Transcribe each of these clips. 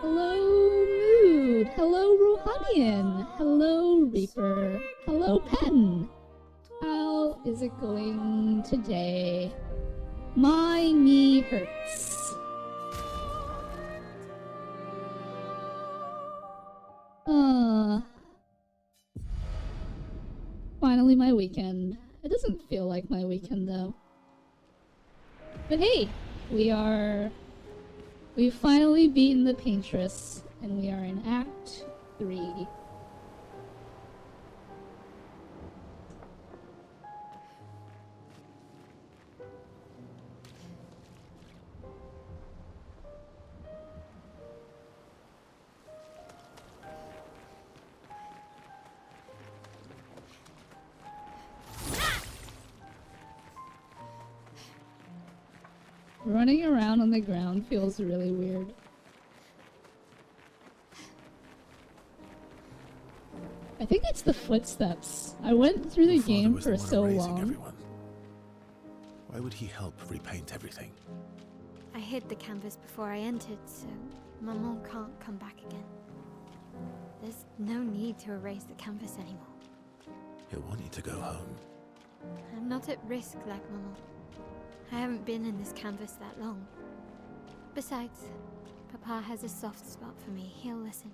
Hello, Mood. Hello, Rohanian. Hello, Reaper. Hello, Pen. How is it going today? My knee hurts. Finally my weekend. It doesn't feel like my weekend though. But hey, we've finally beaten the Paintress, and we are in Act 3. Running around on the ground feels really weird. I think it's the footsteps. I went through the game for so long. Everyone. Why would he help repaint everything? I hid the canvas before I entered, so Maman can't come back again. There's no need to erase the canvas anymore. He'll want you to go home. I'm not at risk like Maman. I haven't been in this canvas that long. Besides, Papa has a soft spot for me. He'll listen.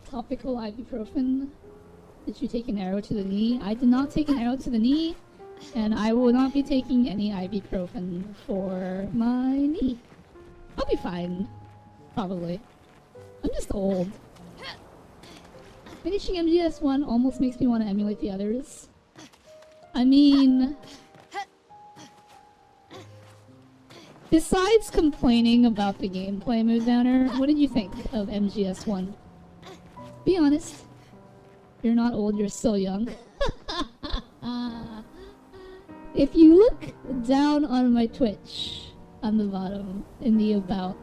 Topical ibuprofen. Did you take an arrow to the knee? I did not take an arrow to the knee, and I will not be taking any ibuprofen for my knee. I'll be fine. Probably. I'm just old. Finishing MGS1 almost makes me want to emulate the others. I mean... Besides complaining about the gameplay, Mood Downer, what did you think of MGS1? Be honest. You're not old, you're still young. If you look down on my Twitch, on the bottom, in the About,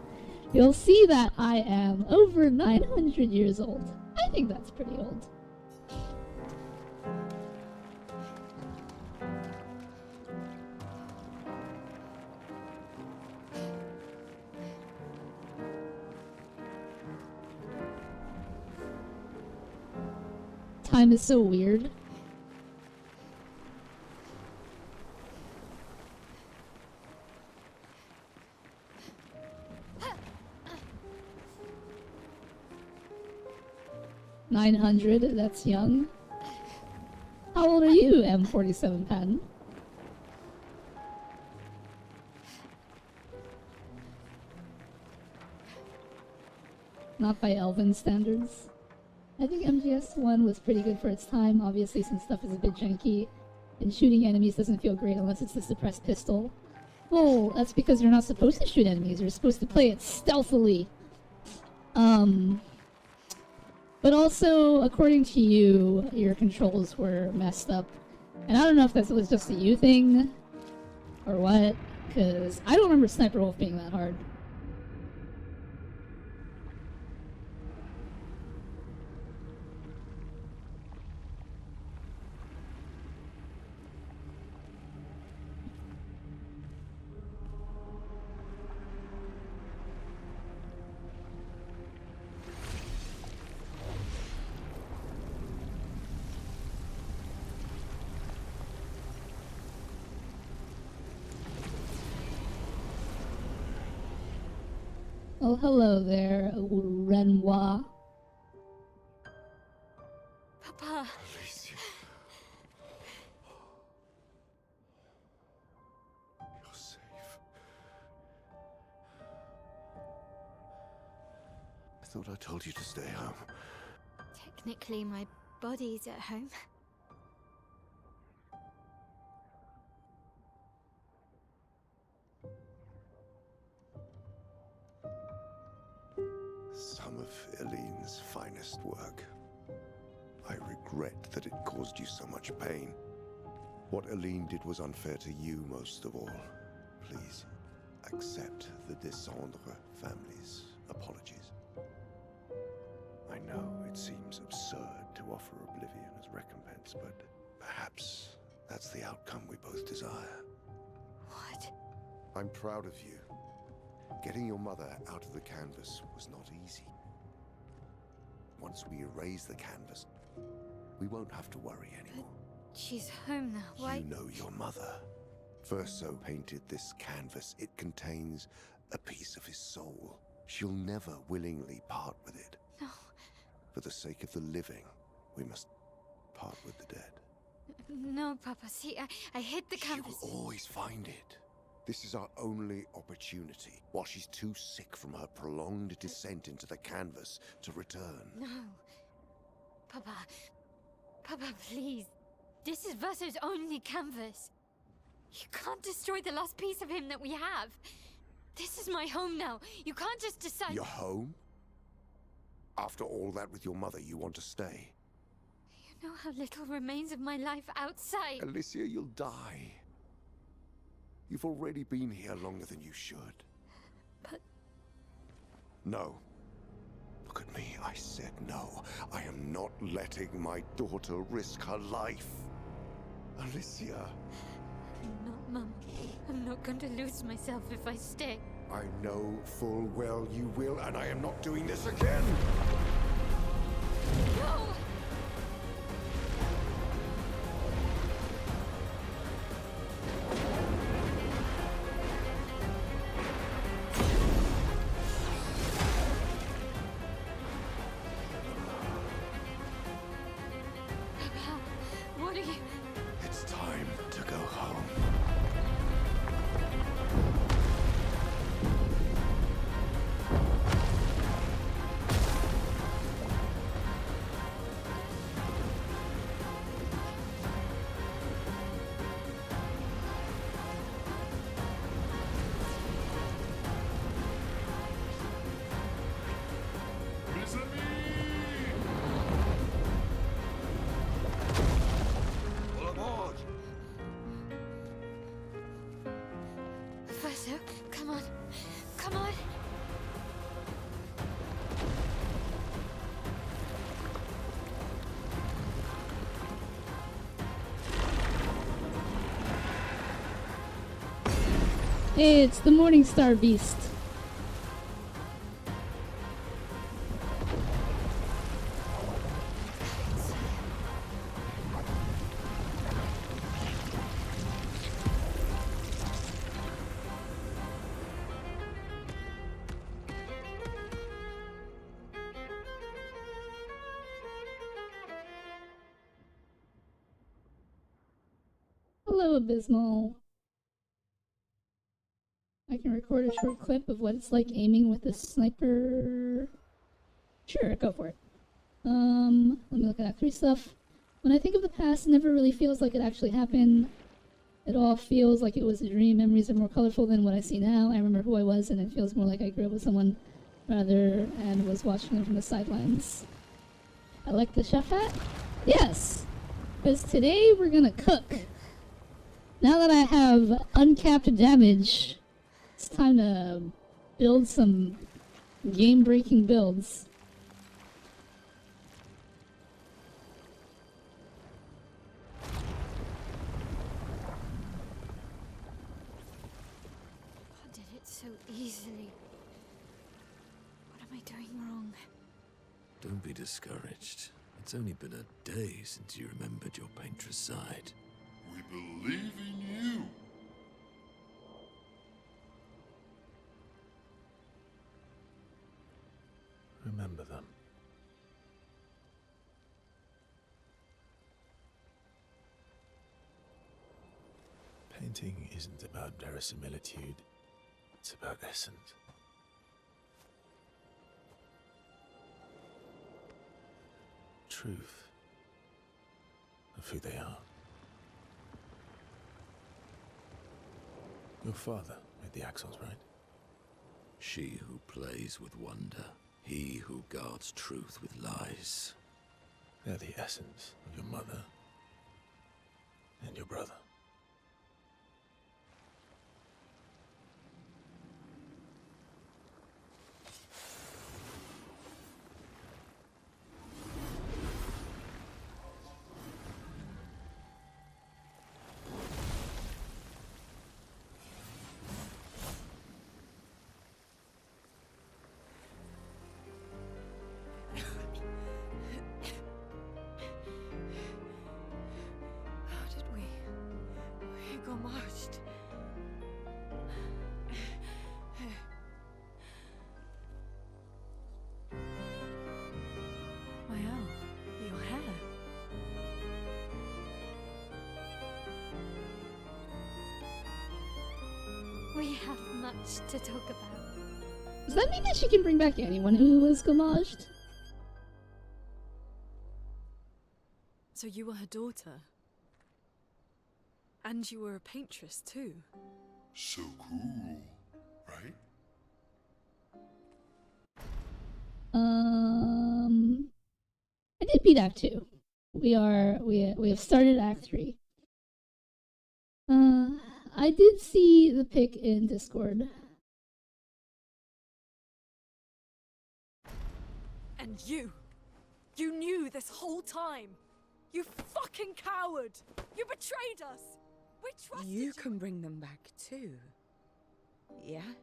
you'll see that I am over 900 years old. I think that's pretty old. Time is so weird. $900, that's young. How old are you, M47 Pen? Not by Elven standards. I think MGS1 was pretty good for its time, obviously since stuff is a bit janky, and shooting enemies doesn't feel great unless it's the suppressed pistol. Well, that's because you're not supposed to shoot enemies, you're supposed to play it stealthily. But also, according to you, your controls were messed up. And I don't know if that was just a you thing, or what, because I don't remember Sniper Wolf being that hard. Oh, hello there, Renoir. Papa! Alicia. You're safe. I thought I told you to stay home. Technically, my body's at home. Some of Eileen's finest work. I regret that it caused you so much pain. What Eileen did was unfair to you most of all. Please, accept the Descendre family's apologies. I know it seems absurd to offer oblivion as recompense, but perhaps that's the outcome we both desire. What? I'm proud of you. Getting your mother out of the canvas was not easy. Once we erase the canvas, we won't have to worry anymore. She's home now. Why? You know your mother. Verso painted this canvas. It contains a piece of his soul. She'll never willingly part with it. No. For the sake of the living, we must part with the dead. No, Papa. See, I hid the canvas. She will always find it. This is our only opportunity, while she's too sick from her prolonged descent into the canvas to return. No. Papa. Papa, please. This is Verso's only canvas. You can't destroy the last piece of him that we have. This is my home now. You can't just decide... Your home? After all that with your mother, you want to stay? You know how little remains of my life outside. Alicia, you'll die. You've already been here longer than you should. But... No. Look at me, I said no. I am not letting my daughter risk her life. Alicia. I'm not, Mum. I'm not going to lose myself if I stay. I know full well you will, and I am not doing this again! No! Papa, what are you... It's time to go home. Verso, come on. Come on. It's the Morningstar Beast. Hello, Abysmal. I can record a short clip of what it's like aiming with a sniper. Sure, go for it. Let me look at Act 3 stuff. When I think of the past, it never really feels like it actually happened. It all feels like it was a dream. Memories are more colorful than what I see now. I remember who I was, and it feels more like I grew up with someone rather and was watching them from the sidelines. I like the chef hat? Yes! Because today we're gonna cook. Now that I have uncapped damage, it's time to build some game-breaking builds. I did it so easily. What am I doing wrong? Don't be discouraged. It's only been a day since you remembered your painter's side. We believe in you. Remember them. Painting isn't about verisimilitude, it's about essence. Truth of who they are. Your father made the axles, right? She who plays with wonder, he who guards truth with lies. They're the essence of your mother and your brother. gomashed. Well, your hair. We have much to talk about. Does that mean that she can bring back anyone who was gommaged? So you were her daughter? And you were a paintress too? So cool, right? I did beat Act 2. We have started Act 3. I did see the pic in Discord. And you knew this whole time! You fucking coward! You betrayed us! We trusted you! You can bring them back too. Yeah?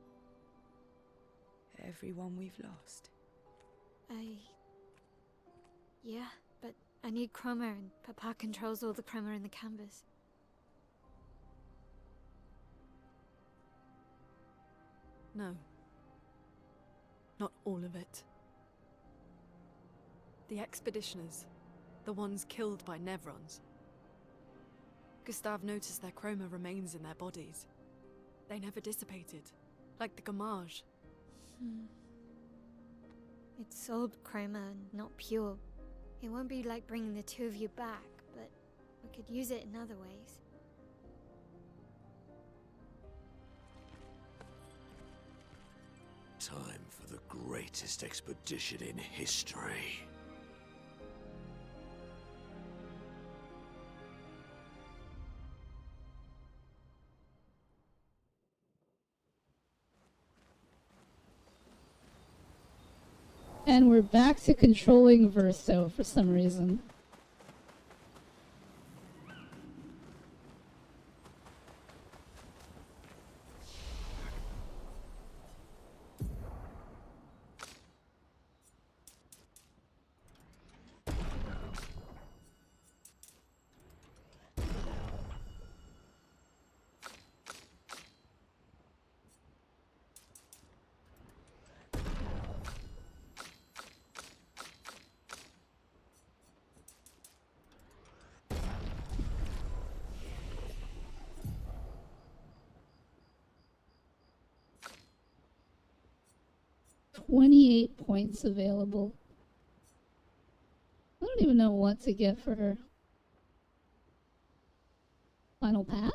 Everyone we've lost. Yeah, but I need chroma and Papa controls all the chroma in the canvas. No. Not all of it. The expeditioners. The ones killed by Nevrons. Gustav noticed their chroma remains in their bodies. They never dissipated, like the gommage. It's sold chroma, not pure. It won't be like bringing the two of you back, but we could use it in other ways. Time for the greatest expedition in history. And we're back to controlling Verso for some reason. $28 points available. I don't even know what to get for her. Final path?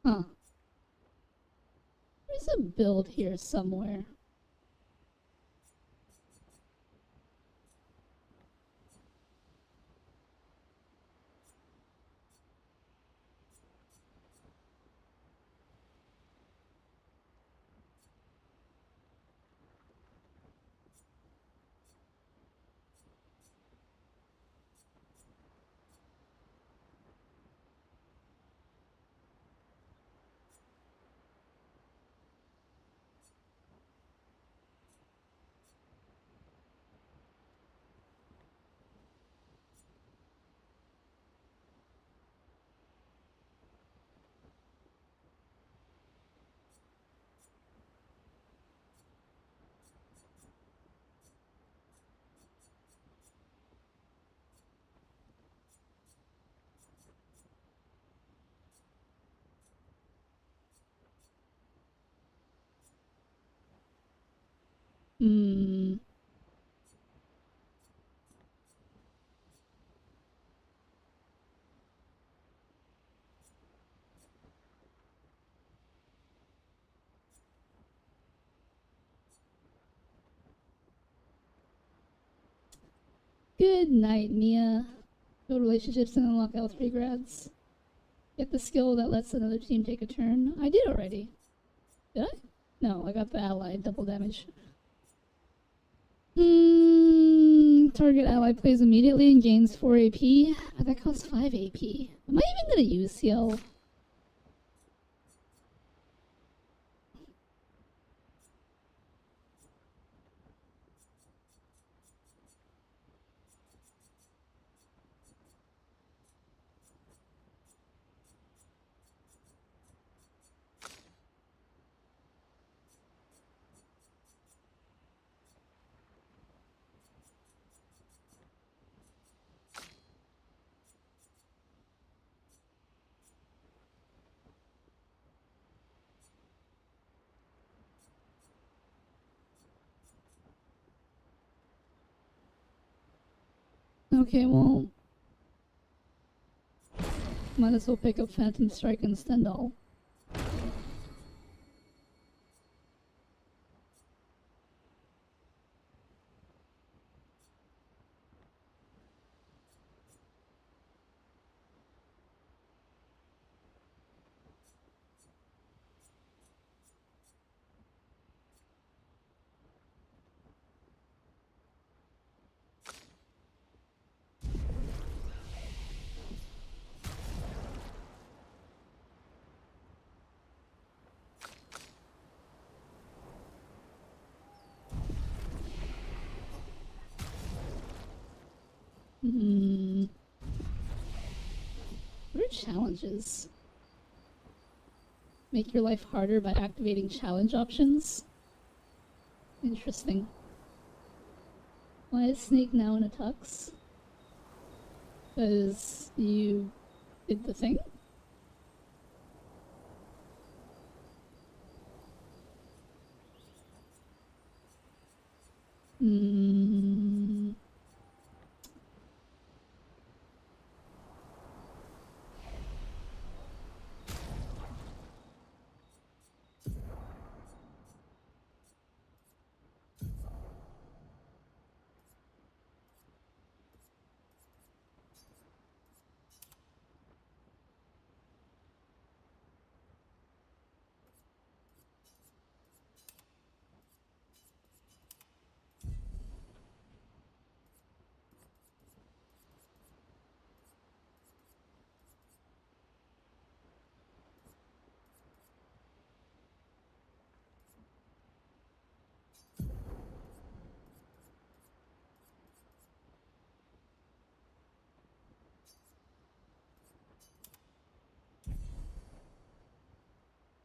Huh. There's a build here somewhere. Hmm. Good night, Mia. Build relationships and unlock L3 grads. Get the skill that lets another team take a turn. I did already. Did I? No, I got the ally double damage. Target ally plays immediately and gains 4 AP. That costs 5 AP. Am I even gonna use CL? Okay, well, might as well pick up Phantom Strike and Stendhal. What are challenges? Make your life harder by activating challenge options? Interesting. Why is Snake now in a tux? Because you did the thing?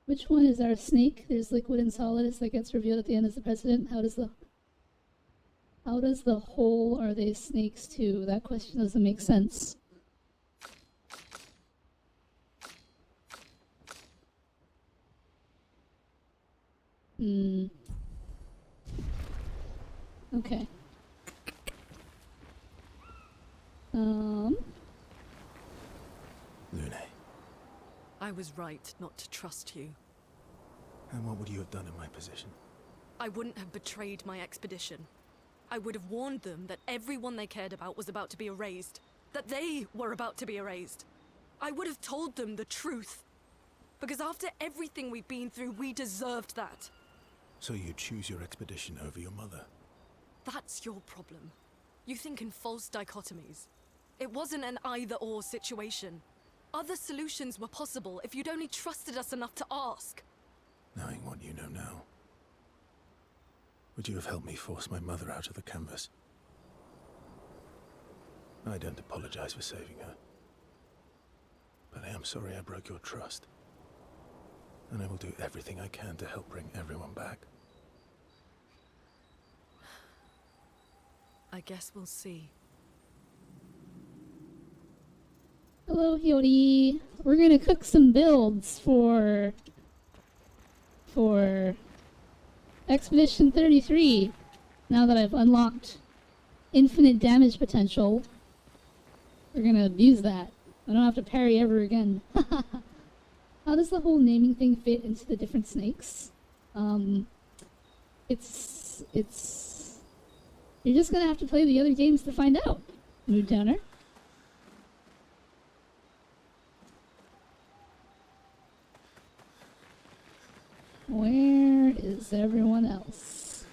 Which one is our snake? There's liquid and solid that gets revealed at the end as the president. How does the whole are they snakes too? That question doesn't make sense. Okay. Lune. I was right not to trust you. And what would you have done in my position? I wouldn't have betrayed my expedition. I would have warned them that everyone they cared about was about to be erased. That they were about to be erased. I would have told them the truth. Because after everything we've been through, we deserved that. So you choose your expedition over your mother? That's your problem. You think in false dichotomies. It wasn't an either-or situation. Other solutions were possible if you'd only trusted us enough to ask. Knowing what you know now, would you have helped me force my mother out of the canvas? I don't apologize for saving her. But I am sorry I broke your trust. And I will do everything I can to help bring everyone back. I guess we'll see. Hello, Hyori. We're gonna cook some builds for Expedition 33. now that I've unlocked infinite damage potential, we're gonna abuse that. I don't have to parry ever again. How does the whole naming thing fit into the different snakes? It's... You're just gonna have to play the other games to find out, Mood Downer. Where is everyone else?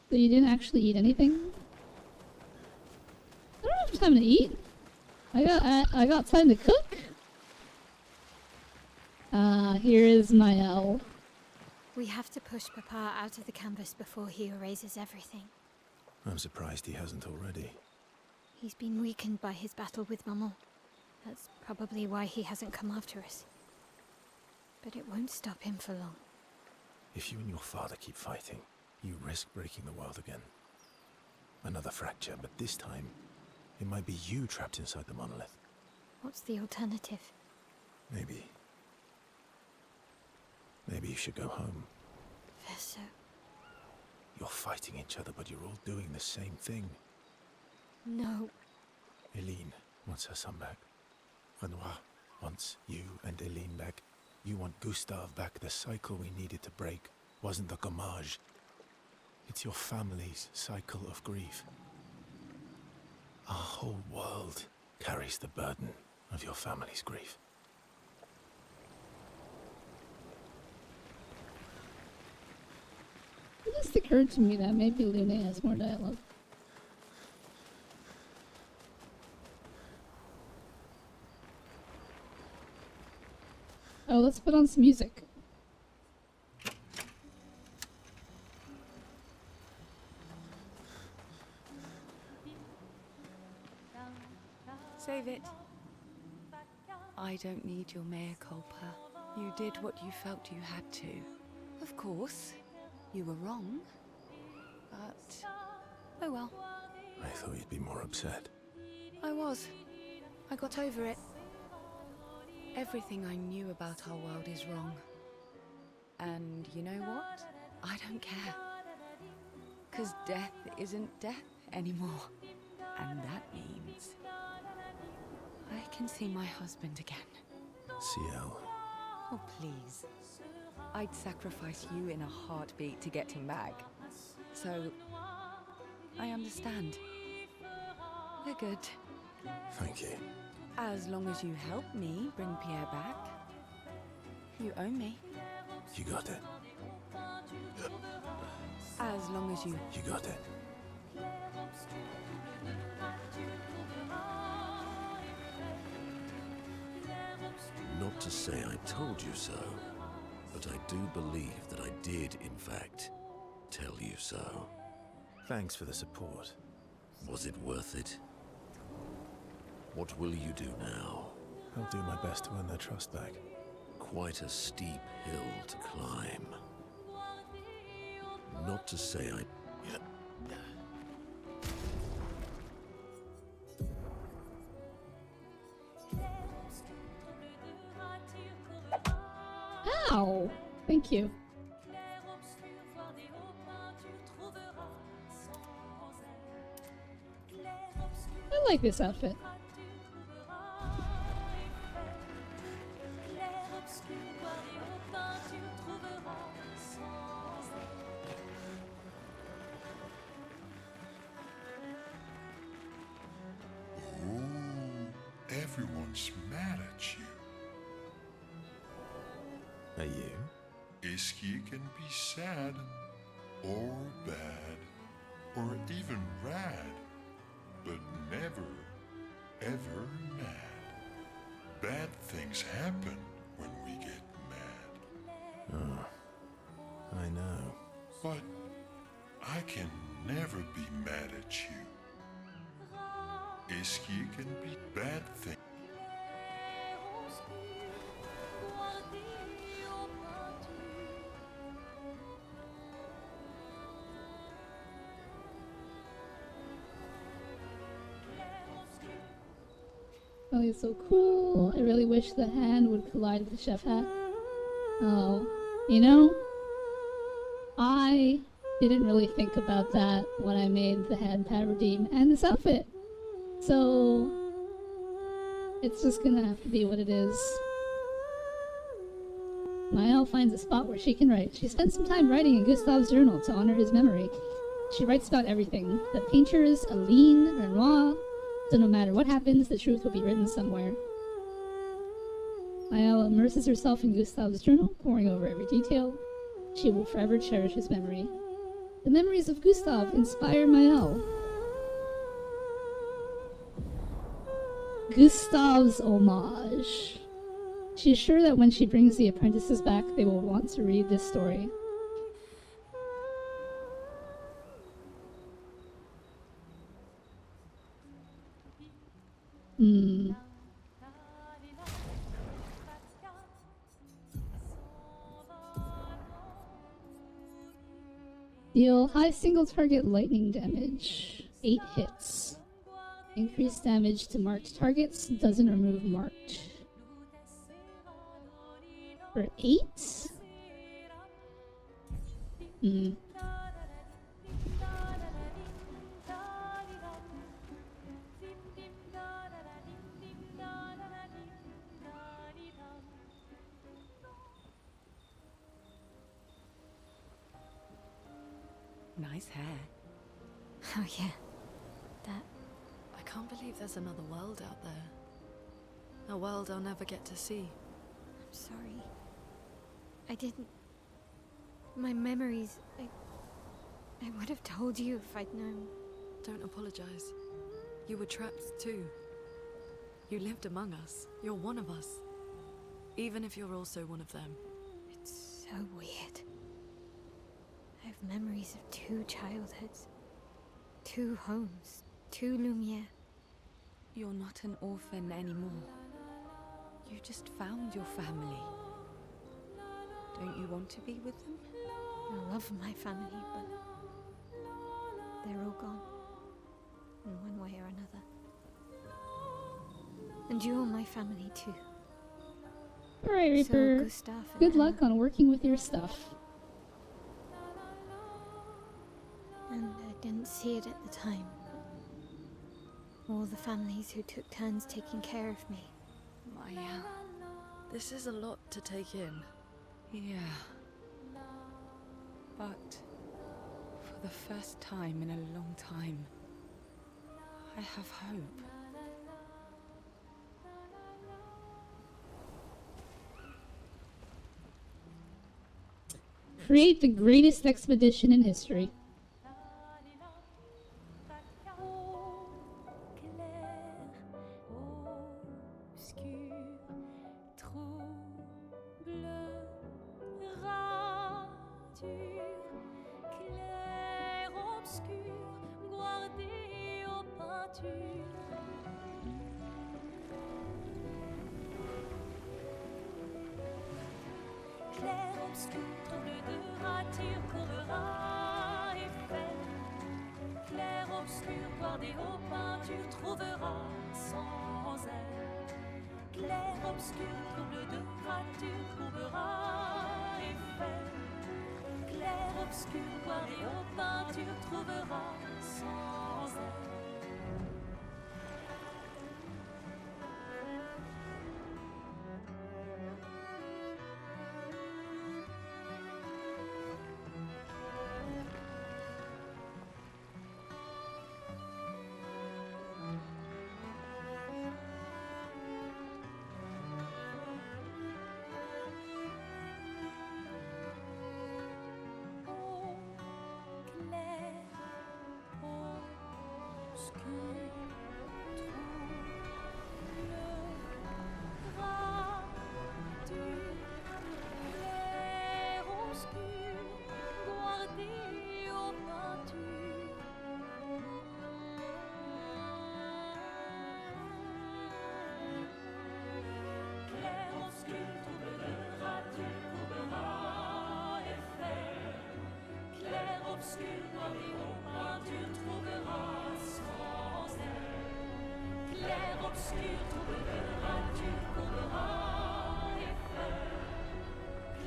So you didn't actually eat anything? I don't have time to eat. I got time to cook. Here is my L. We have to push Papa out of the canvas before he erases everything. I'm surprised he hasn't already. He's been weakened by his battle with Maman. That's probably why he hasn't come after us. But it won't stop him for long. If you and your father keep fighting, you risk breaking the world again. Another fracture, but this time, it might be you trapped inside the monolith. What's the alternative? Maybe you should go home. Verso. You're fighting each other, but you're all doing the same thing. No. Eileen wants her son back. Renoir wants you and Eileen back. You want Gustave back. The cycle we needed to break wasn't the gommage. It's your family's cycle of grief. Our whole world carries the burden of your family's grief. It just occurred to me that maybe Lune has more dialogue. Oh, let's put on some music. Save it. I don't need your mea culpa. You did what you felt you had to. Of course, you were wrong. But, oh well. I thought you'd be more upset. I was. I got over it. Everything I knew about our world is wrong. And you know what? I don't care. 'Cause death isn't death anymore. And that means I can see my husband again. CL. Oh, please. I'd sacrifice you in a heartbeat to get him back. So, I understand. We're good. Thank you. As long as you help me bring Pierre back. You owe me. You got it. As long as you... You got it. Not to say I told you so, but I do believe that I did, in fact, tell you so. Thanks for the support. Was it worth it? What will you do now? I'll do my best to earn their trust back. Quite a steep hill to climb. Not to say I... Ow! Thank you. I like this outfit. Everyone's mad at you. Are you? Iskia can be sad, or bad, or even rad, but never, ever mad. Bad things happen when we get mad. Oh, I know. But I can never be mad at you. Iskia can be bad things. Oh, he's so cool. I really wish the hand would collide with the chef hat. Oh, you know, I didn't really think about that when I made the hand pad redeem and this outfit. So it's just gonna have to be what it is. Maëlle finds a spot where she can write. She spent some time writing in Gustave's journal to honor his memory. She writes about everything. The painters, Aline, Renoir, so no matter what happens, the truth will be written somewhere. Maëlle immerses herself in Gustave's journal, poring over every detail. She will forever cherish his memory. The memories of Gustave inspire Maëlle. Gustave's homage. She is sure that when she brings the apprentices back, they will want to read this story. Deal high single target lightning damage. 8 hits. Increased damage to marked targets. Doesn't remove marked. For 8? Nice hair. Oh yeah, that. I can't believe there's another world out there. A world I'll never get to see. I'm sorry. I didn't. My memories. I would have told you if I'd known. Don't apologize. You were trapped too. You lived among us. You're one of us. Even if you're also one of them. It's so weird. I have memories of 2 childhoods, 2 homes, 2 Lumiere. You're not an orphan anymore. You just found your family. Don't you want to be with them? I love my family, but they're all gone. In one way or another. And you're my family too. Alright, Reaper. So, Gustave and Good Emma. luck on working with your stuff. And I didn't see it at the time. All the families who took turns taking care of me. Maëlle. This is a lot to take in. Yeah. But for the first time in a long time, I have hope. Create the greatest expedition in history. Clair, obscur, trouble de rature, courera et fait. Clair, obscur, guardé aux peintures, trouvera sans elle. Clair, obscur, trouble de rature, trouvera et fait. Clair, obscur, guardé aux peintures, trouvera sans elle.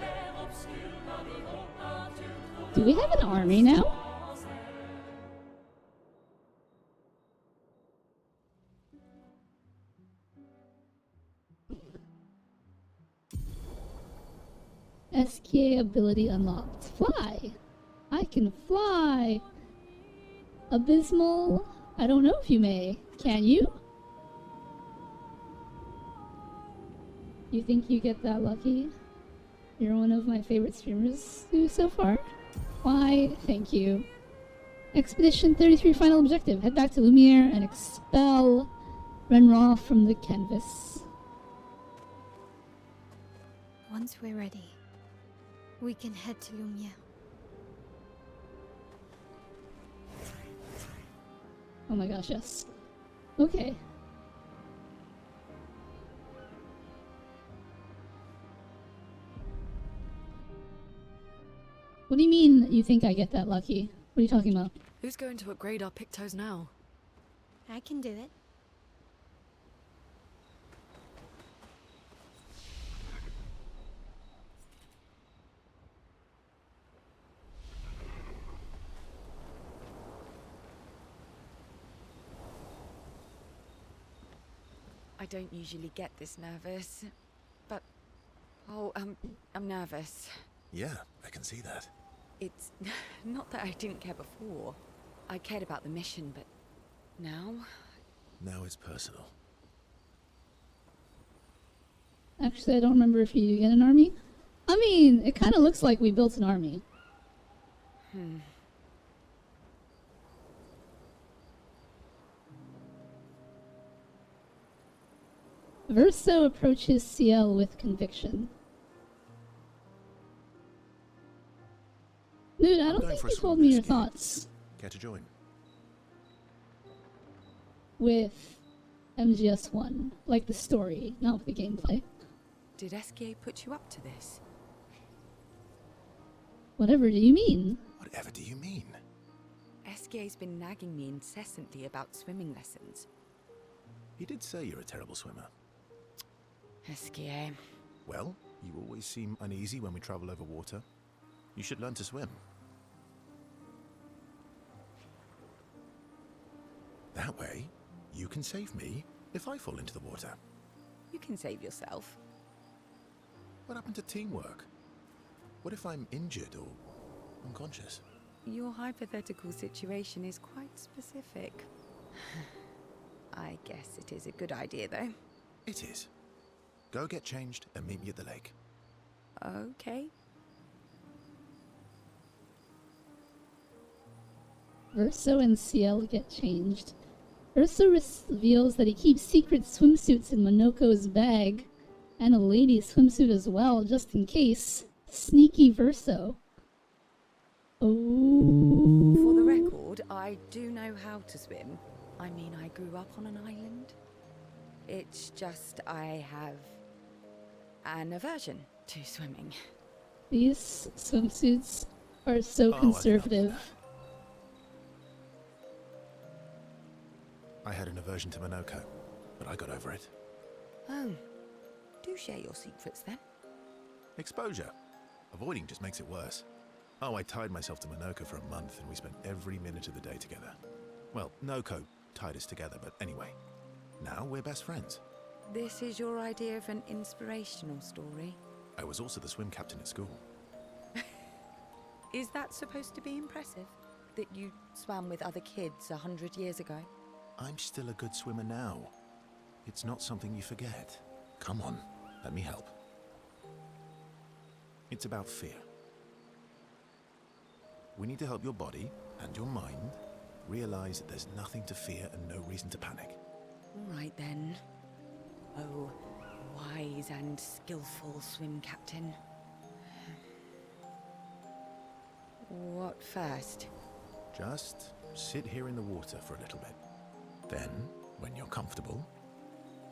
Clair, obscur, dans les hauts peintures, Do we have an army now? SK ability unlocked. Fly! I can fly! Abysmal? I don't know if you may. Can you? You think you get that lucky? You're one of my favorite streamers so far. Why, thank you. Expedition 33 final objective. Head back to Lumiere and expel Renra from the canvas. Once we're ready, we can head to Lumiere. Oh my gosh, yes. Okay. What do you mean you think I get that lucky? What are you talking about? Who's going to upgrade our Pictos now? I can do it. I don't usually get this nervous, but I'm nervous. Yeah, I can see that. It's not that I didn't care before. I cared about the mission, but now? Now it's personal. Actually, I don't remember if you get an army. I mean, it kind of looks like we built an army. Verso approaches CL with conviction. Dude, I don't think you told me your thoughts. Care to join? With MGS1. Like the story, not with the gameplay. Did SKA put you up to this? Whatever do you mean? Whatever do you mean? SKA's been nagging me incessantly about swimming lessons. He did say you're a terrible swimmer. SKA. Well, you always seem uneasy when we travel over water. You should learn to swim. That way, you can save me if I fall into the water. You can save yourself. What happened to teamwork? What if I'm injured or unconscious? Your hypothetical situation is quite specific. I guess it is a good idea, though. It is. Go get changed and meet me at the lake. Okay. Verso and CL get changed. Verso reveals that he keeps secret swimsuits in Monoko's bag, and a ladies' swimsuit as well, just in case. Sneaky Verso. Oh. For the record, I do know how to swim. I mean, I grew up on an island. It's just I have an aversion to swimming. These swimsuits are so conservative. I had an aversion to Monoko, but I got over it. Oh, do share your secrets then. Exposure. Avoiding just makes it worse. Oh, I tied myself to Monoko for a month and we spent every minute of the day together. Well, Noko tied us together, but anyway. Now we're best friends. This is your idea of an inspirational story? I was also the swim captain at school. Is that supposed to be impressive? That you swam with other kids 100 years ago? I'm still a good swimmer now. It's not something you forget. Come on, let me help. It's about fear. We need to help your body and your mind realize that there's nothing to fear and no reason to panic. All right then. Oh, wise and skillful swim captain. What first? Just sit here in the water for a little bit. Then, when you're comfortable,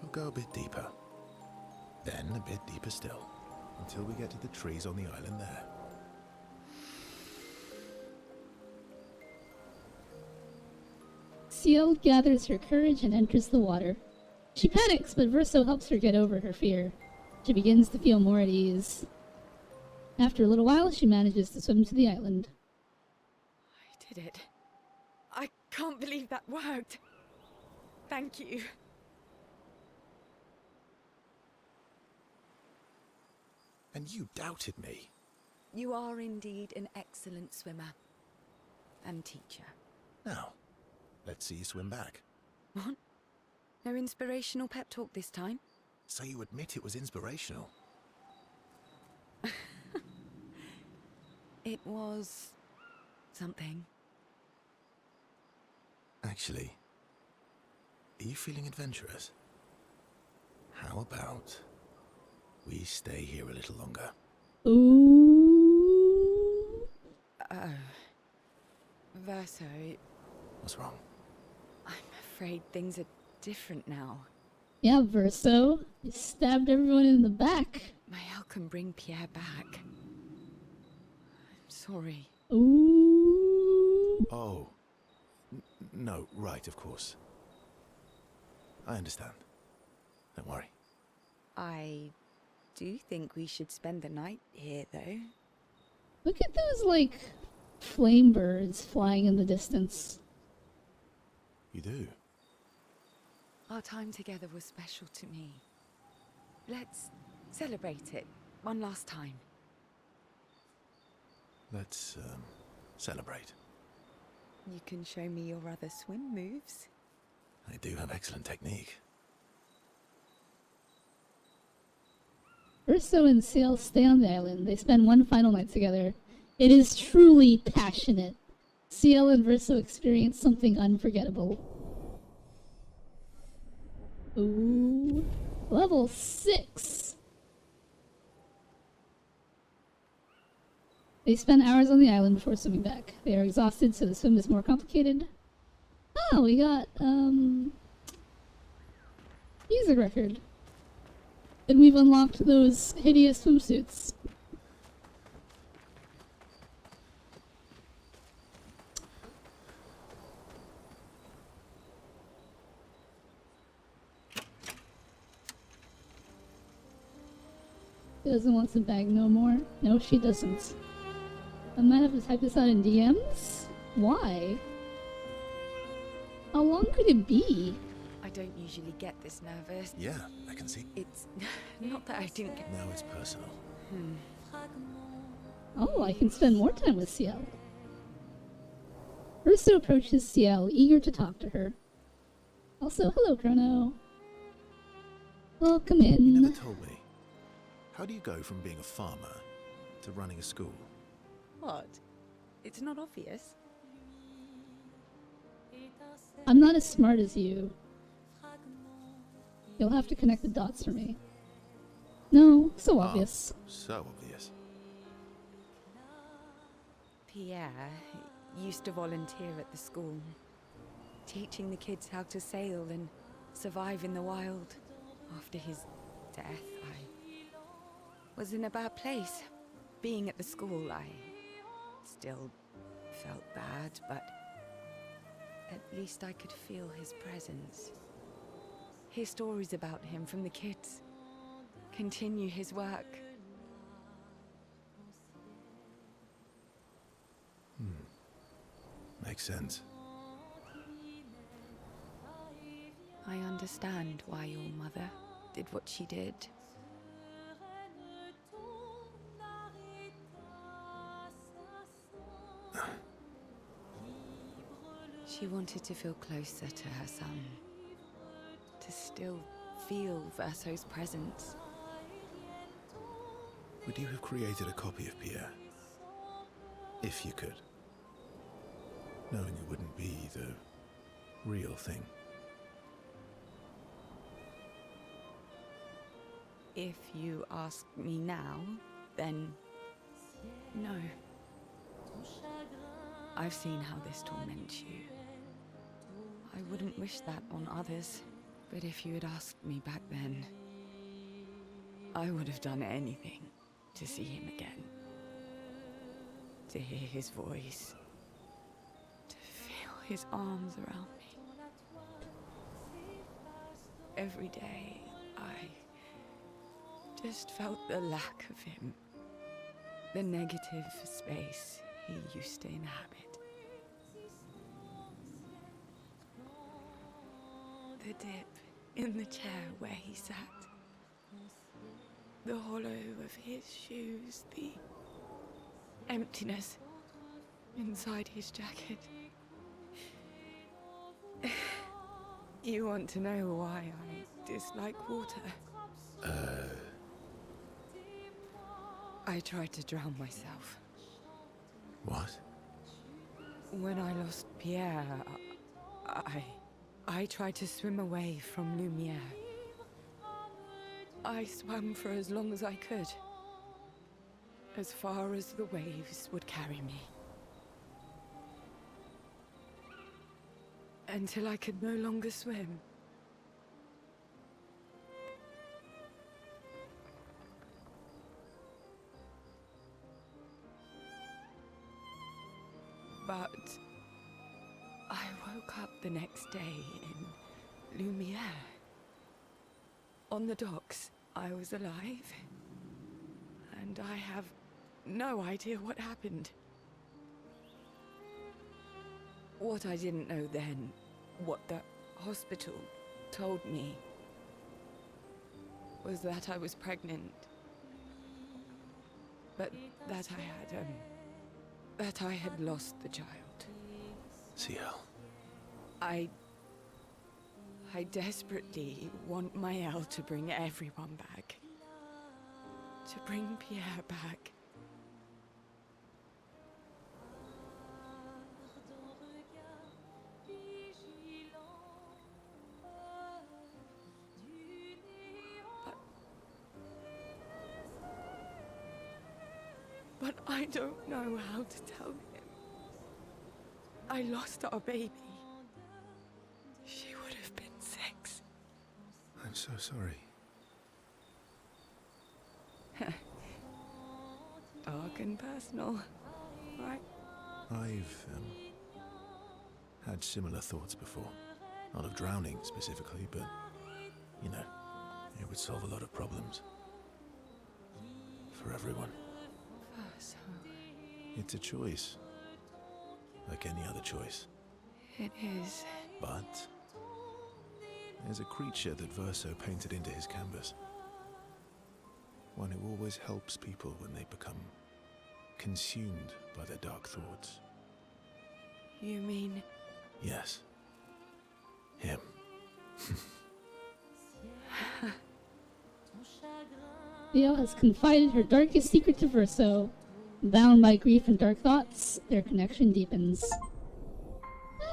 we'll go a bit deeper. Then a bit deeper still, until we get to the trees on the island there. CL gathers her courage and enters the water. She panics, but Verso helps her get over her fear. She begins to feel more at ease. After a little while, she manages to swim to the island. did it. I can't believe that worked. Thank you. And you doubted me. You are indeed an excellent swimmer. And teacher. Now, let's see you swim back. What? No inspirational pep talk this time? So you admit it was inspirational? It was... something. Actually, are you feeling adventurous? How about we stay here a little longer? Ooh. Oh. Verso, What's wrong? I'm afraid things are different now. Yeah, Verso. You stabbed everyone in the back. Mael can bring Pierre back. I'm sorry. Ooh. Oh. No, right, of course. I understand. Don't worry. I do think we should spend the night here, though. Look at those, like, flame birds flying in the distance. You do? Our time together was special to me. Let's celebrate it one last time. Let's, celebrate. You can show me your other swim moves. I do have excellent technique. Verso and Ciel stay on the island. They spend one final night together. It is truly passionate. Ciel and Verso experience something unforgettable. Ooh. Level 6. They spend hours on the island before swimming back. They are exhausted, so the swim is more complicated. Oh, we got, music record. And we've unlocked those hideous swimsuits. She doesn't want to bag no more. No, she doesn't. I might have to type this out in DMs? Why? How long could it be? I don't usually get this nervous. Yeah, I can see. It's not that I didn't get... Now it's personal. Oh, I can spend more time with Ciel. Verso approaches Ciel, eager to talk to her. Also, hello, Chrono. Welcome You in. never told me. How do you go from being a farmer to running a school? What? It's not obvious. I'm not as smart as you. You'll have to connect the dots for me. No, so obvious. So obvious. Pierre used to volunteer at the school, teaching the kids how to sail and survive in the wild. After his death, I was in a bad place. Being at the school, I still felt bad, but at least I could feel his presence. Hear stories about him from the kids. Continue his work. Makes sense. I understand why your mother did what she did. She wanted to feel closer to her son. To still feel Verso's presence. Would you have created a copy of Pierre? If you could. Knowing it wouldn't be the real thing. If you ask me now, then no. I've seen how this torments you. I wouldn't wish that on others, but if you had asked me back then, I would have done anything to see him again. To hear his voice. To feel his arms around me. Every day, I just felt the lack of him. The negative space he used to inhabit. The dip in the chair where he sat. The hollow of his shoes, the emptiness inside his jacket. You want to know why I dislike water? I tried to drown myself. What? When I lost Pierre, I tried to swim away from Lumiere. I swam for as long as I could. As far as the waves would carry me. Until I could no longer swim. But I woke up the next day in Lumiere. On the docks, I was alive. And I have no idea what happened. What I didn't know then, what the hospital told me, was that I was pregnant. But that I had lost the child. CL. I desperately want Maëlle to bring everyone back. To bring Pierre back. But I don't know how to tell him. I lost our baby. She would have been 6. I'm so sorry. Dark and personal, right? I've had similar thoughts before. Not of drowning specifically, but, you know, it would solve a lot of problems. For everyone. So It's a choice. Like any other choice. it is. But there's a creature that Verso painted into his canvas. One who always helps people when they become consumed by their dark thoughts. You mean? Yes. Him. Theo has confided her darkest secret to Verso. Bound by grief and dark thoughts, their connection deepens.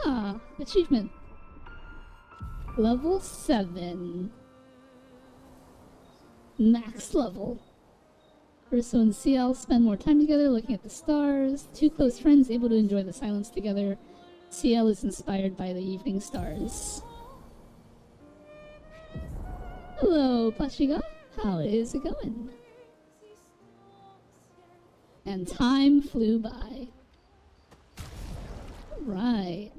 Ah, achievement. Level 7. Max level. Verso and CL spend more time together looking at the stars. Two close friends able to enjoy the silence together. CL is inspired by the evening stars. Hello, Pashiga. How is it going? And time flew by. Right.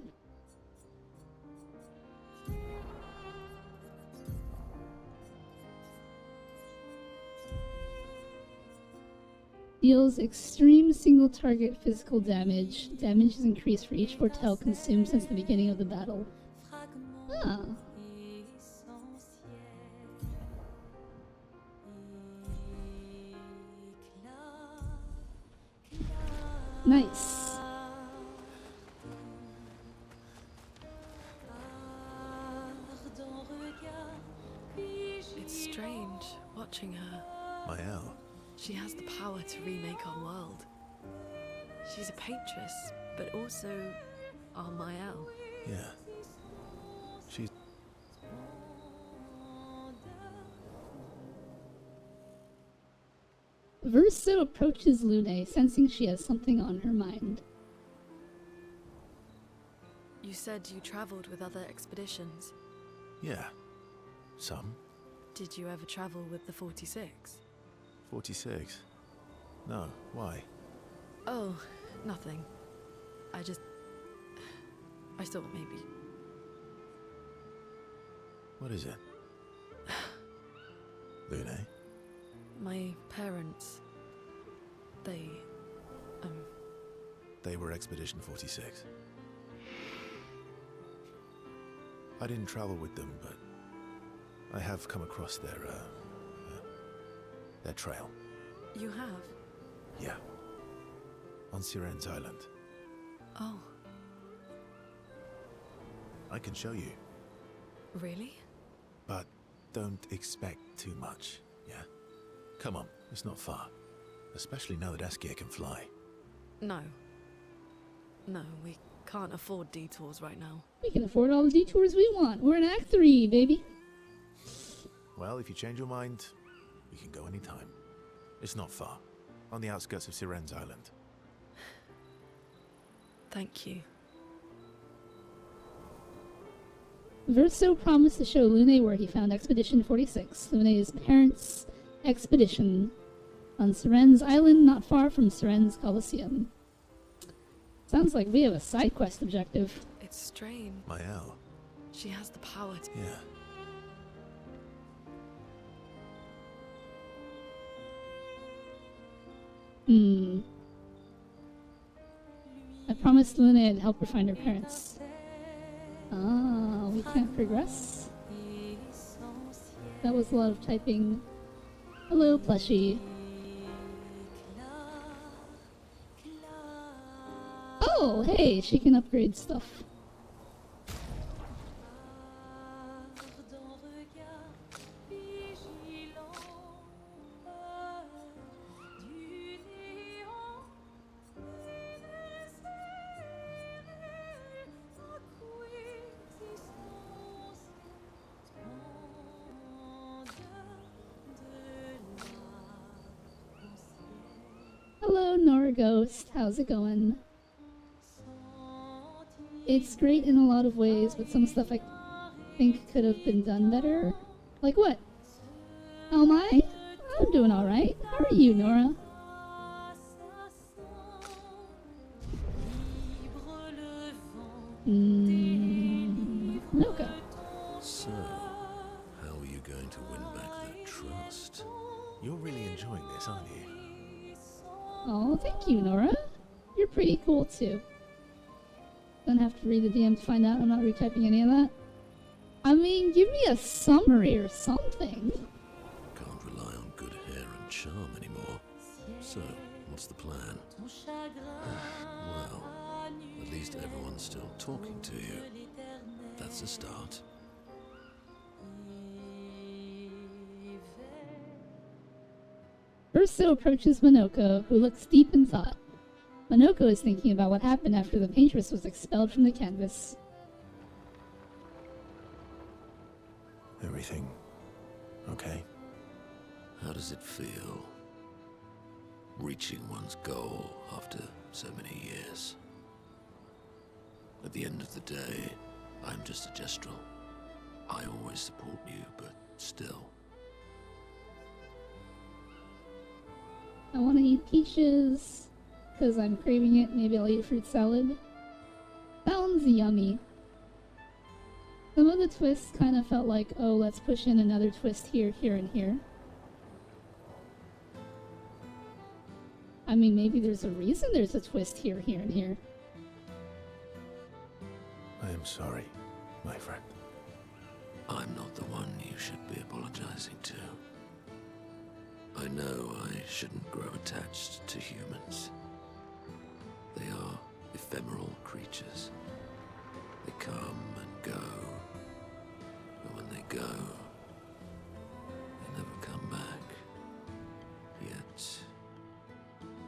Deals extreme single target physical damage. Damage is increased for each foretell consumed since the beginning of the battle. Ah. Nice. It's strange watching her. Maëlle. She has the power to remake our world. She's a patroness, but also our Maëlle. Yeah. She's... Verso approaches Lune, sensing she has something on her mind. You said you traveled with other expeditions. Yeah. Some. Did you ever travel with the 46? 46? No, why? Oh, nothing. I thought maybe. What is it? Lune? My parents, they They were Expedition 46. I didn't travel with them, but I have come across their trail. You have? Yeah. On Siren's Island. Oh, I can show you, really? but don't expect too much, yeah? Come on, it's not far. Especially now that Askia can fly. No. No, we can't afford detours right now. We can afford all the detours we want. We're in Act 3, baby. Well, if you change your mind, you can go anytime. It's not far. On the outskirts of Siren's Island. Thank you. Verso promised to show Lune where he found Expedition 46, Lune's parents' expedition, on Siren's Island, not far from Siren's Coliseum. Sounds like we have a side quest objective. It's strange. Mael. She has the power to... Yeah. I promised Lune I'd help her find her parents. Ah, we can't progress? That was a lot of typing. Hello, plushie. Oh, hey, she can upgrade stuff. Hello, Nora Ghost. How's it going? It's great in a lot of ways, but some stuff I think could have been done better. Like what? Oh my? I'm doing alright. How are you, Nora? Okay. So, how are you going to win back that trust? You're really enjoying this, aren't you? Oh, thank you, Nora. You're pretty cool, too. Don't have to read the DM to find out I'm not retyping any of that. I mean, give me a summary or something. Can't rely on good hair and charm anymore. So, what's the plan? Well, at least everyone's still talking to you. That's a start. Urso approaches Monoko, who looks deep in thought. Monoko is thinking about what happened after the paintress was expelled from the canvas. Everything okay? How does it feel? Reaching one's goal after so many years. At the end of the day, I'm just a gestural. I always support you, but still. I want to eat peaches, because I'm craving it. Maybe I'll eat fruit salad. Sounds yummy. Some of the twists kind of felt like, oh, let's push in another twist here, here, and here. I mean, maybe there's a reason there's a twist here, here, and here. I am sorry, my friend. I'm not the one you should be apologizing to. I know I shouldn't grow attached to humans. They are ephemeral creatures. They come and go. But when they go, they never come back. Yet,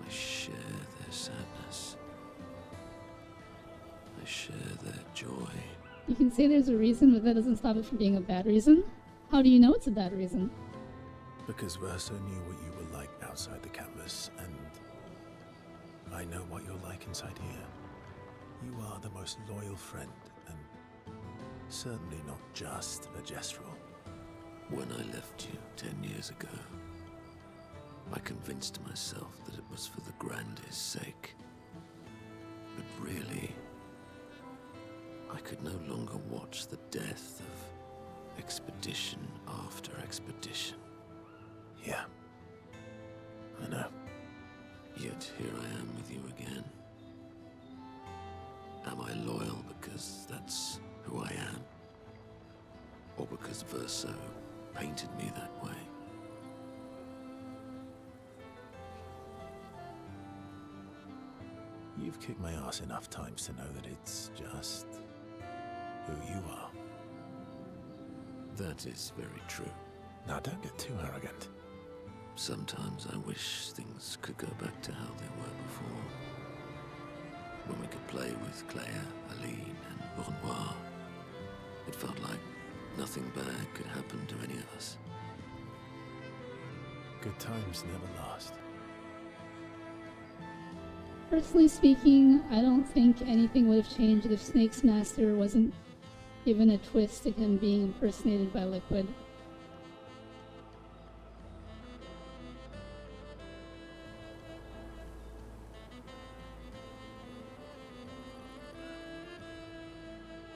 I share their sadness. I share their joy. You can say there's a reason, but that doesn't stop it from being a bad reason. How do you know it's a bad reason? Because Verso knew what you were like outside the canvas, and I know what you're like inside here. You are the most loyal friend, and certainly not just a gestural. When I left you 10 years ago, I convinced myself that it was for the grandest sake. But really, I could no longer watch the death of expedition after expedition. Yeah, I know. Yet here I am with you again. Am I loyal because that's who I am? or because Verso painted me that way. You've kicked my ass enough times to know that it's just who you are. That is very true. Now don't get too arrogant. Sometimes I wish things could go back to how they were before. When we could play with Clair, Aline, and Velynara. It felt like nothing bad could happen to any of us. Good times never last. Personally speaking, I don't think anything would have changed if Snake's master wasn't given a twist to him being impersonated by Liquid.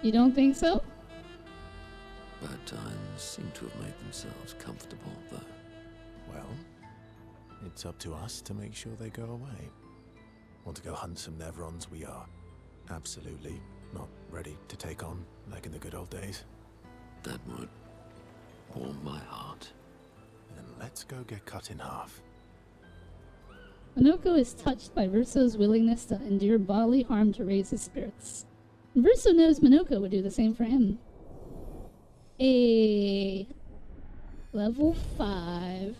You don't think so? Bad times seem to have made themselves comfortable, though. Well, it's up to us to make sure they go away. Want to go hunt some Nevrons? We are. Absolutely not ready to take on like in the good old days. That would warm my heart. Then let's go get cut in half. Minoko is touched by Verso's willingness to endure bodily harm to raise his spirits. And Verso knows Minoko would do the same for him. Level 5.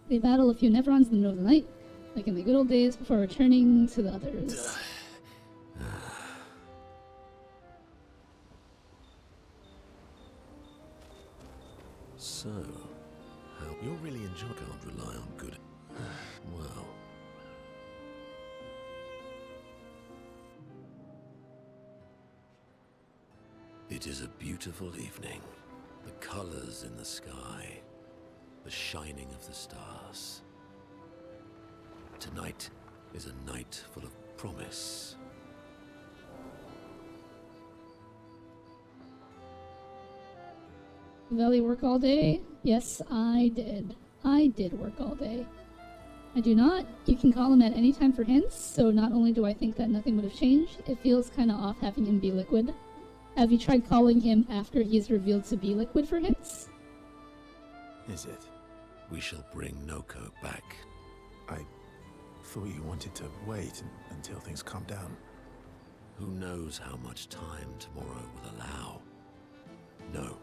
They battle a few Nevrons in the middle of the night, like in the good old days before returning to the others. So, how you'll really enjoy can't rely on good. Well. It is a beautiful evening. The colors in the sky. The shining of the stars. Tonight is a night full of promise. Veli work all day? Yes, I did. I did work all day. I do not. You can call him at any time for hints, so not only do I think that nothing would have changed, it feels kinda off having him be Liquid. Have you tried calling him after he's revealed to be Liquid for hints? Is it? We shall bring Noko back. I thought you wanted to wait until things calm down. Who knows how much time tomorrow will allow? No.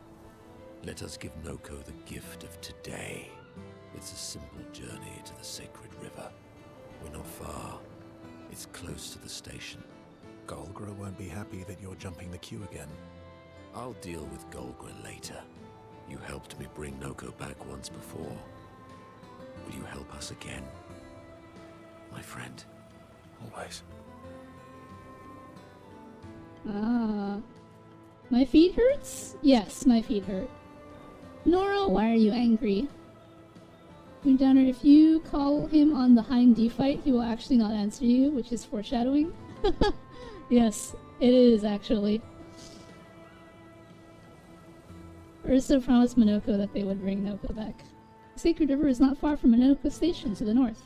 Let us give Noko the gift of today. It's a simple journey to the sacred river. We're not far. It's close to the station. Golgra won't be happy that you're jumping the queue again. I'll deal with Golgra later. You helped me bring Noko back once before. Will you help us again? My friend. Always. Ah. My feet hurts? Yes, my feet hurt. Nora, why are you angry? Moondowner, if you call him on the Hind D fight, he will actually not answer you, which is foreshadowing. Yes, it is actually. Ursa promised Minoko that they would bring Noko back. The Sacred River is not far from Minoko Station to the north.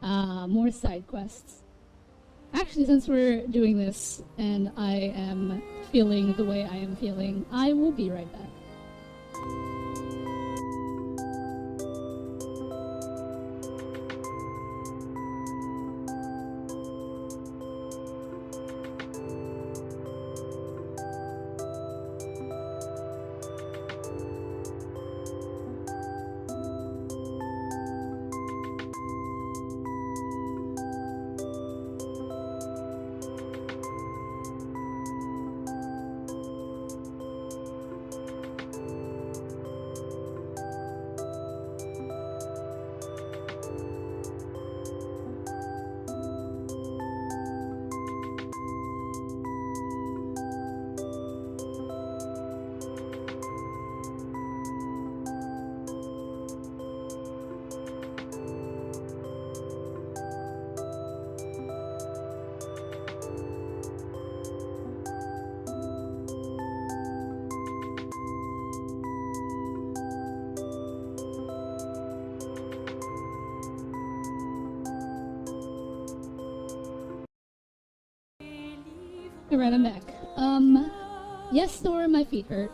Ah, more side quests. Actually, since we're doing this, and I am feeling the way I am feeling, I will be right back. Alright, I'm back. Yes, Thor, my feet hurt.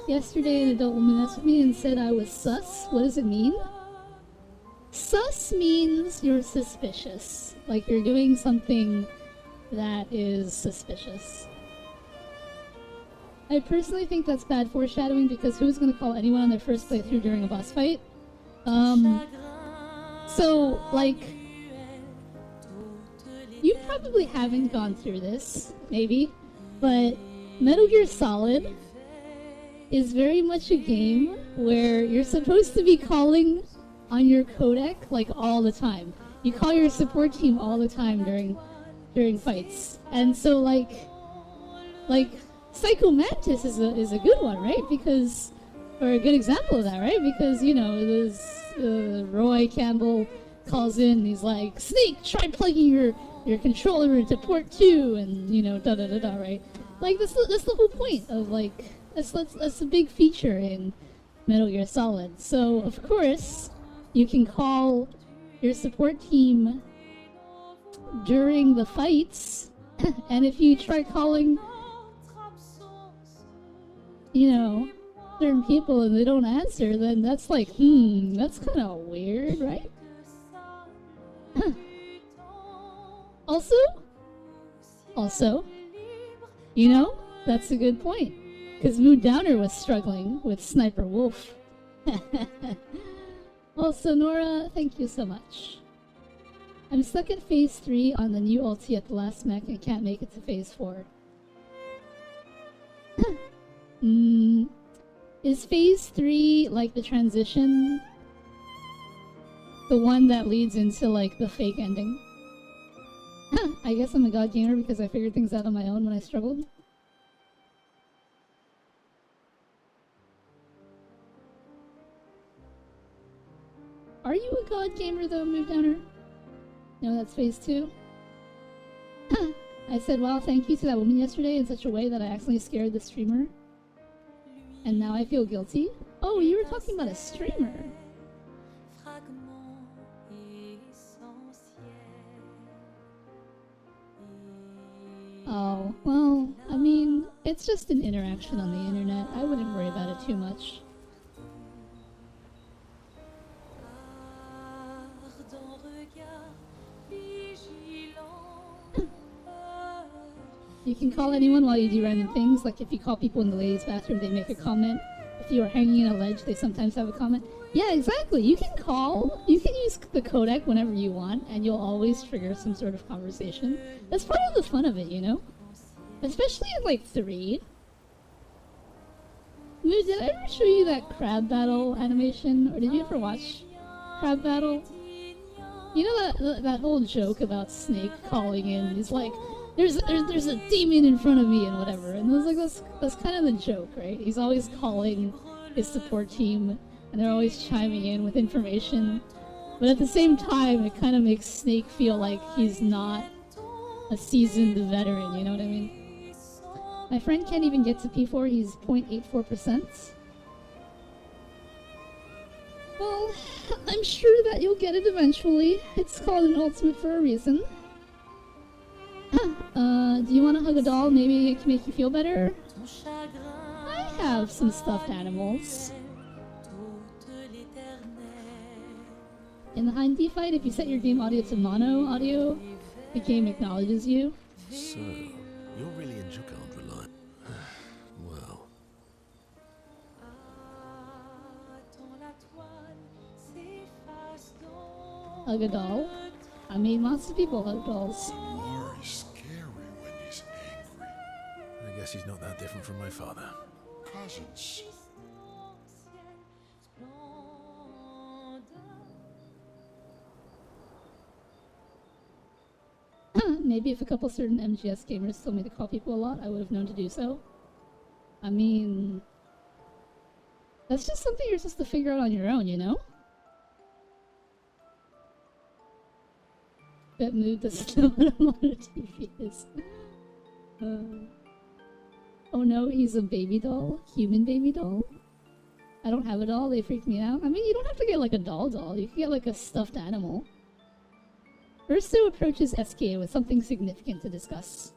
Yesterday an adult woman asked me and said I was sus. What does it mean? Sus means you're suspicious. Like you're doing something that is suspicious. I personally think that's bad foreshadowing because who's gonna call anyone on their first playthrough during a boss fight? So, like, you probably haven't gone through this, maybe, but Metal Gear Solid is very much a game where you're supposed to be calling on your codec, like, all the time. You call your support team all the time during fights. And so, like, Psycho Mantis is a good one, right? Because, or a good example of that, right? Because, you know, Roy Campbell calls in and he's like, Snake, try plugging your controller into port 2, and, you know, da-da-da-da, right? Like, that's the whole point of, like, that's a big feature in Metal Gear Solid. So, of course, you can call your support team during the fights, and if you try calling, you know, certain people and they don't answer, then that's like, that's kind of weird, right? Also, you know, that's a good point. Because Mood Downer was struggling with Sniper Wolf. Also, Nora, thank you so much. I'm stuck at phase 3 on the new ulti at the last mech and can't make it to phase 4. Is phase 3 like the transition? The one that leads into like the fake ending? I guess I'm a god gamer because I figured things out on my own when I struggled. Are you a god gamer though, Move Downer? No, that's phase 2. I said, wow, thank you to that woman yesterday in such a way that I accidentally scared the streamer. And now I feel guilty. Oh, you were talking about a streamer. Oh, well, I mean, it's just an interaction on the internet. I wouldn't worry about it too much. You can call anyone while you do random things, like if you call people in the ladies' bathroom, they make a comment. If you are hanging in a ledge, they sometimes have a comment. Yeah, exactly. You can call. You can use the codec whenever you want, and you'll always trigger some sort of conversation. That's part of the fun of it, you know? Especially at, like, 3. Mood, did I ever show you that crab battle animation? Or did you ever watch crab battle? You know that whole joke about Snake calling in? He's like, there's a demon in front of me and whatever. And it's like, that's kind of the joke, right? He's always calling his support team, and they're always chiming in with information. But at the same time, it kind of makes Snake feel like he's not a seasoned veteran, you know what I mean? My friend can't even get to P4, he's 0.84%. Well, I'm sure that you'll get it eventually. It's called an ultimate for a reason. Do you want to hug a doll? Maybe it can make you feel better? I have some stuffed animals. In the Hind D fight, if you set your game audio to mono audio, the game acknowledges you. So, you're really in can't rely. Well. Hug a doll? I mean, lots of people hug dolls. Lari's scary when he's angry. I guess he's not that different from my father. Cousins. Maybe if a couple certain MGS gamers told me to call people a lot, I would have known to do so. I mean, that's just something you're supposed to figure out on your own, you know? Bet Mood doesn't know what a mono TV is. Oh no, he's a baby doll? Human baby doll? I don't have a doll, they freak me out. I mean, you don't have to get like a doll, you can get like a stuffed animal. Urso approaches SK with something significant to discuss.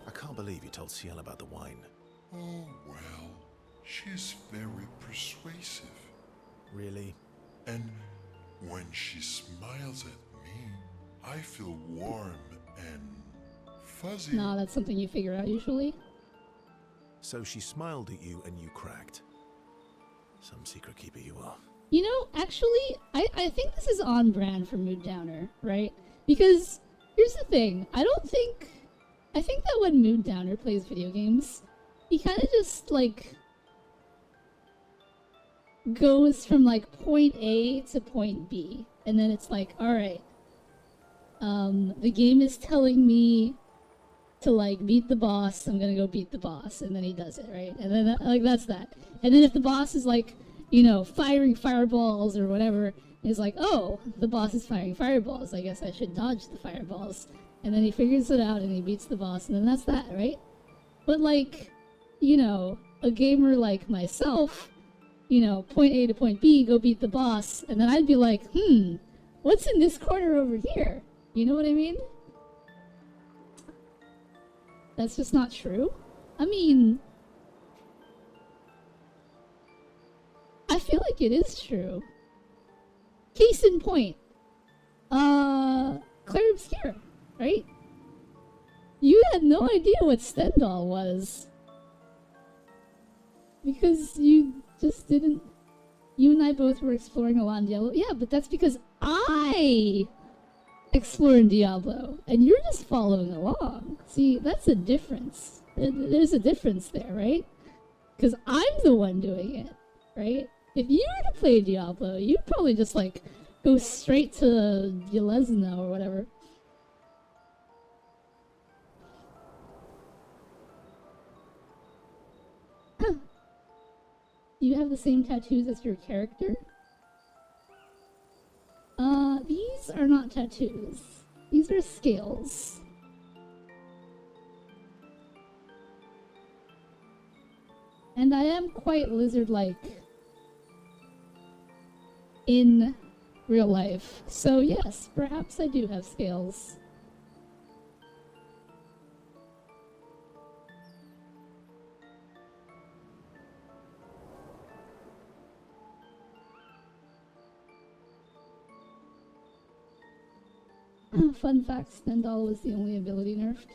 I can't believe you told Ciel about the wine. Oh, well, she's very persuasive. Really? And when she smiles at me, I feel warm and fuzzy. Nah, that's something you figure out usually. So she smiled at you and you cracked. Some secret keeper you are. You know, actually, I think this is on brand for Mood Downer, right? Because here's the thing. I think that when Mood Downer plays video games, he kind of just, like, goes from, like, point A to point B. And then it's like, alright, the game is telling me to, like, beat the boss, I'm gonna go beat the boss. And then he does it, right? And then, like, that's that. And then if the boss is, like, you know, firing fireballs or whatever, he's like, oh, the boss is firing fireballs, I guess I should dodge the fireballs. And then he figures it out and he beats the boss, and then that's that, right? But, like, you know, a gamer like myself, you know, point A to point B, go beat the boss, and then I'd be like, what's in this corner over here? You know what I mean? That's just not true. I mean, I feel like it is true. Case in point, Clair Obscur, right? You had no idea what Stendhal was. Because you just didn't... You and I both were exploring a lot in Diablo. Yeah, but that's because I explore in Diablo, and you're just following along. See, that's a difference. There's a difference there, right? Because I'm the one doing it, right? If you were to play Diablo, you'd probably just, like, go straight to Yelezna or whatever. You have the same tattoos as your character? These are not tattoos. These are scales. And I am quite lizard-like in real life. So yes, perhaps I do have scales. Fun fact, Stendhal was the only ability nerfed.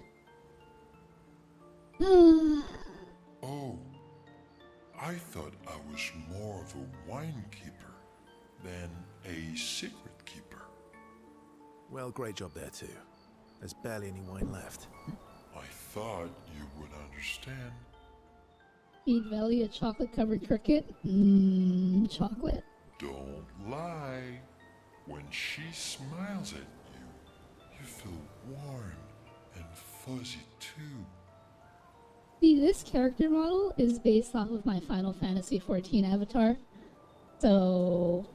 Oh, I thought I was more of a wine keeper than a secret keeper. Well, great job there too. There's barely any wine left. I thought you would understand. Feed Velly a chocolate-covered cricket? Chocolate. Don't lie. When she smiles at you, you feel warm and fuzzy too. See, this character model is based off of my Final Fantasy XIV avatar. So,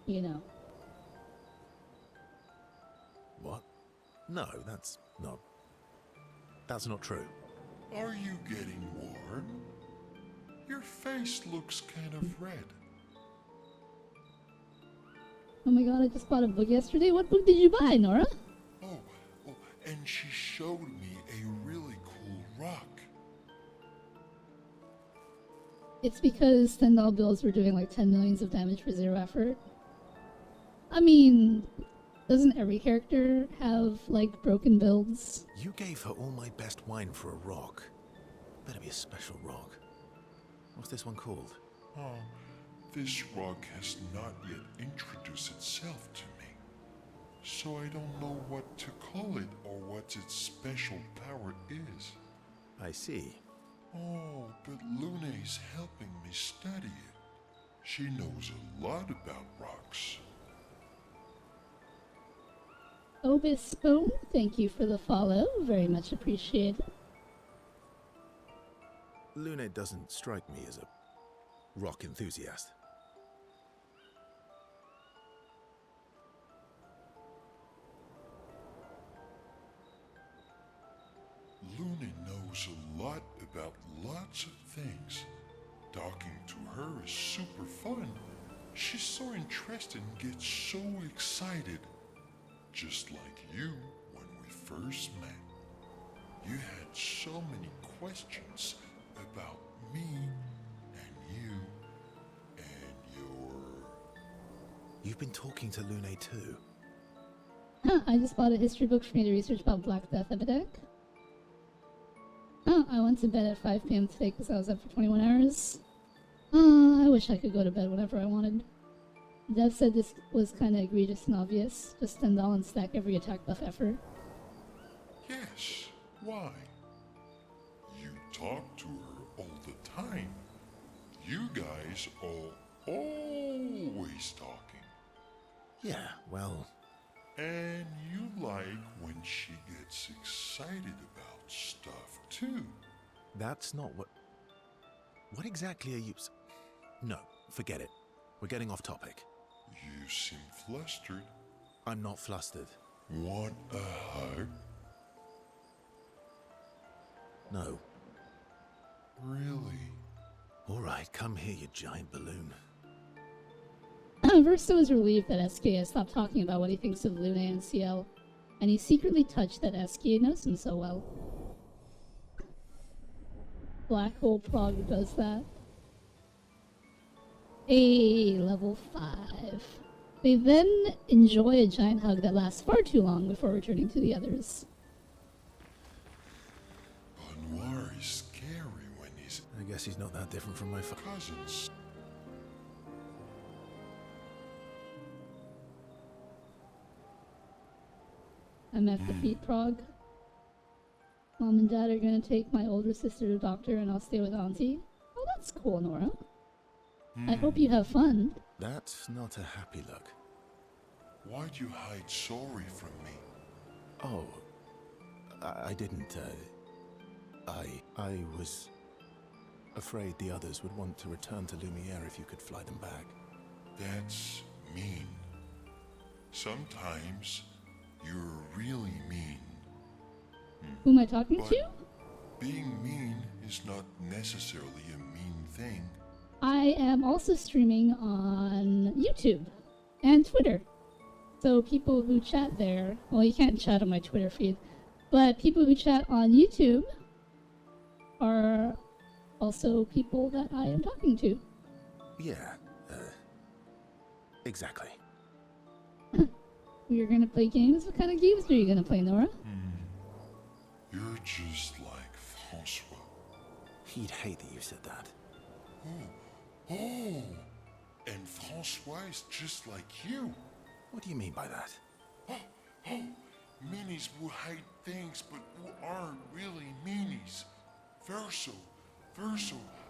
you know. What? No, that's not true. Are you getting warm? Your face looks kind of red. Oh my god, I just bought a book yesterday. What book did you buy, Nora? Oh, and she showed me a really cool rock. It's because Stendhal builds were doing like 10 millions of damage for 0 effort. I mean, doesn't every character have, like, broken builds? You gave her all my best wine for a rock. Better be a special rock. What's this one called? Oh, this rock has not yet introduced itself to me. So I don't know what to call it or what its special power is. I see. Oh, but Luna's helping me study it. She knows a lot about rocks. Obscur, thank you for the follow. Very much appreciated. Luna doesn't strike me as a rock enthusiast. Luna knows a lot about lots of things. Talking to her is super fun. She's so interested and gets so excited. Just like you when we first met. You had so many questions about me and you and your... You've been talking to Lune too? I just bought a history book for me to research about Black Death epidemic. I went to bed at 5 p.m. today because I was up for 21 hours. I wish I could go to bed whenever I wanted. Dev said this was kinda egregious and obvious. Just $10 and stack every attack buff ever. Yes, why? You talk to her all the time. You guys are always talking. Yeah, well... And you like when she gets excited about stuff too. That's not what... What exactly are you... No, forget it. We're getting off topic. You seem flustered. I'm not flustered. Want a hug? No. Really? Alright, come here, you giant balloon. Verso is relieved that SK stopped talking about what he thinks of Luna and CL, and he's secretly touched that SK knows him so well. Black hole prog does that. Level 5. They then enjoy a giant hug that lasts far too long before returning to the others. Noir is scary when he's... I guess he's not that different from my cousins. I'm at the feet prog. Mom and Dad are gonna take my older sister to the doctor and I'll stay with Auntie. Oh, that's cool, Nora. I hope you have fun. That's not a happy look. Why'd you hide sorry from me? Oh, I didn't, I was afraid the others would want to return to Lumiere if you could fly them back. That's mean. Sometimes you're really mean. Who am I talking But to? being mean is not necessarily a mean thing. I am also streaming on YouTube and Twitter. So people who chat there, well, you can't chat on my Twitter feed, but people who chat on YouTube are also people that I am talking to. Yeah, exactly. We're gonna play games? What kind of games are you gonna play, Nora? You're just like Francois. He'd hate that you said that. Oh, and Francois is just like you. What do you mean by that? Oh, meanies who hide things but who aren't really meanies. Verso,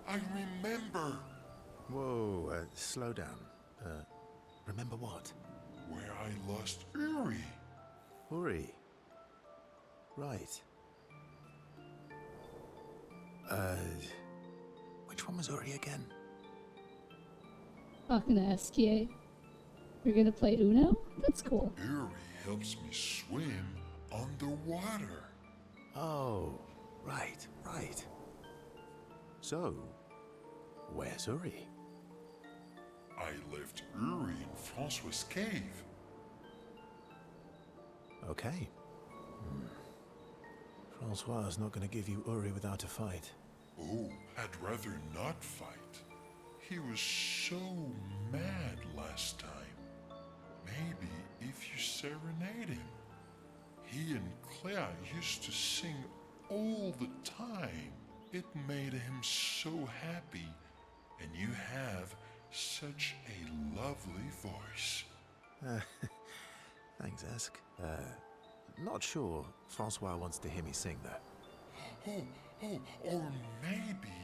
I remember. Whoa, slow down. Remember what? Where I lost Uri. Uri. Right. Which one was Uri again? Talking to SKA. We're gonna play Uno? That's cool. Uri helps me swim underwater. Oh, right. So, where's Uri? I left Uri in Francois' cave. Okay. Francois is not going to give you Uri without a fight. Oh, I'd rather not fight. He was so mad last time. Maybe if you serenade him. He and Clair used to sing all the time. It made him so happy. And you have such a lovely voice. Thanks, Esk. Not sure Francois wants to hear me sing, though. Or maybe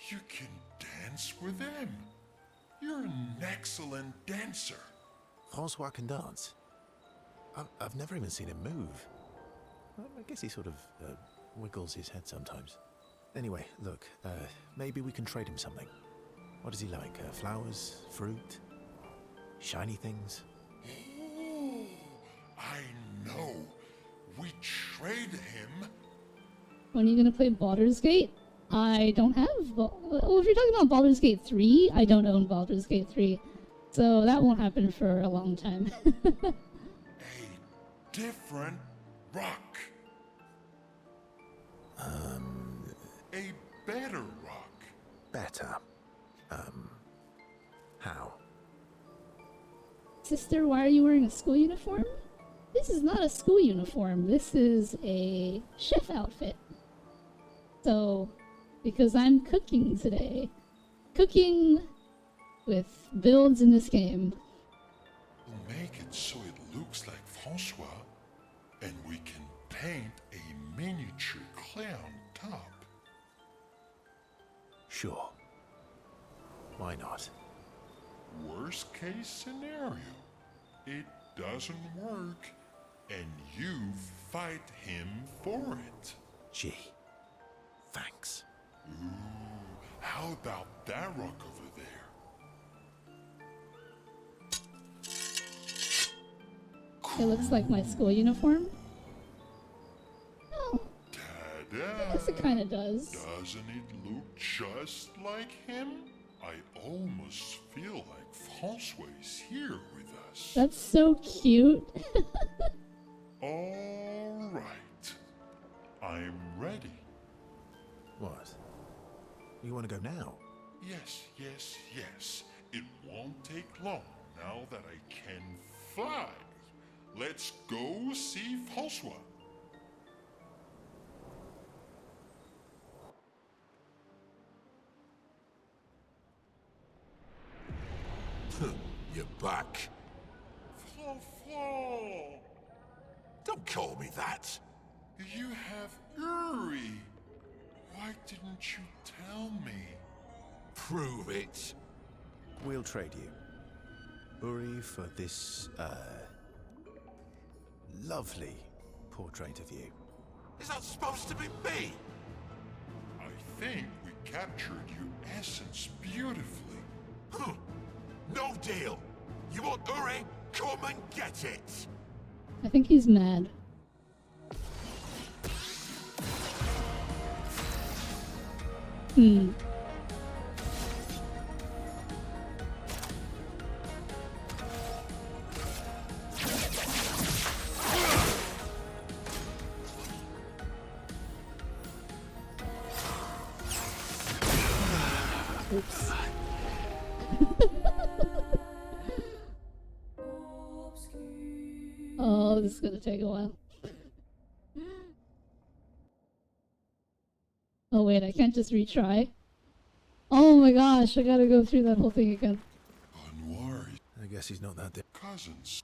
you can dance with him. You're an excellent dancer. Francois can dance. I've never even seen him move. Well, I guess he sort of wiggles his head sometimes. Anyway, look, maybe we can trade him something. What does he like? Flowers? Fruit? Shiny things? Oh, I know. We trade him. When are you gonna play Baldur's Gate? I don't have. Well, if you're talking about Baldur's Gate 3, I don't own Baldur's Gate 3. So that won't happen for a long time. A different rock. A better rock. Better. How? Sister, why are you wearing a school uniform? This is not a school uniform. This is a chef outfit. So, because I'm cooking today. Cooking with builds in this game. We'll make it so it looks like Francois, and we can paint a miniature Clair on top. Sure. Why not? Worst case scenario, it doesn't work, and you fight him for it. Gee. Thanks. Ooh, how about that rock over there? It looks like my school uniform. Oh, Ta-da! I guess it kind of does. Doesn't it look just like him? I almost feel like Francois is here with us. That's so cute. All right. I'm ready. What? You want to go now? Yes, yes, yes. It won't take long now that I can fly. Let's go see Francois. You're back. Francois! Don't call me that. You have Uri. Why didn't you tell me? Prove it. We'll trade you. Uri for this, lovely portrait of you. Is that supposed to be me? I think we captured your essence beautifully. Huh. No deal. You want Uri? Come and get it. I think he's mad. Oops. Oh, this is gonna take a while. Oh wait, I can't just retry. Oh my gosh, I gotta go through that whole thing again. Anwar, I guess he's not that cousins.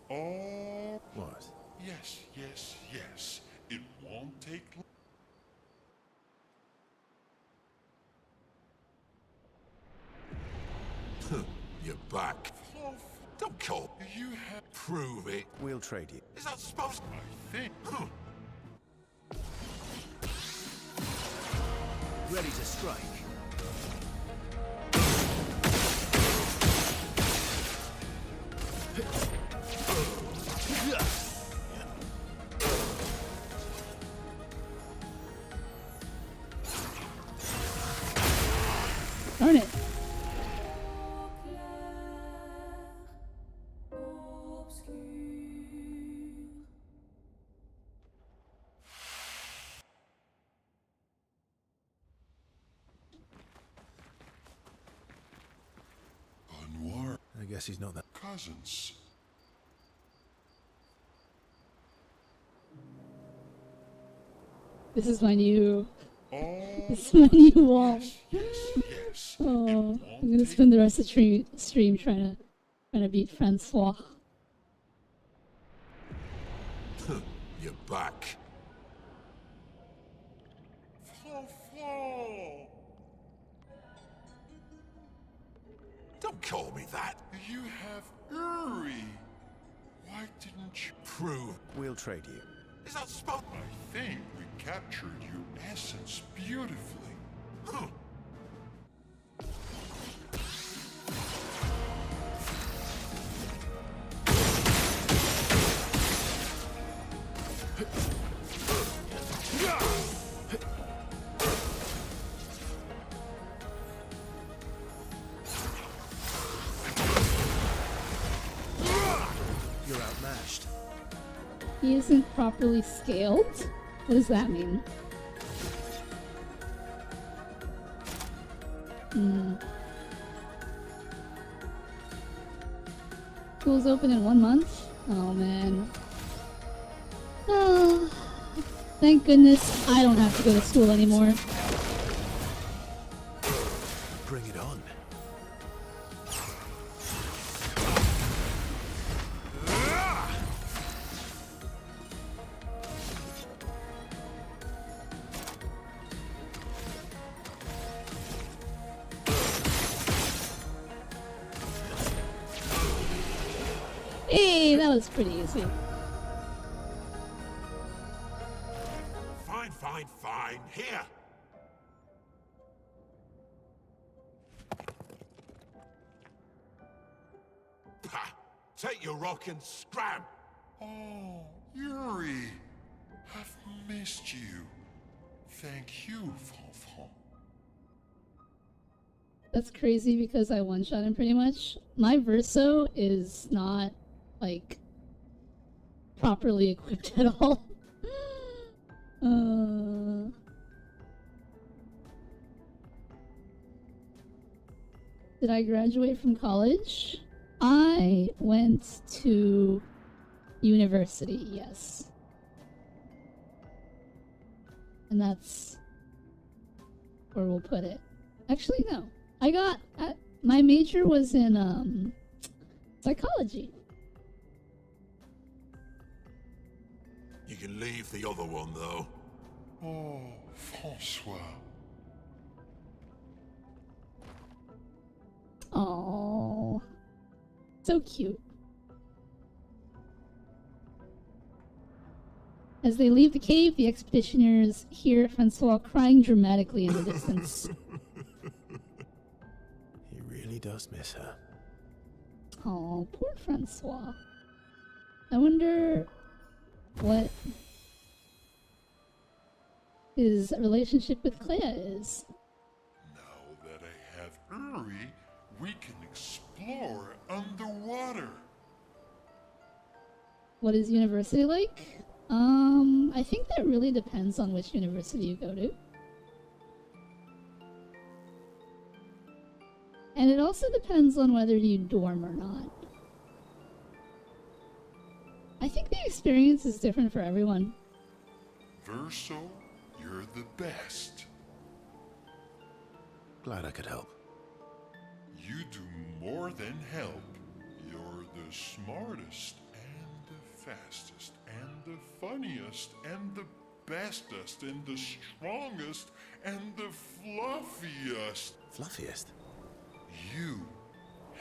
Oh, What? yes, yes, yes. It won't take long. You're back. Don't call. You have. Prove it. We'll trade you. Is that supposed to... I think. Huh. Ready to strike. Darn it. Anwar, I guess he's not that. cousins. This is my new. Oh, This is my new wall. yes, yes, yes. It Oh, won't I'm gonna take spend the rest of the stream trying to beat Francois. You're back. Francois. Don't call me that. You have Uri. Why didn't you? Prove. We'll trade you. Is that supposed... I think we captured your essence beautifully. Huh. You're outmatched. He isn't properly scaled? What does that mean? School's open in 1 month? Oh man. Oh, thank goodness I don't have to go to school anymore. Bring it on. Hey, that was pretty easy. Fine, fine, fine. Here! Pah! Take your rock and scram! Oh, Yuri! I've missed you. Thank you, Fanfan. That's crazy because I one-shot him pretty much. My Verso is not, like, properly equipped at all. Did I graduate from college? I went to university, yes. And that's where we'll put it. Actually, no. My major was in, psychology. You can leave the other one, though. Oh, Francois. Oh, so cute. As they leave the cave, the expeditioners hear Francois crying dramatically in the distance. He really does miss her. Oh, poor Francois. I wonder what his relationship with Clair is. Now that I have Uri, we can explore underwater. What is university like? I think that really depends on which university you go to. And it also depends on whether you dorm or not. I think the experience is different for everyone. Verso, you're the best. Glad I could help. You do more than help. You're the smartest and the fastest and the funniest and the bestest and the strongest and the fluffiest. Fluffiest? You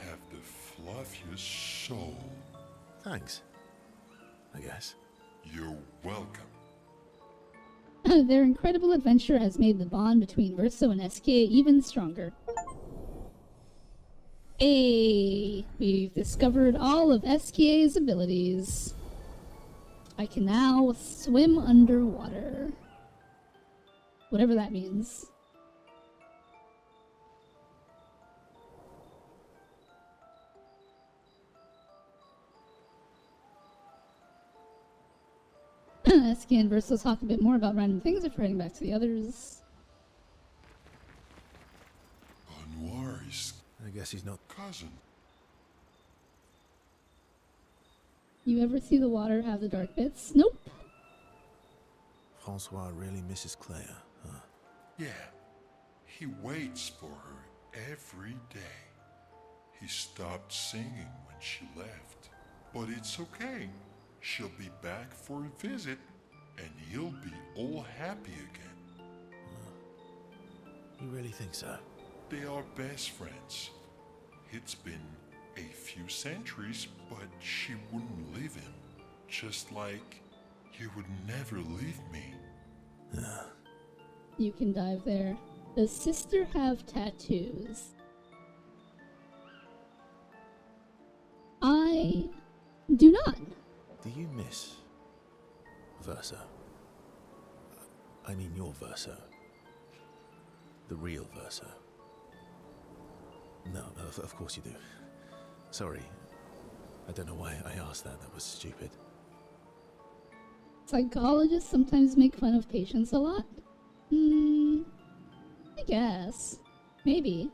have the fluffiest soul. Thanks. I guess. You're welcome. Their incredible adventure has made the bond between Verso and SK even stronger. Hey, we've discovered all of SKA's abilities. I can now swim underwater. Whatever that means. SK and Verso talk a bit more about random things before heading back to the others. Anwar's I guess he's not. cousin. You ever see the water have the dark bits? Nope. Francois really misses Claire, huh? Yeah, he waits for her every day. He stopped singing when she left. But it's okay. She'll be back for a visit, and he'll be all happy again. You really think so? They are best friends. It's been a few centuries, but she wouldn't leave him. Just like he would never leave me. You can dive there. Does sister have tattoos? I do not. Do you miss Verso? I mean your Verso. The real Verso. No, of course you do. Sorry. I don't know why I asked that. That was stupid. Psychologists sometimes make fun of patients a lot. I guess. Maybe.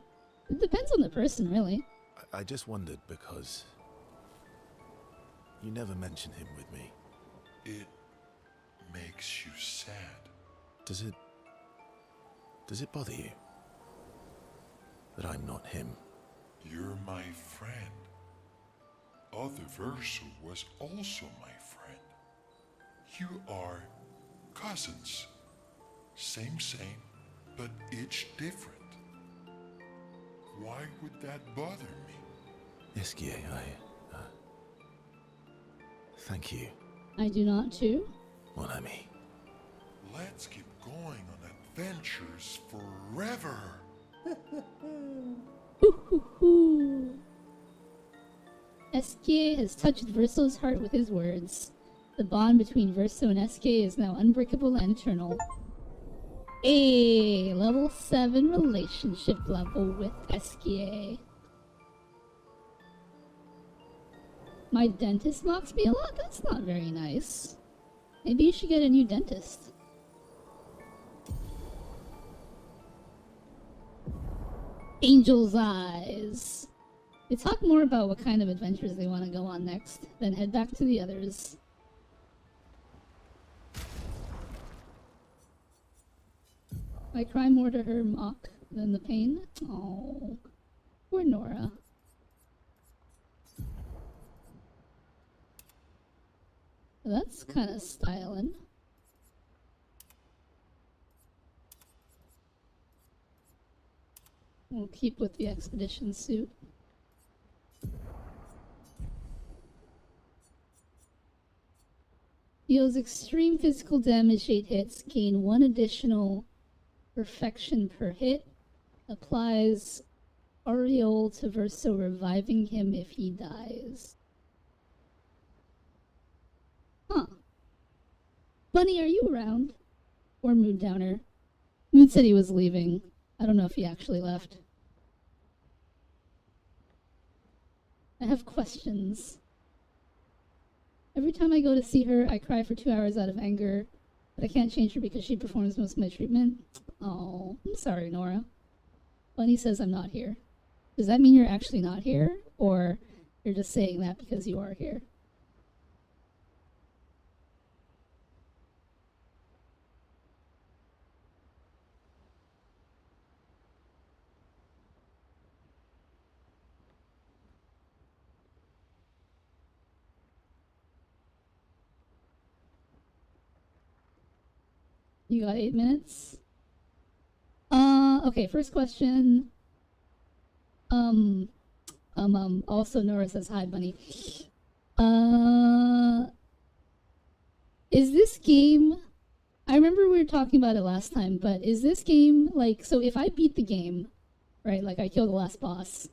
It depends on the person, really. I just wondered because you never mention him with me. It makes you sad. Does it bother you that I'm not him? You're my friend. Other Verso was also my friend. You are cousins. Same, but each different. Why would that bother me? Esquier, thank you, I do not too. mon ami. Let's keep going on adventures forever. Esquier has touched Verso's heart with his words. The bond between Verso and Esquier is now unbreakable and eternal. A level 7 relationship level with Esquier. My dentist mocks me a lot? That's not very nice. Maybe you should get a new dentist. Angel's Eyes. They talk more about what kind of adventures they want to go on next, then head back to the others. I cry more to her mock than the pain. Oh, poor Nora. That's kind of styling. We'll keep with the expedition suit. Deals extreme physical damage 8 hits, gain 1 additional perfection per hit. Applies Aureole to Verso, reviving him if he dies. Huh. Bunny, are you around? Or Mood Downer? Mood said he was leaving. I don't know if he actually left. I have questions. Every time I go to see her, I cry for 2 hours out of anger, but I can't change her because she performs most of my treatment. Oh, I'm sorry, Nora. Bunny says I'm not here. Does that mean you're actually not here? Or you're just saying that because you are here? You got 8 minutes? Okay, first question. Also Nora says hi, Bunny. Is this game... I remember we were talking about it last time, but is this game, like, so if I beat the game, right, like I kill the last boss,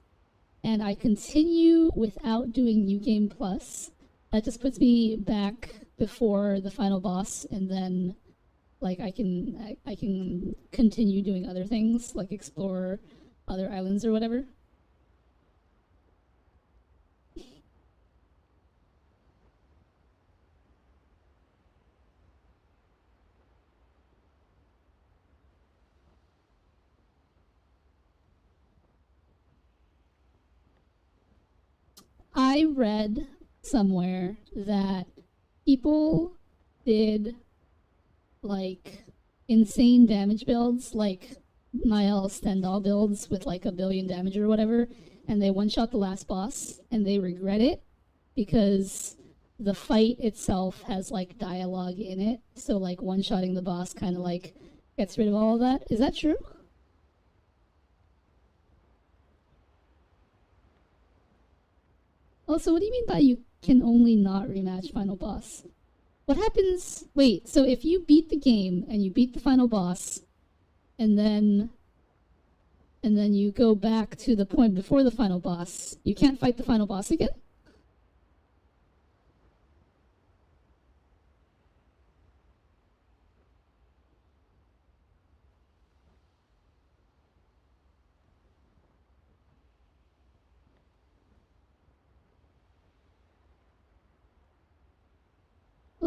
and I continue without doing New Game Plus, that just puts me back before the final boss, and then like I can continue doing other things, like explore other islands or whatever. I read somewhere that people did like insane damage builds, like Niall Stendhal builds with like 1 billion damage or whatever, and they one-shot the last boss, and they regret it because the fight itself has like dialogue in it, so like one-shotting the boss kind of like gets rid of all of that. Is that true? Also, what do you mean by you can only not rematch final boss? What happens... Wait, so if you beat the game and you beat the final boss, and then you go back to the point before the final boss, you can't fight the final boss again?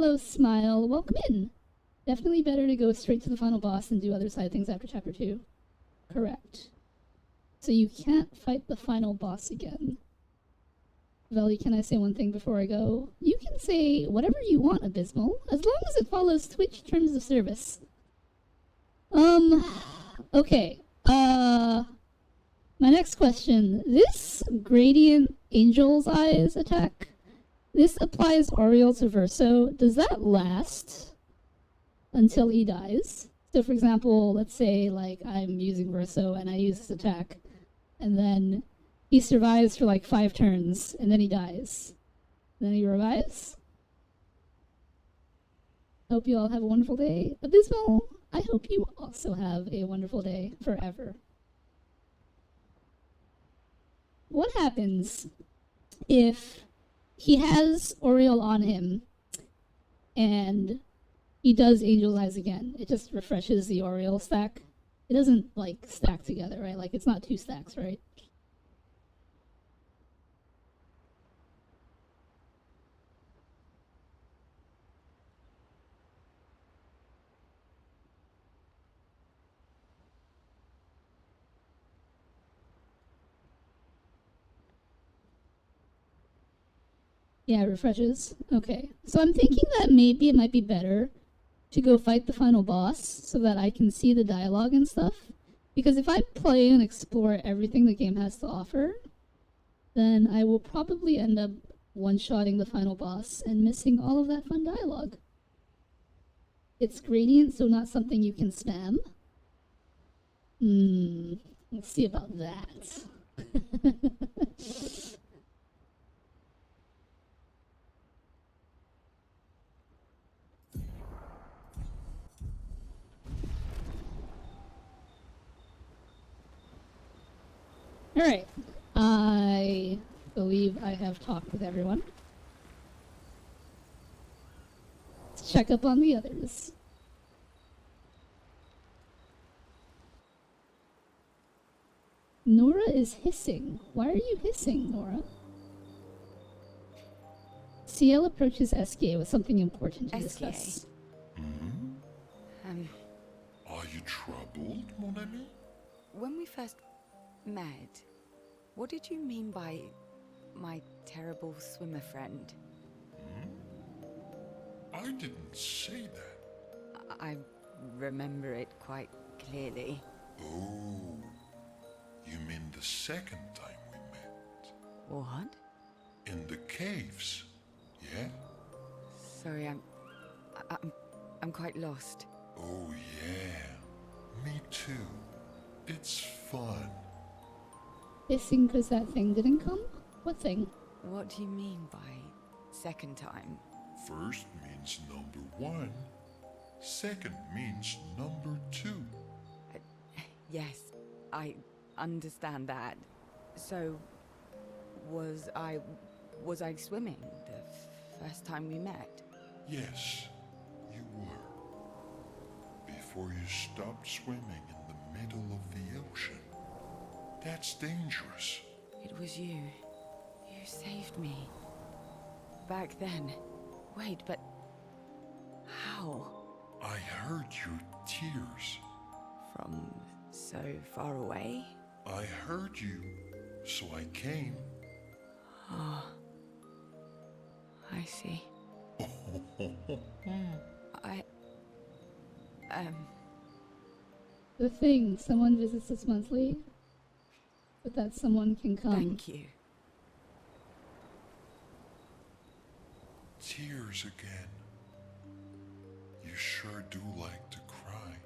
Hello, Smile. Welcome in. Definitely better to go straight to the final boss and do other side things after chapter 2. Correct. So you can't fight the final boss again. Veli, can I say one thing before I go? You can say whatever you want, Abysmal, as long as it follows Twitch terms of service. Okay. My next question. This Gradient Angel's Eyes attack, this applies Oriel to Verso. Does that last until he dies? So for example, let's say like I'm using Verso and I use this attack, and then he survives for like 5 turns, and then he dies. Then he revives. Hope you all have a wonderful day. Abysmal, I hope you also have a wonderful day forever. What happens if he has Oriel on him and he does Angel's Eyes again? It just refreshes the Oriel stack. It doesn't like stack together, right? Like it's not 2 stacks, right? Yeah, it refreshes. Okay. So I'm thinking that maybe it might be better to go fight the final boss so that I can see the dialogue and stuff. Because if I play and explore everything the game has to offer, then I will probably end up one-shotting the final boss and missing all of that fun dialogue. It's gradient, so not something you can spam. Let's see about that. Alright, I believe I have talked with everyone. Let's check up on the others. Nora is hissing. Why are you hissing, Nora? CL approaches SK with something important to discuss. Are you troubled, mon ami? When we first met, what did you mean by my terrible swimmer friend? I didn't say that. I remember it quite clearly. Oh, you mean the second time we met? What? In the caves, yeah? Sorry, I'm quite lost. Oh yeah, me too. It's fun. Hissing because that thing didn't come? What thing? What do you mean by second time? First means number 1. Second means number 2. Yes, I understand that. So, was I swimming the first time we met? Yes, you were. Before you stopped swimming in the middle of the ocean. That's dangerous. It was you. You saved me. Back then. Wait, but how? I heard your tears. From so far away? I heard you, so I came. Oh. I see. The thing, someone visits us monthly, but that someone can come. Thank you. Tears again. You sure do like to cry.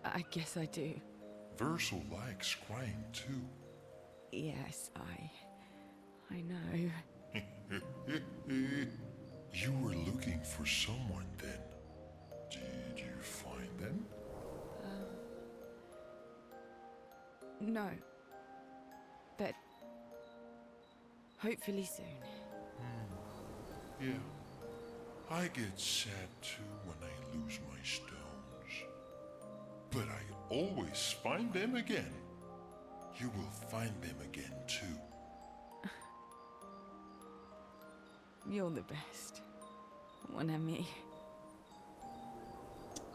I guess I do. Verso likes crying too. Yes, I know. You were looking for someone then. Did you find them? No. But hopefully soon. Yeah. I get sad too when I lose my stones. But I always find them again. You will find them again too. You're the best. Mon ami.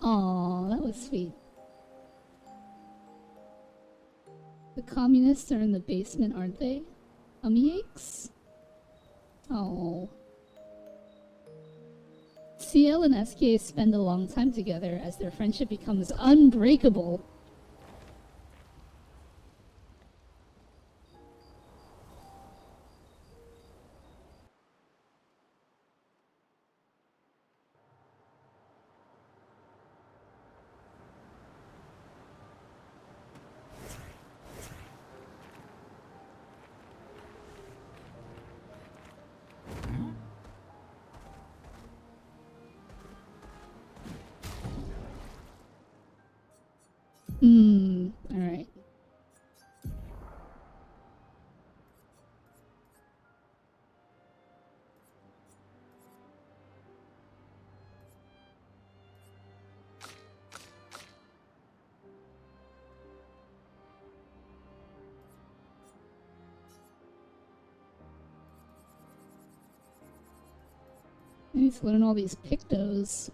Aw, that was sweet. The communists are in the basement, aren't they? Aches? Oh. CL and SK spend a long time together as their friendship becomes unbreakable. Alright. I need to learn all these pictos.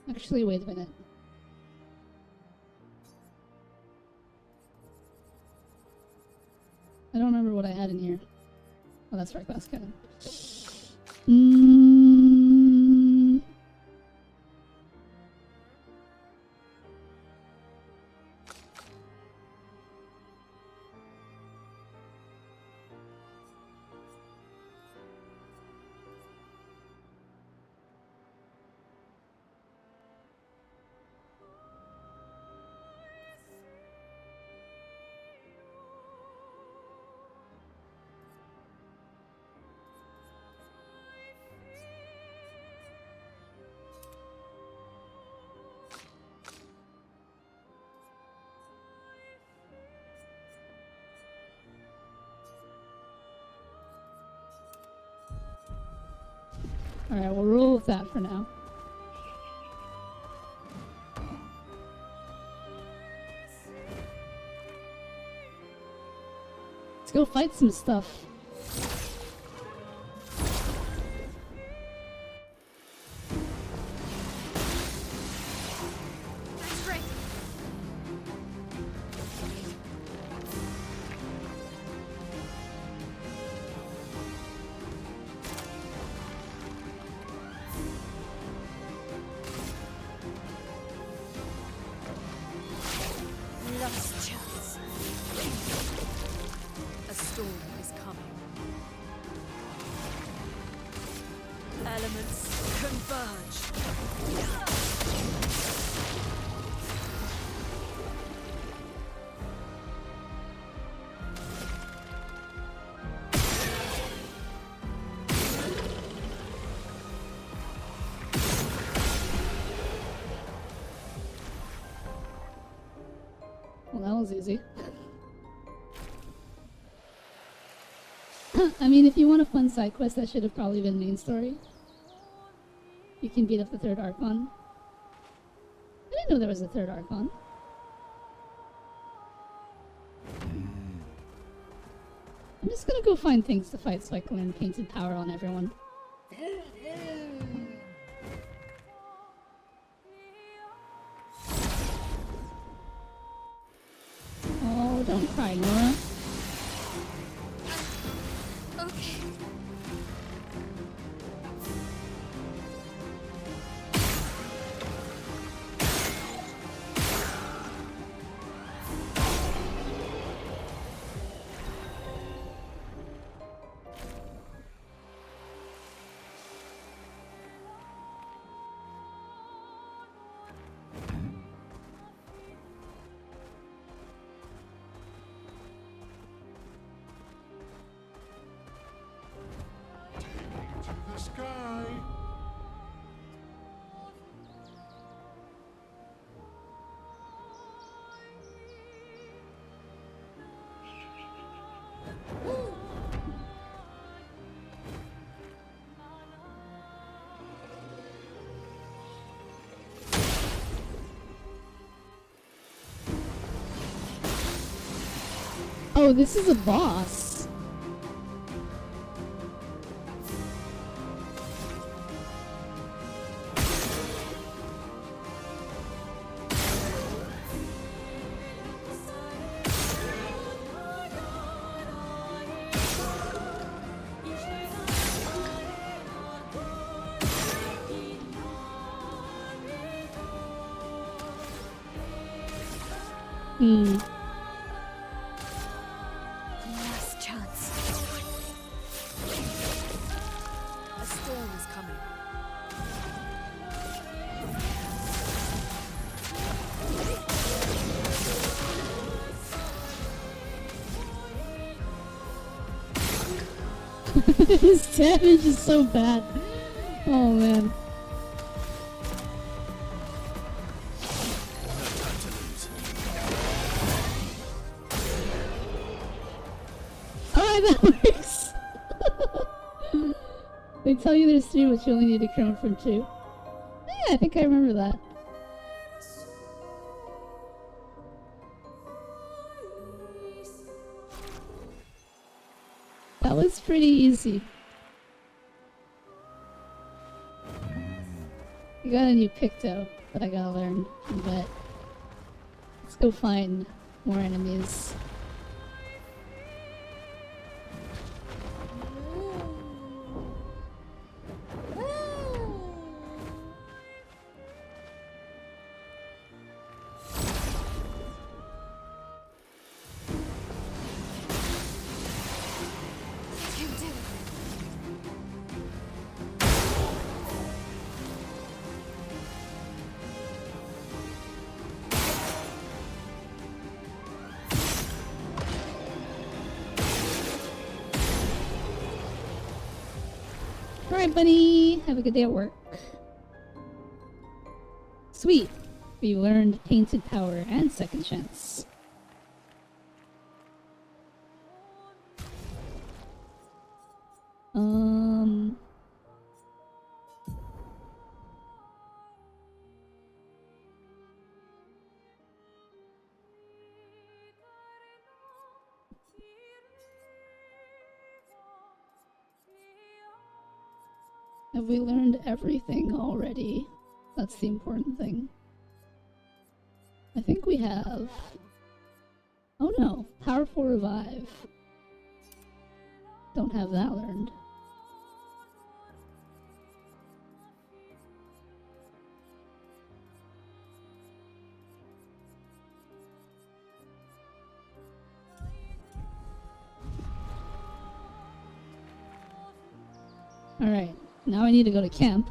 Actually, wait a minute. I don't remember what I had in here. Oh, that's right, glass cannon. Alright, we'll roll with that for now. Let's go fight some stuff. Last chance. A storm is coming. Elements converge. Well, that was easy. I mean, if you want a fun side quest, that should have probably been main story. You can beat up the third Archon. I didn't know there was a third Archon. I'm just gonna go find things to fight so I can learn Painted Power on everyone. Oh, don't cry, Nora. Okay. Oh, this is a boss. Last chance. A storm is coming. His damage is so bad. Oh man. Alright, that works! They tell you there's 3, but you only need a chrome from 2. Yeah, I think I remember that. That was pretty easy. I got a new Picto that I gotta learn, but let's go find more enemies. Alright, buddy. Have a good day at work. Sweet. We learned Painted Power and Second Chance. Have we learned everything already? That's the important thing. I think we have. Oh no, Powerful Revive. Don't have that learned. Alright, now I need to go to camp.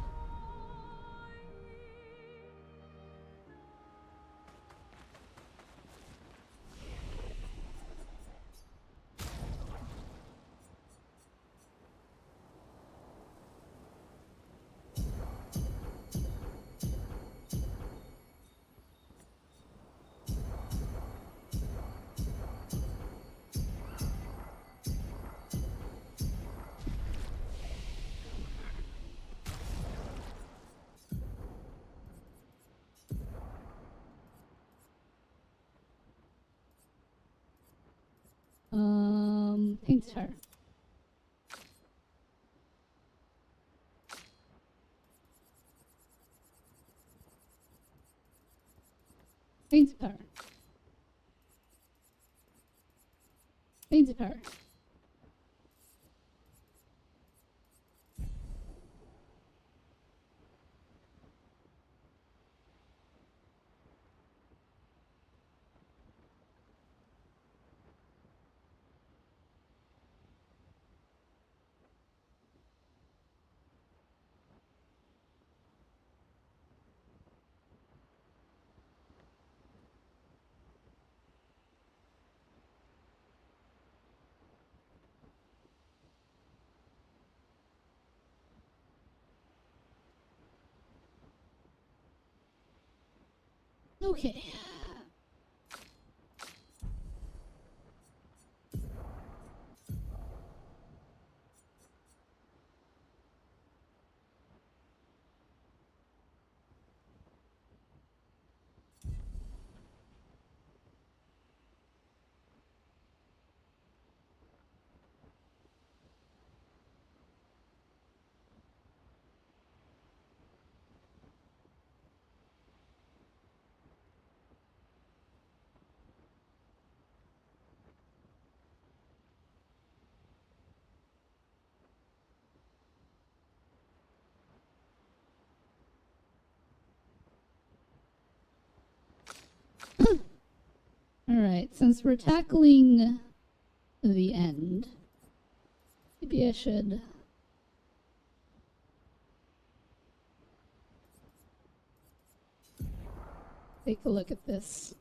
Paint her. Paint her. Paint her. Okay. Alright, since we're tackling the end, maybe I should take a look at this.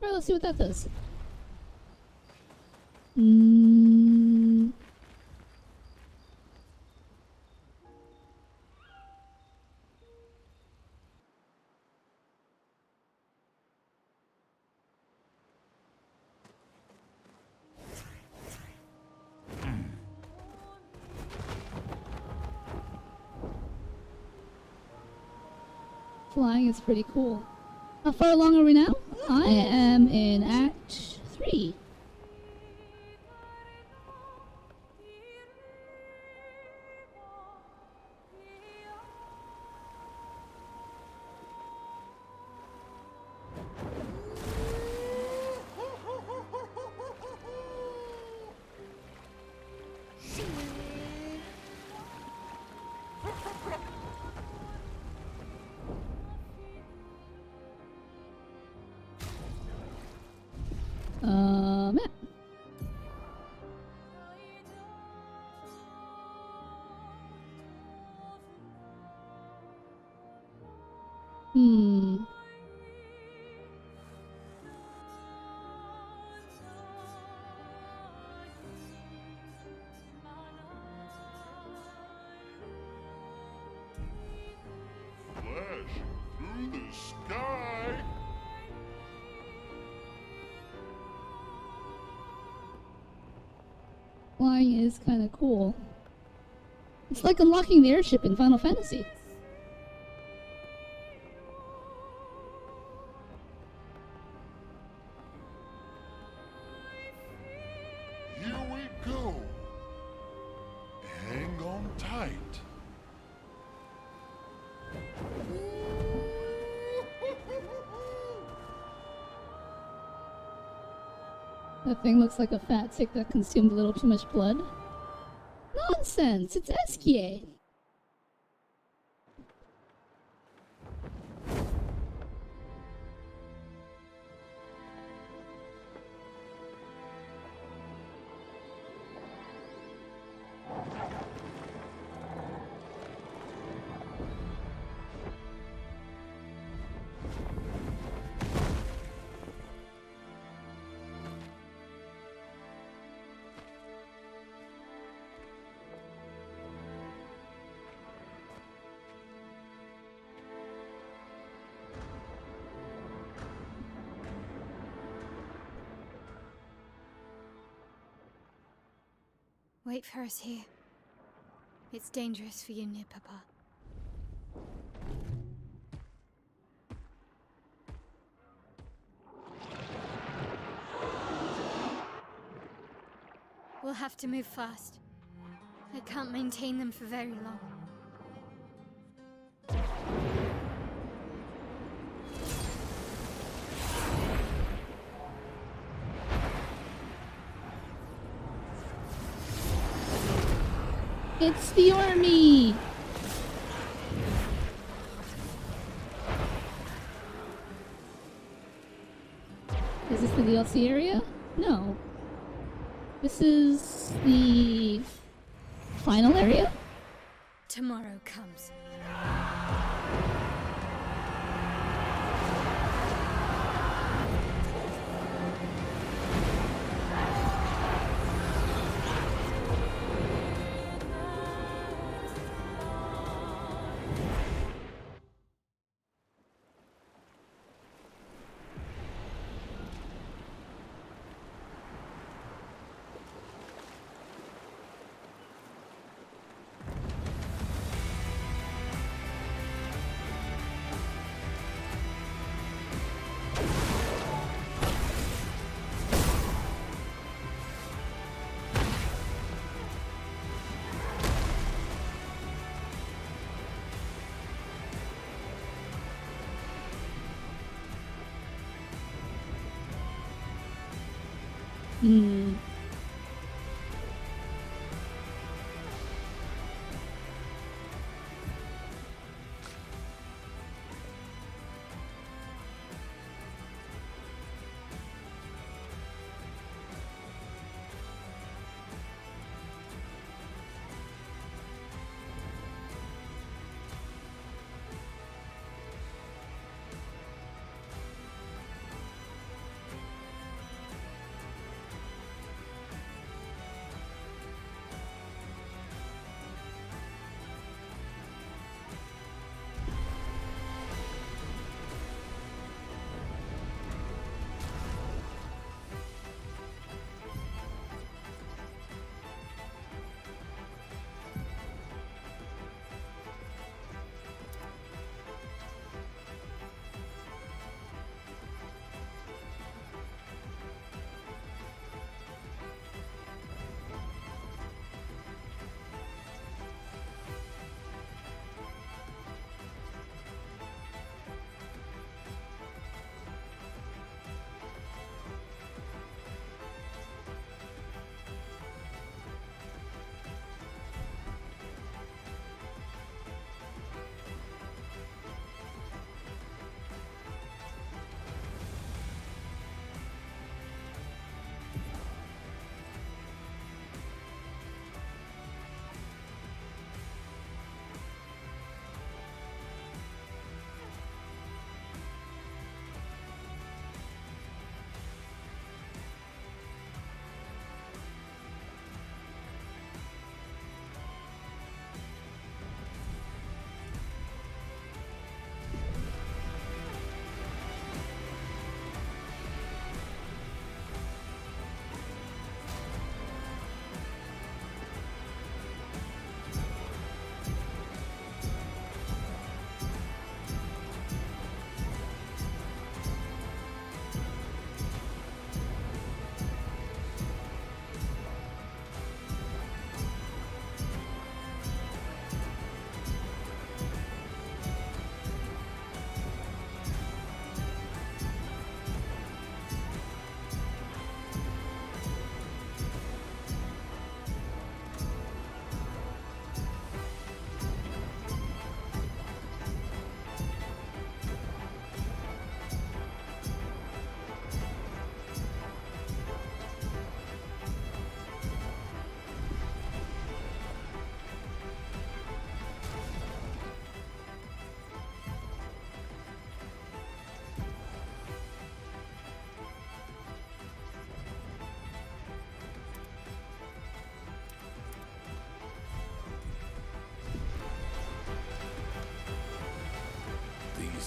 Alright, let's see what that does. Flying is pretty cool. How far along are we now? I am in Act 3. Yeah. Flash through the sky. Flying is kind of cool. It's like unlocking the airship in Final Fantasy. Here we go. Hang on tight. That thing looks like a fat tick that consumed a little too much blood. Nonsense! It's Esquier! Wait for us here. It's dangerous for you near Papa. We'll have to move fast. I can't maintain them for very long. It's the army! Is this the DLC area? No. This is the final area? Tomorrow comes.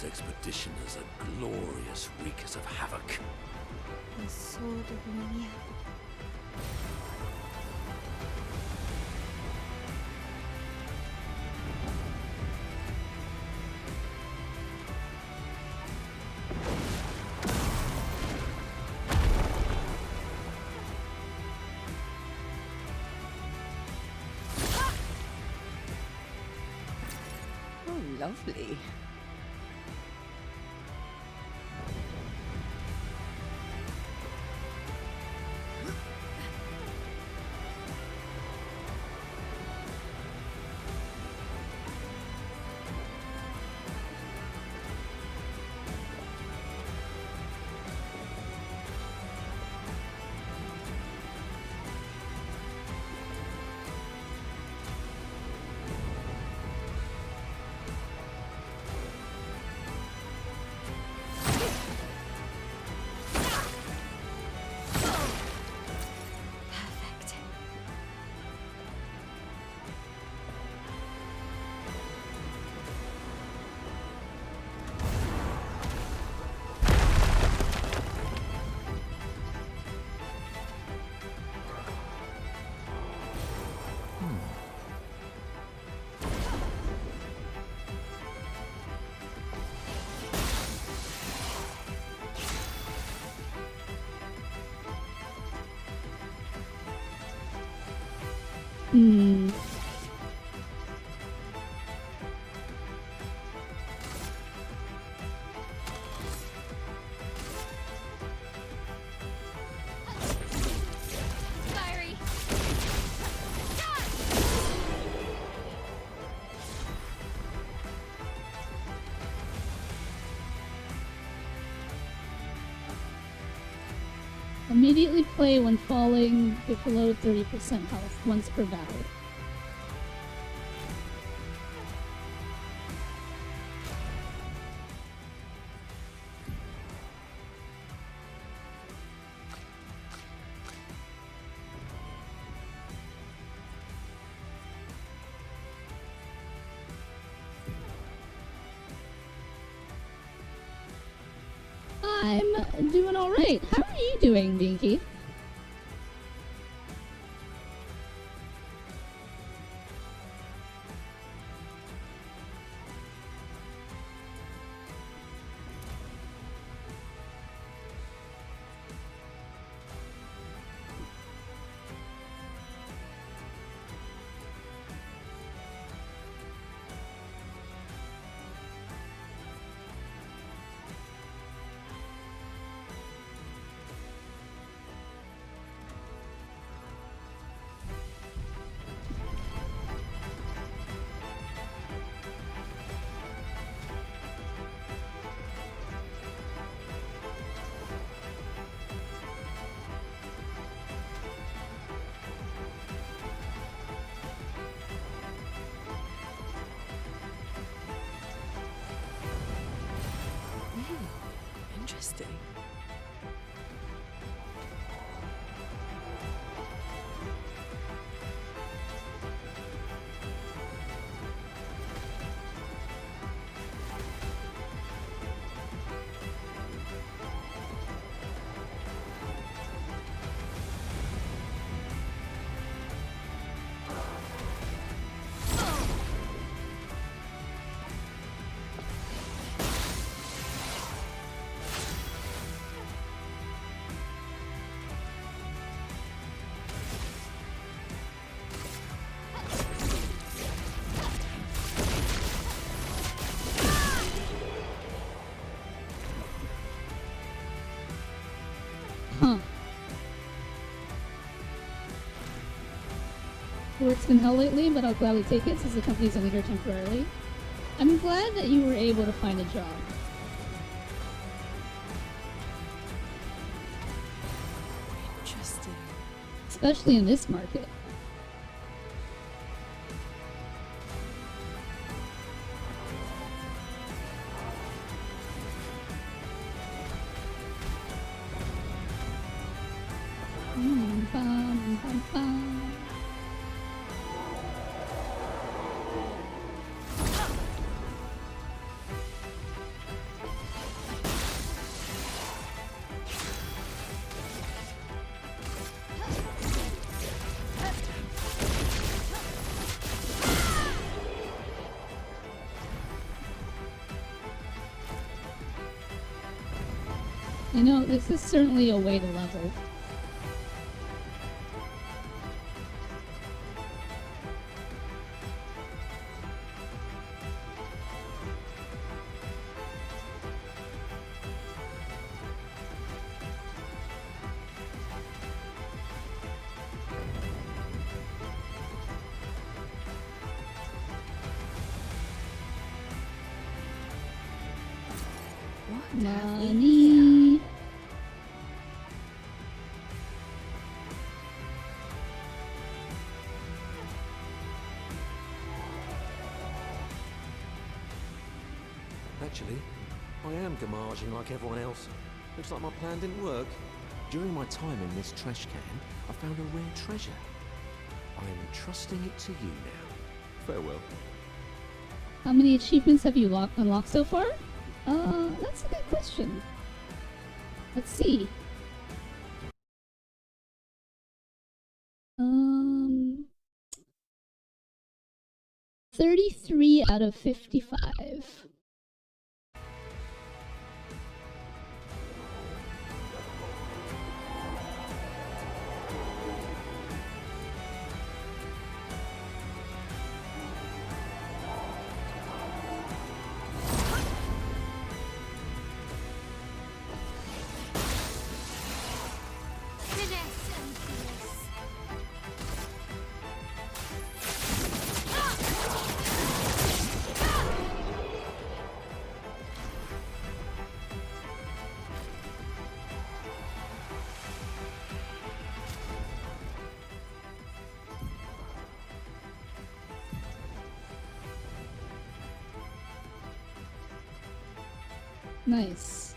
those expeditioners are glorious wreakers of havoc. The sword of Lumiere. Oh, lovely. Perfect. Hmm. Fiery. Immediately play when falling below 30% health once per battle. I'm doing alright. How are you doing, Binky? Interesting. Huh. Work's been hell lately, but I'll gladly take it since the company's only here temporarily. I'm glad that you were able to find a job. Interesting. Especially in this market. Bum, bum, bum. You know, this is certainly a way to level. Money. Actually, I am gamaging like everyone else. Looks like my plan didn't work. During my time in this trash can, I found a rare treasure. I am entrusting it to you now. Farewell. How many achievements have you unlocked so far? That's a good question. Let's see. 33 out of 55. Nice.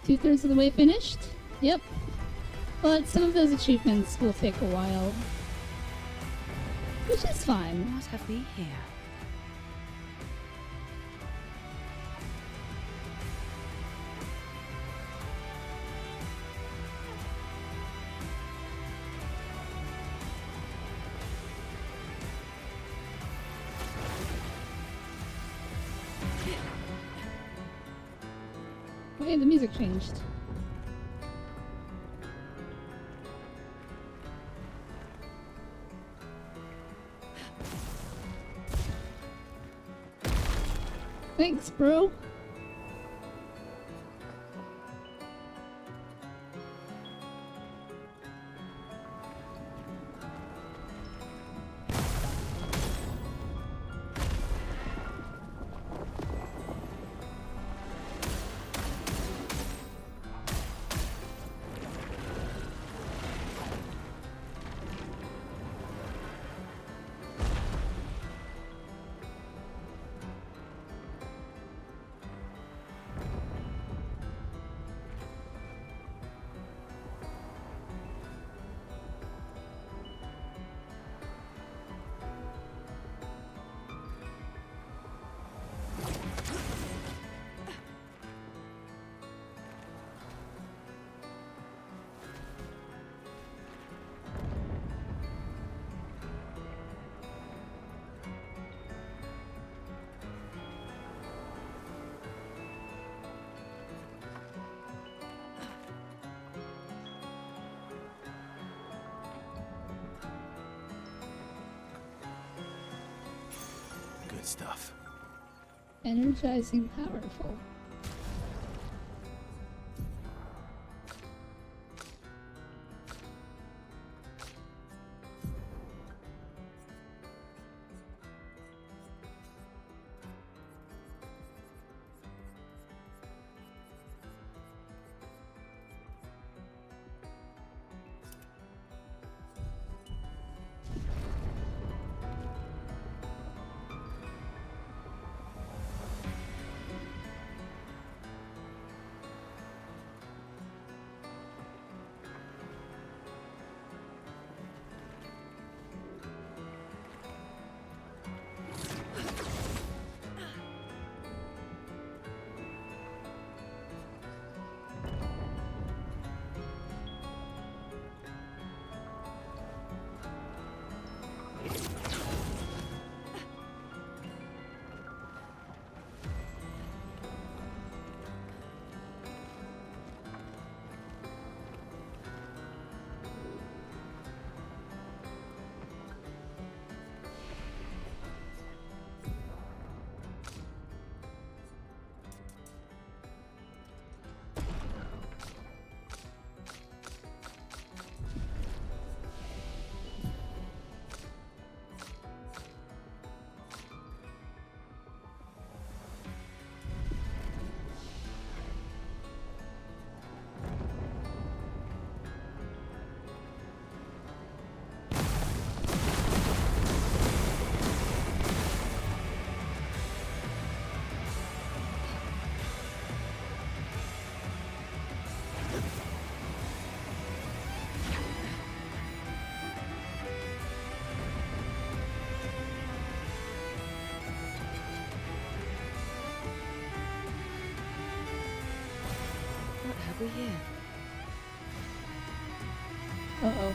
Two-thirds of the way finished? Yep. But some of those achievements will take a while. Which is fine. What have we here? Hey, the music changed. Thanks, bro. Good stuff. Energizing, powerful. every year. Uh-oh.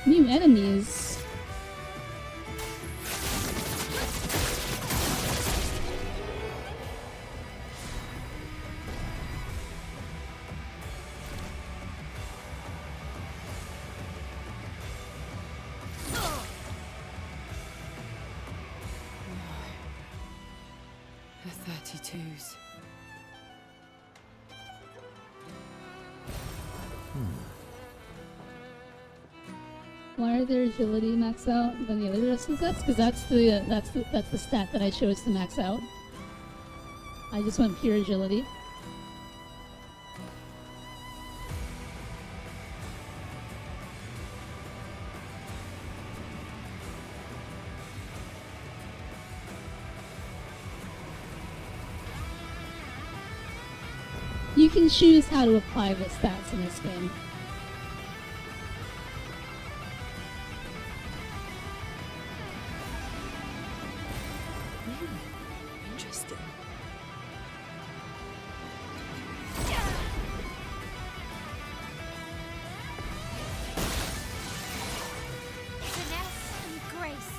New enemies. The 32s. Why are their agility maxed out than the other wrestling sets? Because that's the stat that I chose to max out. I just went pure agility. You can choose how to apply the stats in this game. Interesting. Finesse and grace.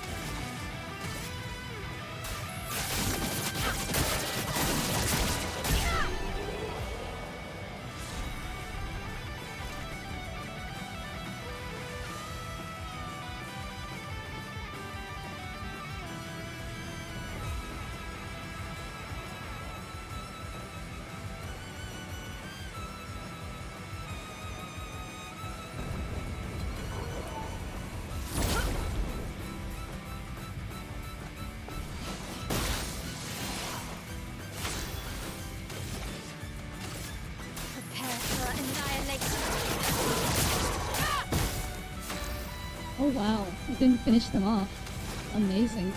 Prepare for annihilation. Oh wow, you didn't finish them off. Amazing.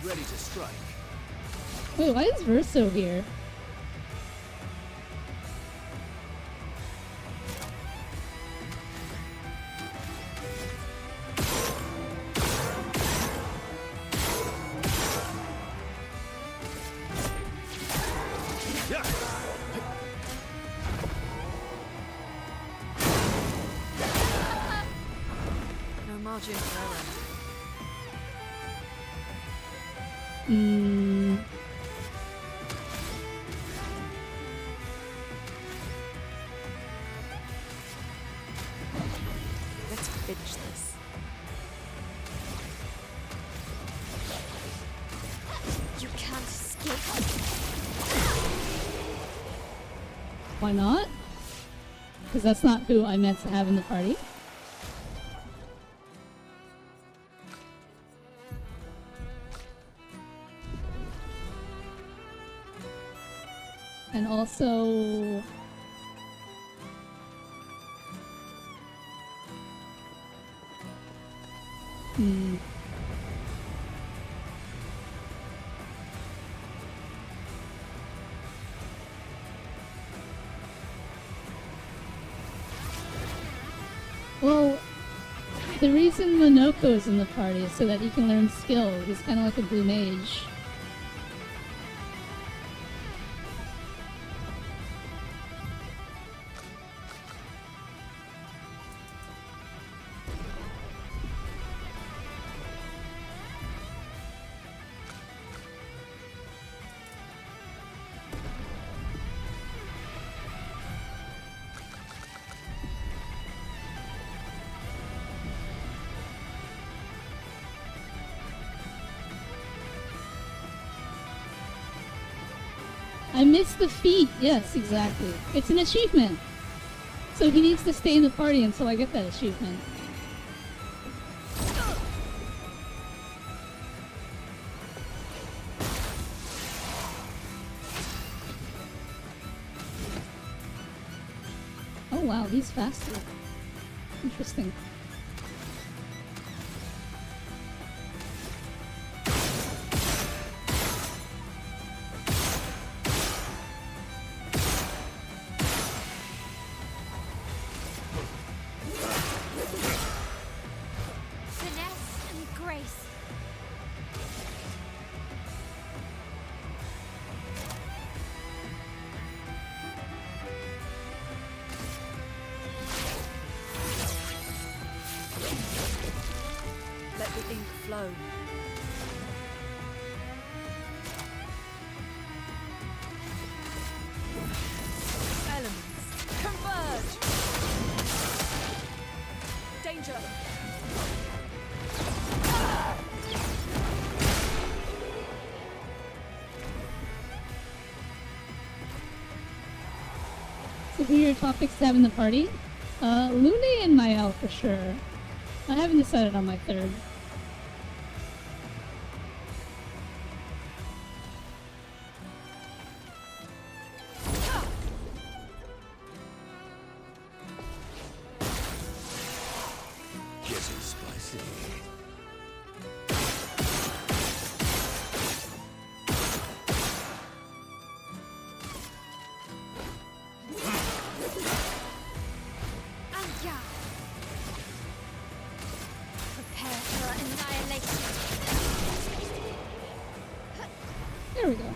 Ready to strike. Wait, why is Verso here? No margin for error. Let's finish this. You can't escape. Why not? Because that's not who I meant to have in the party. And also... Well, the reason Minoko is in the party is so that he can learn skill. He's kind of like a blue mage. I missed the feat. Yes, exactly. It's an achievement. So he needs to stay in the party until I get that achievement. Oh wow, he's faster. Interesting. Let the ink flow. Elements, converge! Danger! So who are your top picks to have in the party? Lune and Mael for sure. I haven't decided on my third. Getting spicy. Anja! Prepare for annihilation. There we go.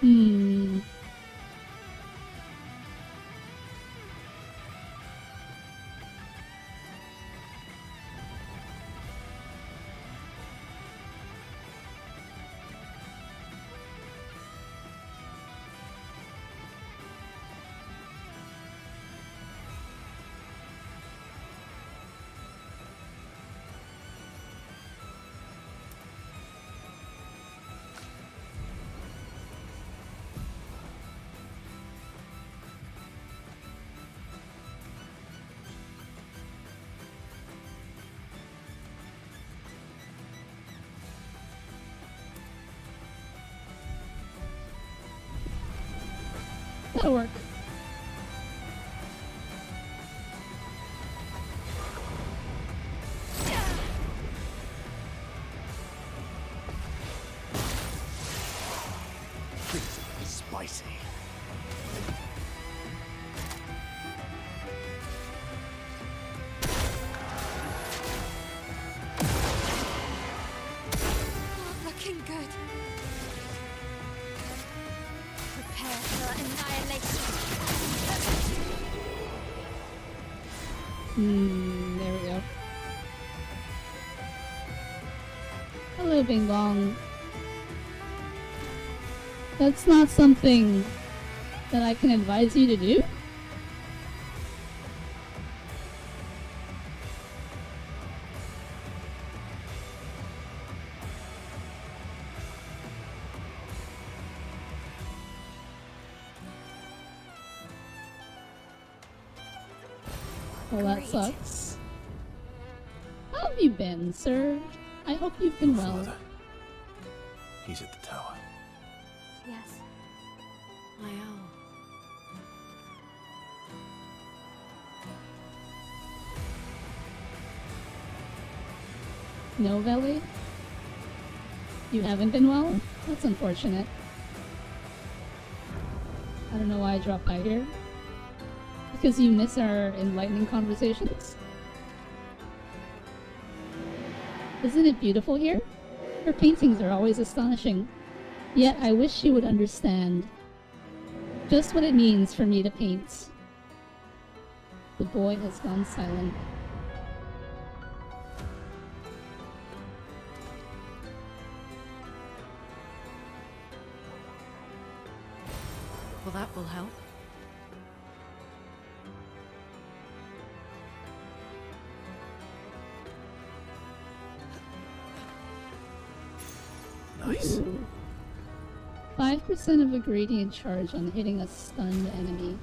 Hmm. That'll work. Things are spicy. Not looking good. Prepare for annihilation. There we go. Hello, Bing Bong. That's not something that I can advise you to do. Well, that Great. sucks. How have you been, sir? I hope you've been well. Father. He's at the tower. Yes. Mael. No, Veli? You haven't been well? That's unfortunate. I don't know why I dropped by here. Because you miss our enlightening conversations? Isn't it beautiful here? Her paintings are always astonishing. Yet I wish she would understand just what it means for me to paint. The boy has gone silent. Well, that will help. Nice. 5% of a gradient charge on hitting a stunned enemy.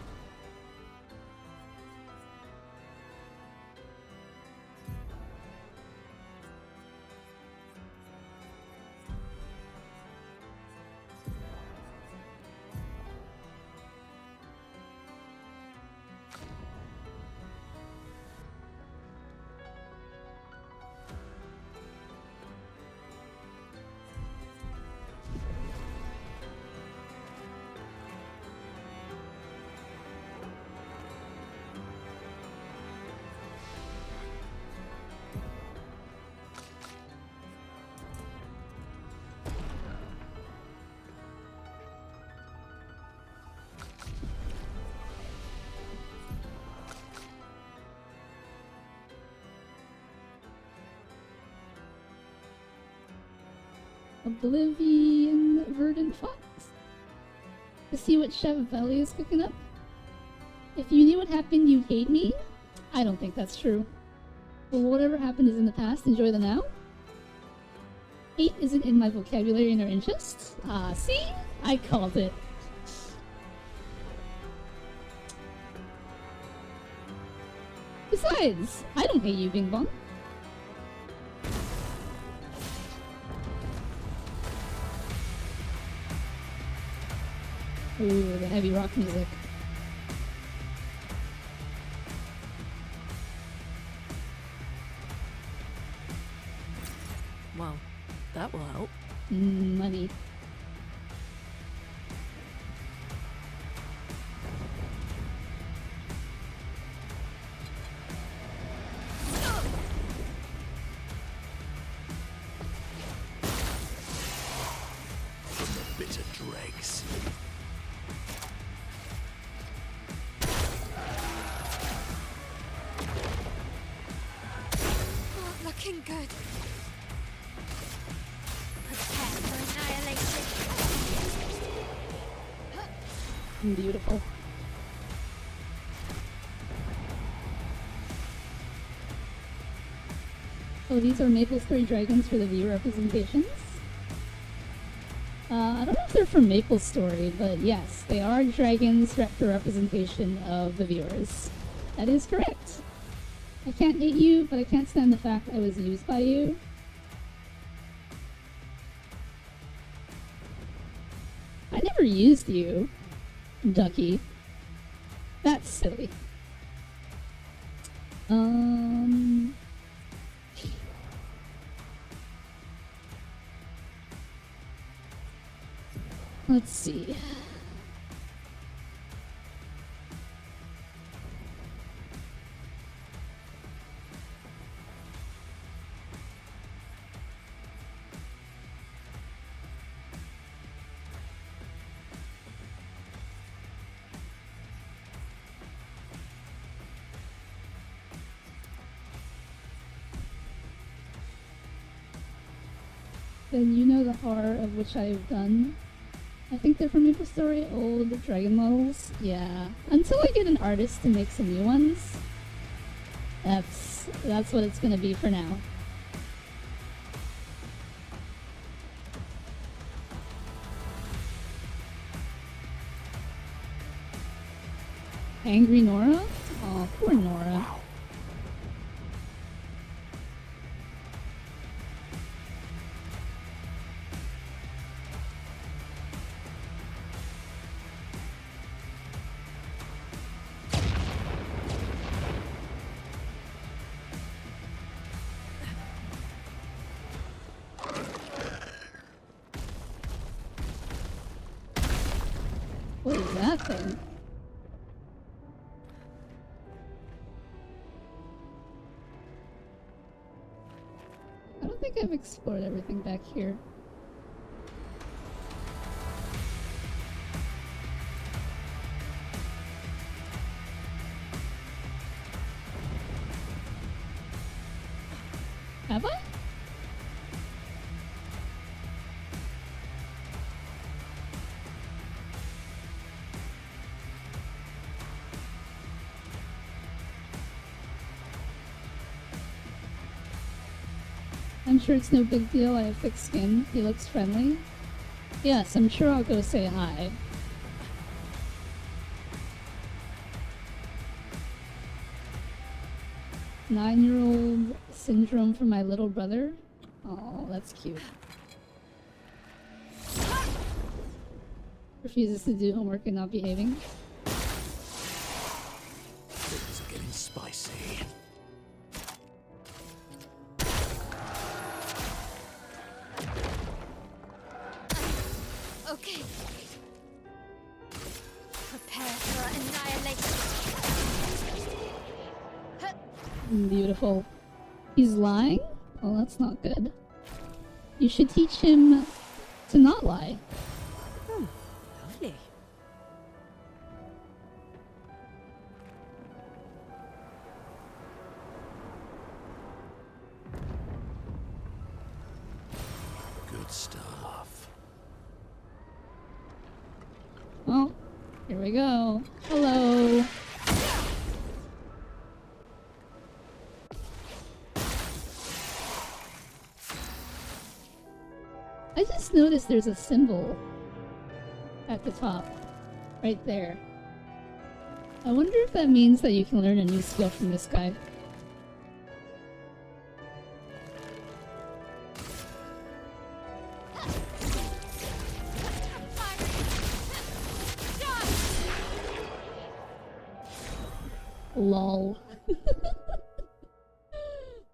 Oblivion Verdant Fox to see what Chef Valley is cooking up. If you knew what happened, you'd hate me. I don't think that's true. Well, whatever happened is in the past. Enjoy the now. Hate isn't in my vocabulary nor interests. Ah, see? I called it. Besides, I don't hate you, Bing Bong. Ooh, the heavy rock music. Well, that will help. Money. From the bitter dregs. Not looking good. Prepare for annihilation. Beautiful. Oh, these are Maple Story dragons for the viewer representations. I don't know if they're from Maple Story, but yes, they are dragons for representation of the viewers. That is correct. I can't hate you, but I can't stand the fact I was used by you. I never used you, Ducky. That's silly. Let's see. Then you know the horror of which I've done. I think they're from Maple Story, old dragon models. Yeah. Until I get an artist to make some new ones. That's what it's gonna be for now. Angry Nora? Oh, poor Nora. What is that thing? I don't think I've explored everything back here. Have I? I'm sure it's no big deal. I have thick skin. He looks friendly. Yes, I'm sure I'll go say hi. Nine-year-old syndrome for my little brother. Oh, that's cute. Refuses to do homework and not behaving. Things are getting spicy. Okay. Prepare for annihilation. Beautiful. He's lying? Oh, that's not good. You should teach him to not lie. Lovely. Good start. Here we go. Hello. I just noticed there's a symbol at the top, right there. I wonder if that means that you can learn a new skill from this guy. Lol.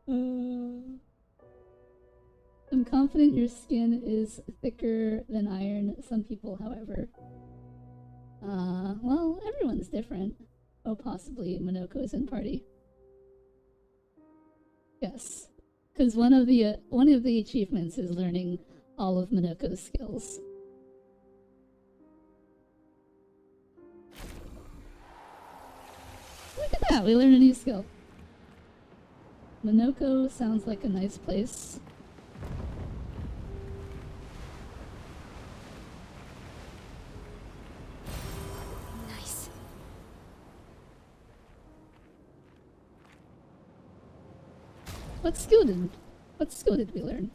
I'm confident your skin is thicker than iron. Some people, however. Well, everyone's different. Oh, possibly Minoko's in party. Yes, because one of the achievements is learning all of Minoko's skills. Look at that, we learned a new skill. Minoko sounds like a nice place. Nice. What skill did we learn?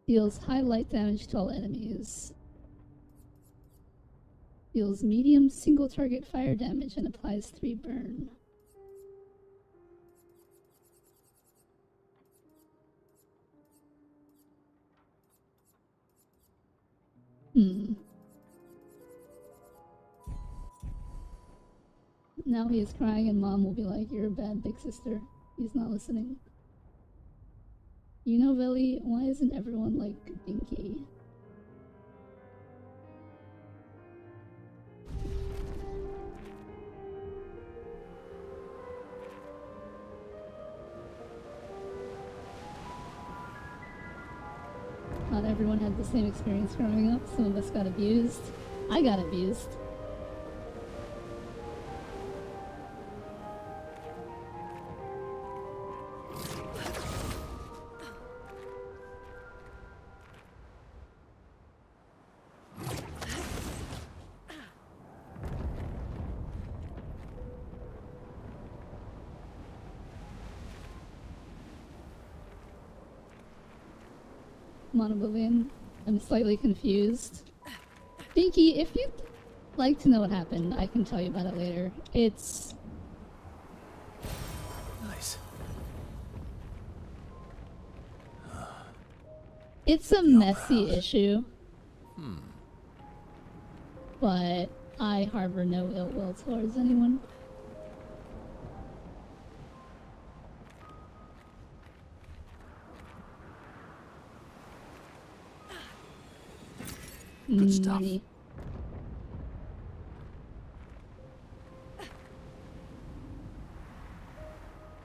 Deals high light damage to all enemies. Deals medium single target fire damage and applies 3 burn. Now he is crying and mom will be like, "You're a bad big sister." He's not listening. You know, Veli, why isn't everyone like Dinky? Not everyone had the same experience growing up. Some of us got abused. I got abused. Monoblivion. I'm slightly confused. Dinky, if you'd like to know what happened, I can tell you about it later. It's... Nice. It's a messy issue. But I harbor no ill will towards anyone. Good stuff. Money.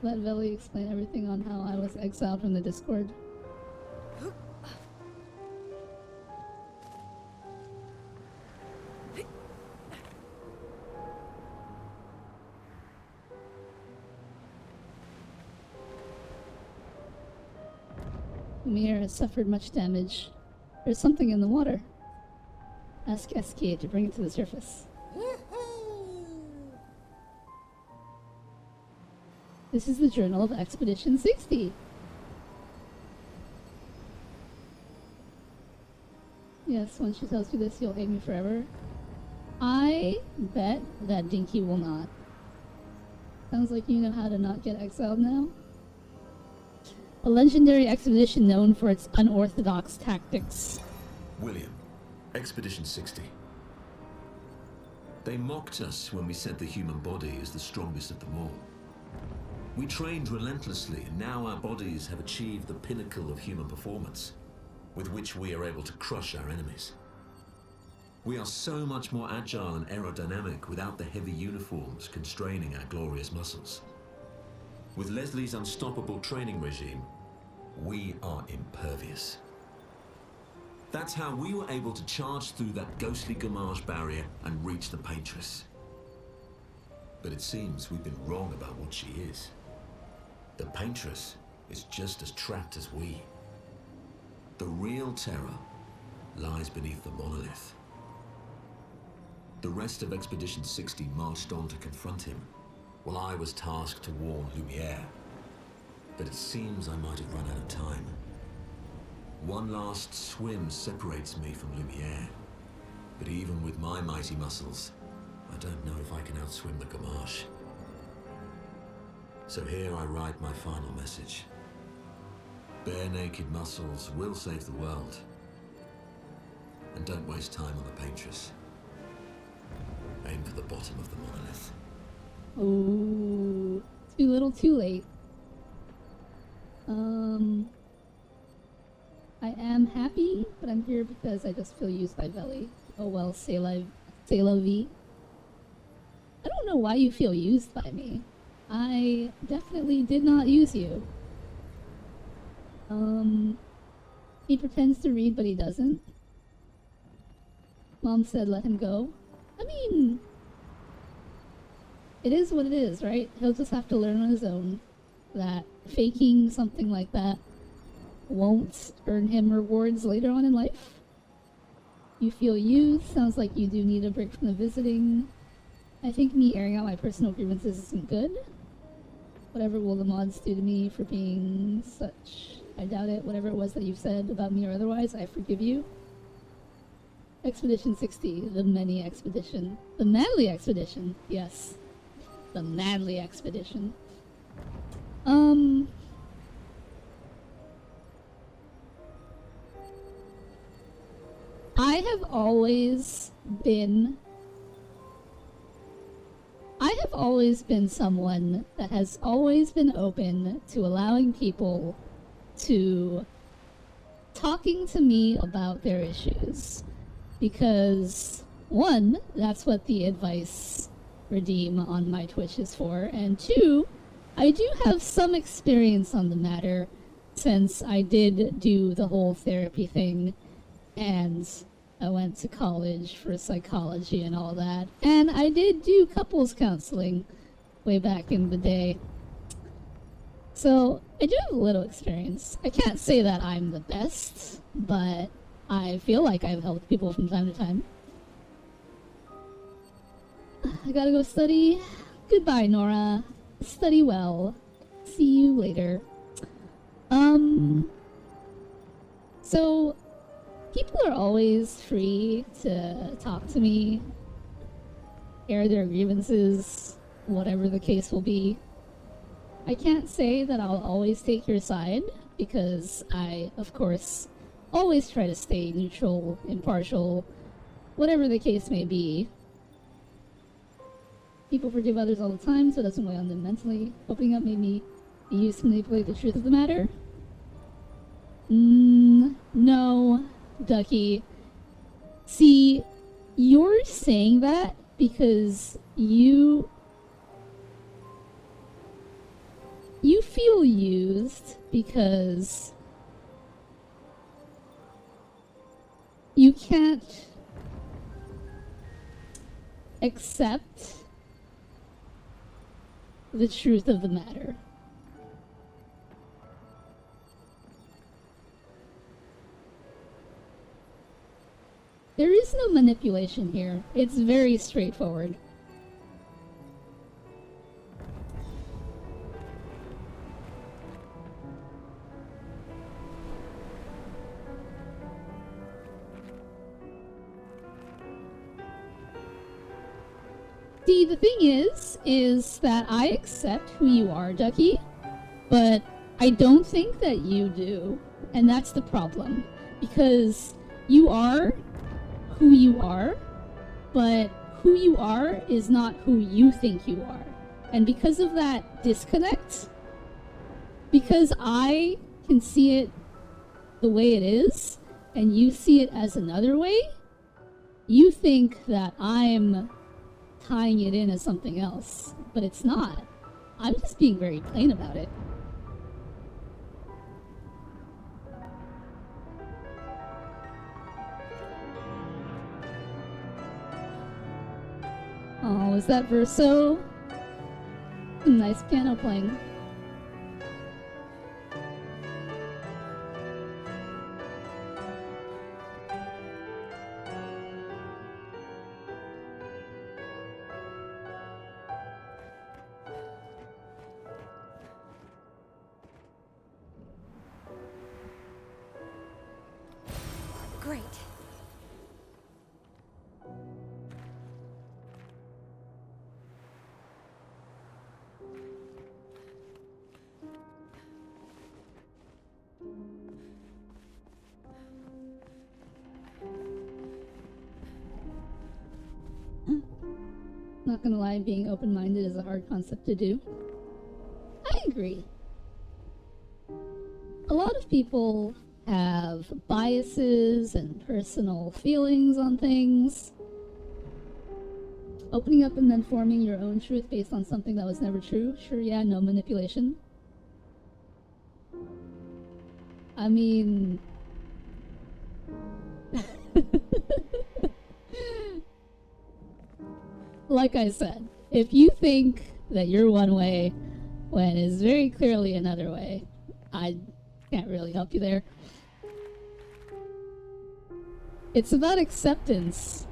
Let Veli explain everything on how I was exiled from the Discord. Mir has suffered much damage. There's something in the water. Ask SK to bring it to the surface. This is the Journal of Expedition 60. Yes, once she tells you this, you'll hate me forever. I bet that Dinky will not. Sounds like you know how to not get exiled now. A legendary expedition known for its unorthodox tactics. William, Expedition 60. They mocked us when we said the human body is the strongest of them all. We trained relentlessly, and now our bodies have achieved the pinnacle of human performance, with which we are able to crush our enemies. We are so much more agile and aerodynamic without the heavy uniforms constraining our glorious muscles. With Leslie's unstoppable training regime, we are impervious. That's how we were able to charge through that ghostly Gamage barrier and reach the Paintress. But it seems we've been wrong about what she is. The Paintress is just as trapped as we. The real terror lies beneath the monolith. The rest of Expedition 60 marched on to confront him, while I was tasked to warn Lumiere. But it seems I might have run out of time. One last swim separates me from Lumiere, but even with my mighty muscles, I don't know if I can outswim the Gamache. So here I write my final message. Bare naked muscles will save the world. And don't waste time on the paintress. Aim for the bottom of the monolith. Ooh, too little, too late. I am happy, but I'm here because I just feel used by Veli. Oh well, c'est la vie. I don't know why you feel used by me. I definitely did not use you. He pretends to read, but he doesn't. Mom said let him go. I mean, it is what it is, right? He'll just have to learn on his own that faking something like that won't earn him rewards later on in life. You feel used. Sounds like you do need a break from the visiting. I think me airing out my personal grievances isn't good. Whatever will the mods do to me for being such... I doubt it. Whatever it was that you've said about me or otherwise, I forgive you. Expedition 60, the many expedition. The Madly expedition, yes. The Madly expedition. I have always been someone that has always been open to allowing people to talking to me about their issues. Because, one, that's what the advice redeem on my Twitch is for, and two, I do have some experience on the matter since I did do the whole therapy thing, and I went to college for psychology and all that, and I did do couples counseling way back in the day. So, I do have a little experience. I can't say that I'm the best, but I feel like I've helped people from time to time. I gotta go study. Goodbye, Nora. Study well. See you later. So, people are always free to talk to me, air their grievances, whatever the case will be. I can't say that I'll always take your side, because I, of course, always try to stay neutral, impartial, whatever the case may be. People forgive others all the time, so it doesn't weigh on them mentally. Opening up made me be used to manipulate the truth of the matter. No, Ducky. See, you're saying that because you feel used because you can't accept the truth of the matter. There is no manipulation here. It's very straightforward. See, the thing is that I accept who you are, Ducky, but I don't think that you do, and that's the problem, because you are who you are, but who you are is not who you think you are. And because of that disconnect, because I can see it the way it is, and you see it as another way, you think that I'm tying it in as something else, but it's not. I'm just being very plain about it. Oh, is that Verso? Nice piano playing. not gonna lie, being open-minded is a hard concept to do. I agree. A lot of people have biases and personal feelings on things. Opening up and then forming your own truth based on something that was never true. Sure, yeah, no manipulation. I mean... like I said, if you think that you're one way when it's very clearly another way, I can't really help you there. It's about acceptance.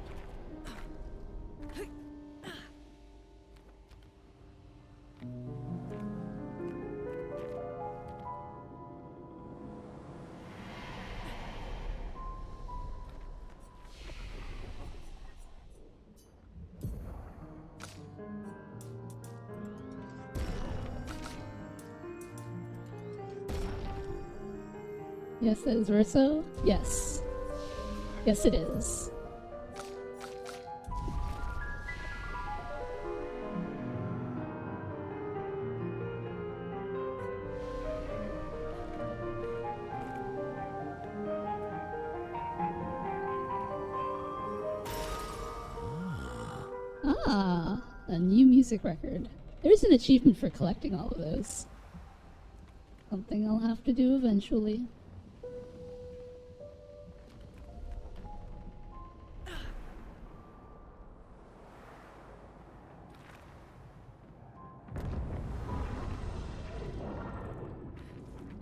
Yes, that is Verso. Yes. Yes, it is. Ah, a new music record. There's an achievement for collecting all of those. Something I'll have to do eventually.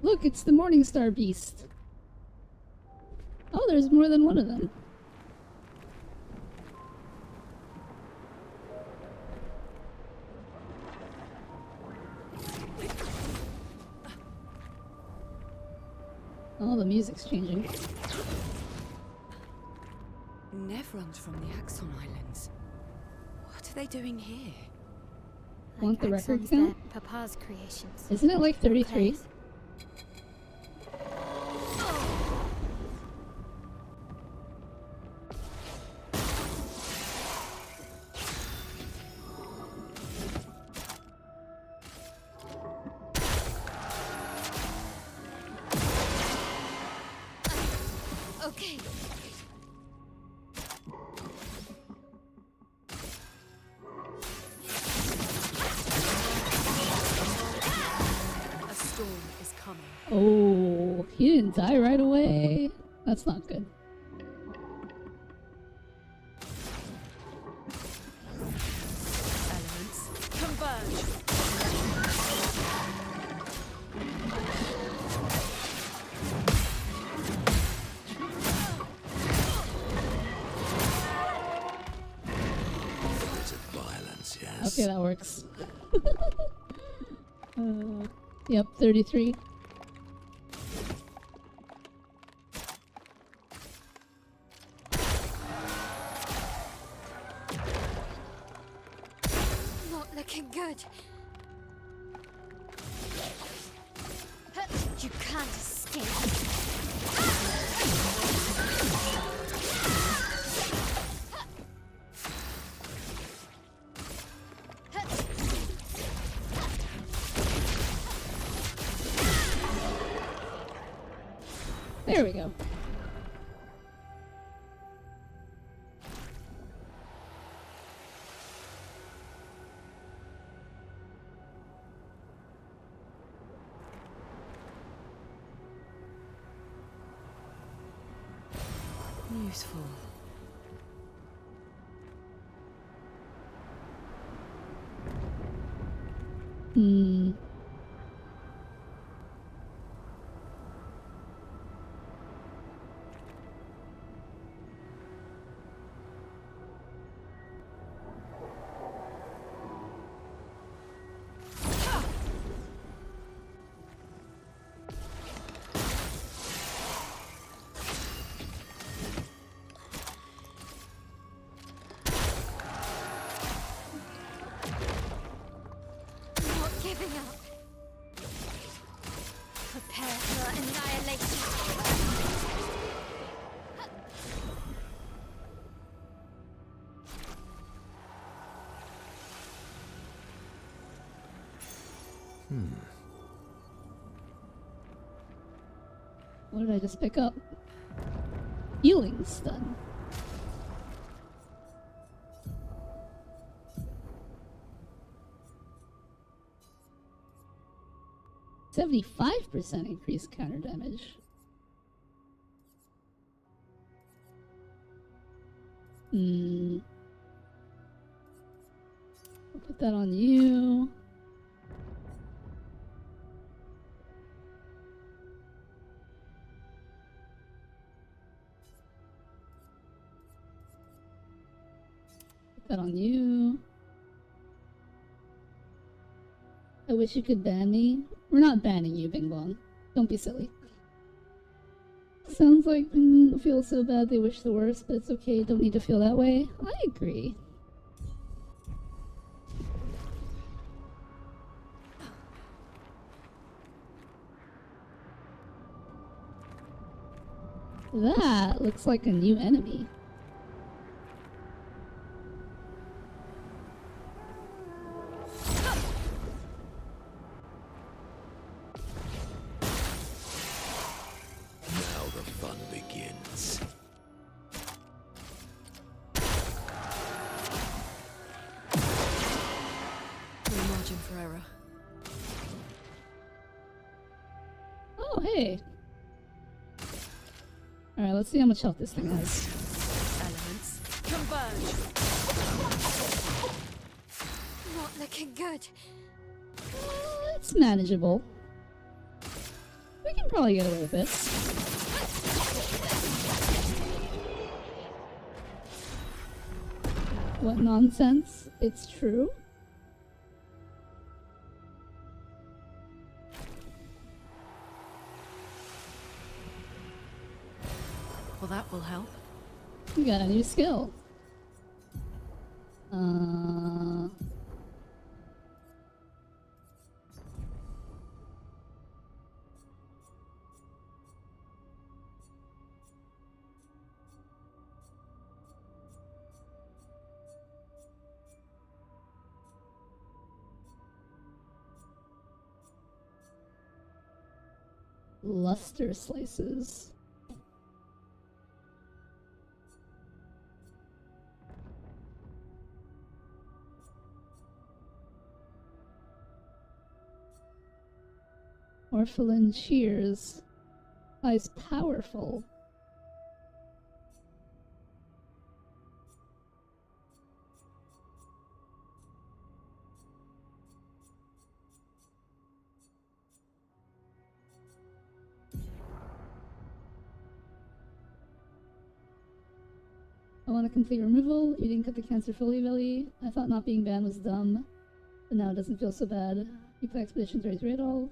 Look, it's the Morningstar Beast. Oh, there's more than one of them. Oh, the music's changing. Nevrons from the Axon Islands. What are they doing here? Want the record Axon's count? their Papa's creations. Isn't it like 33? Claire's. Okay. A storm is coming. Oh, he didn't die right away. That's not good. Elements converge. Bit of violence, yes. Okay, that works. Yep, 33. Not looking good. You can't escape. There we go. Useful. Hmm. Not giving up. Prepare for annihilation. What did I just pick up? Healing stun. "75% increased counter damage." I'll put that on you. Put that on you. I wish you could ban me. We're not banning you, Bing Bong. Don't be silly. Sounds like feel so bad they wish the worst, but it's okay, don't need to feel that way. I agree. That looks like a new enemy. Now the fun begins. No margin for error. Oh, hey. Alright, let's see how much health this thing has. Elements converge. Not looking good. It's manageable. We can probably get away with it. What nonsense? It's true. Well, that will help. We got a new skill. Luster slices. Orphelin cheers. Is powerful. I want a complete removal. You didn't cut the cancer fully, Velly. I thought not being banned was dumb, but now it doesn't feel so bad. You play expeditions ready to raid all.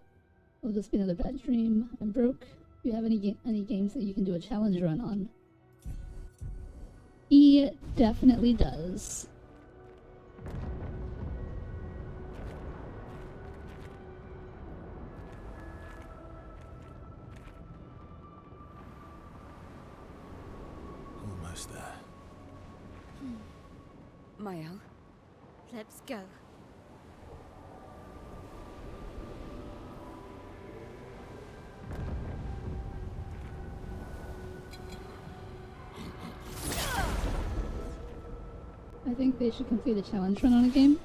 It'll just be another bad dream. I'm broke. Do you have any games that you can do a challenge run on? He definitely does. Almost there. Mael, Let's go. I think they should complete a challenge run on a game.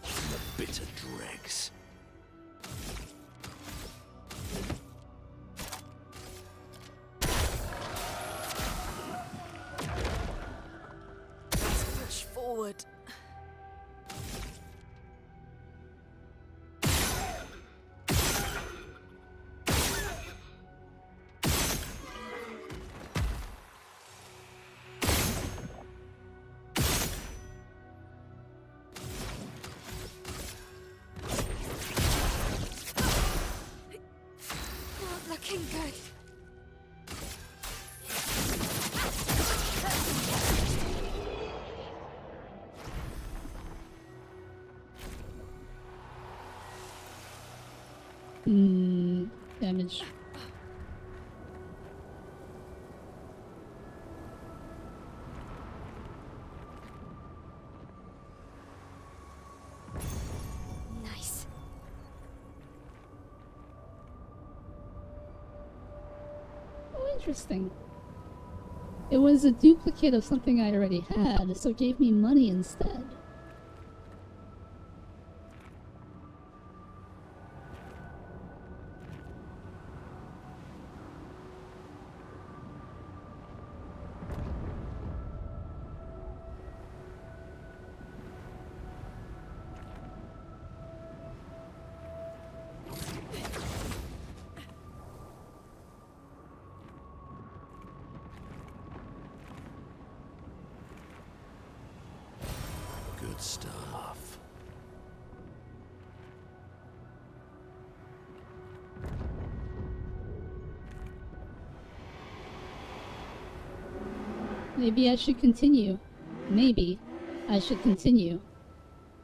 The bitter dregs. Let's push forward. Not looking good. Damage. Nice. Interesting. It was a duplicate of something I already had, so it gave me money instead. Good stuff. Maybe I should continue. Maybe I should continue.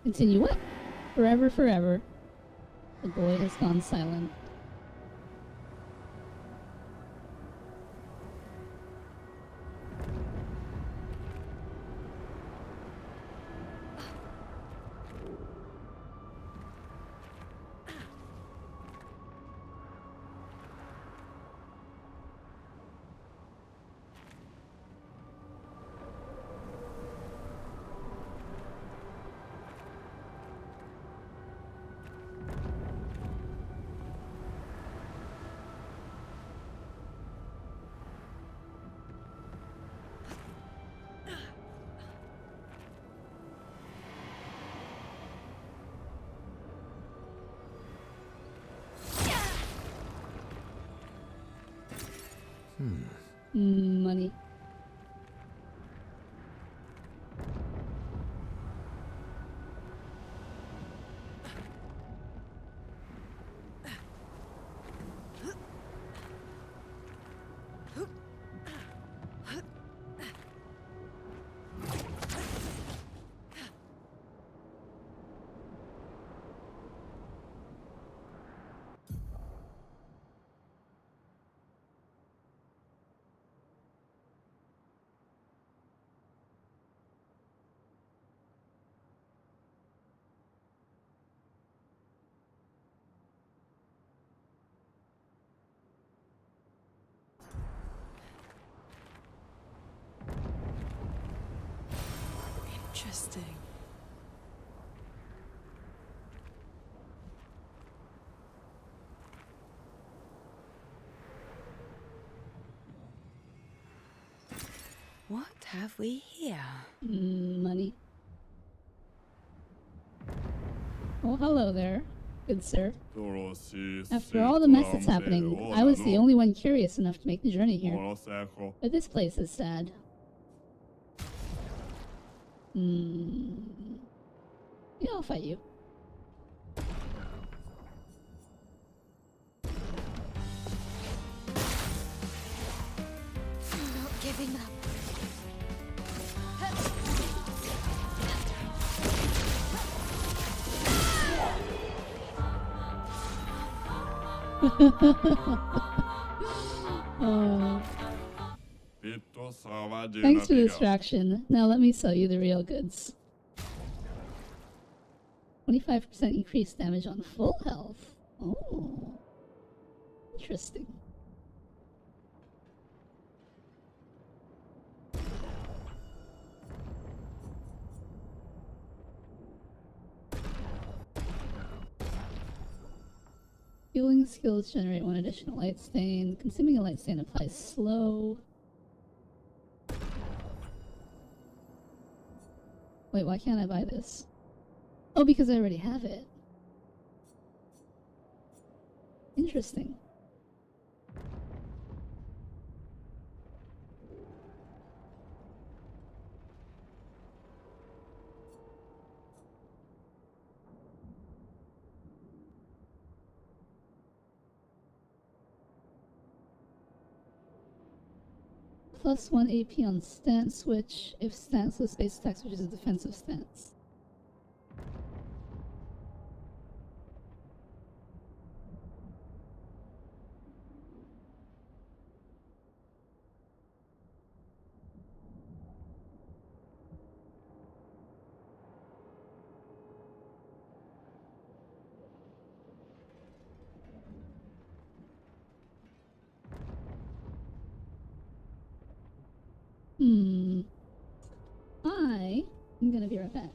Continue what? Forever, forever. The boy has gone silent. Money. Interesting. What have we here? Money. Oh, hello there, good sir. After all the mess that's happening, I was the only one curious enough to make the journey here. But this place is sad. Yeah, I'll fight you. I'm not giving up. Thanks for the distraction. Now let me sell you the real goods. 25% increased damage on full health. Oh. Interesting. Healing skills generate one additional light stain. Consuming a light stain applies slow. Wait, why can't I buy this? Oh, because I already have it. Interesting. Plus 1 AP on stance switch if stanceless base attack switches a defensive stance. I am gonna be right back.